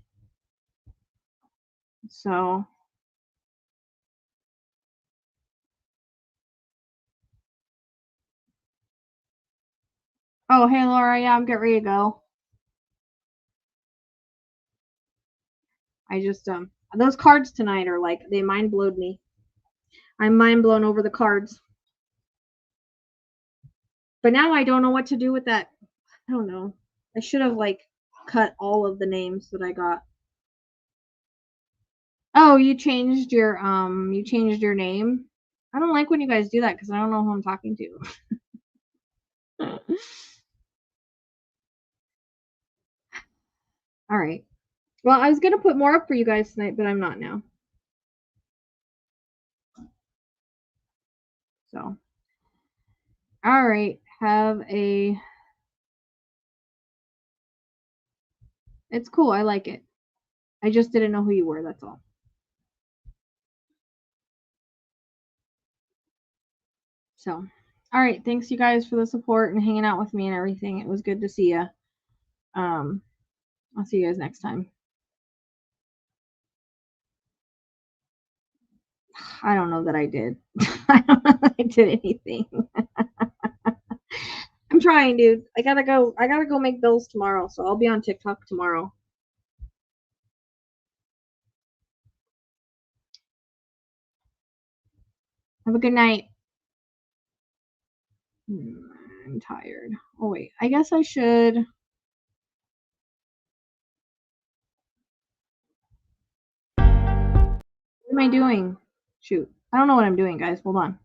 So. Oh, hey, Laura. Yeah, I'm getting ready to go. I just, those cards tonight are like, they mind blowed me. I'm mind blown over the cards. But now I don't know what to do with that. I don't know. I should have, like, cut all of the names that I got. Oh, you changed your name? I don't like when you guys do that because I don't know who I'm talking to. All right. Well, I was going to put more up for you guys tonight, but I'm not now. So. All right. It's cool. I like it. I just didn't know who you were. That's all. So, all right. Thanks, you guys, for the support and hanging out with me and everything. It was good to see you. I'll see you guys next time. I don't know that I did. I don't know that I did anything. I'm trying, dude. I gotta go make bills tomorrow, so I'll be on TikTok tomorrow. Have a good night. I'm tired. Oh wait, I guess I should. What am I doing? Shoot. I don't know what I'm doing, guys. Hold on.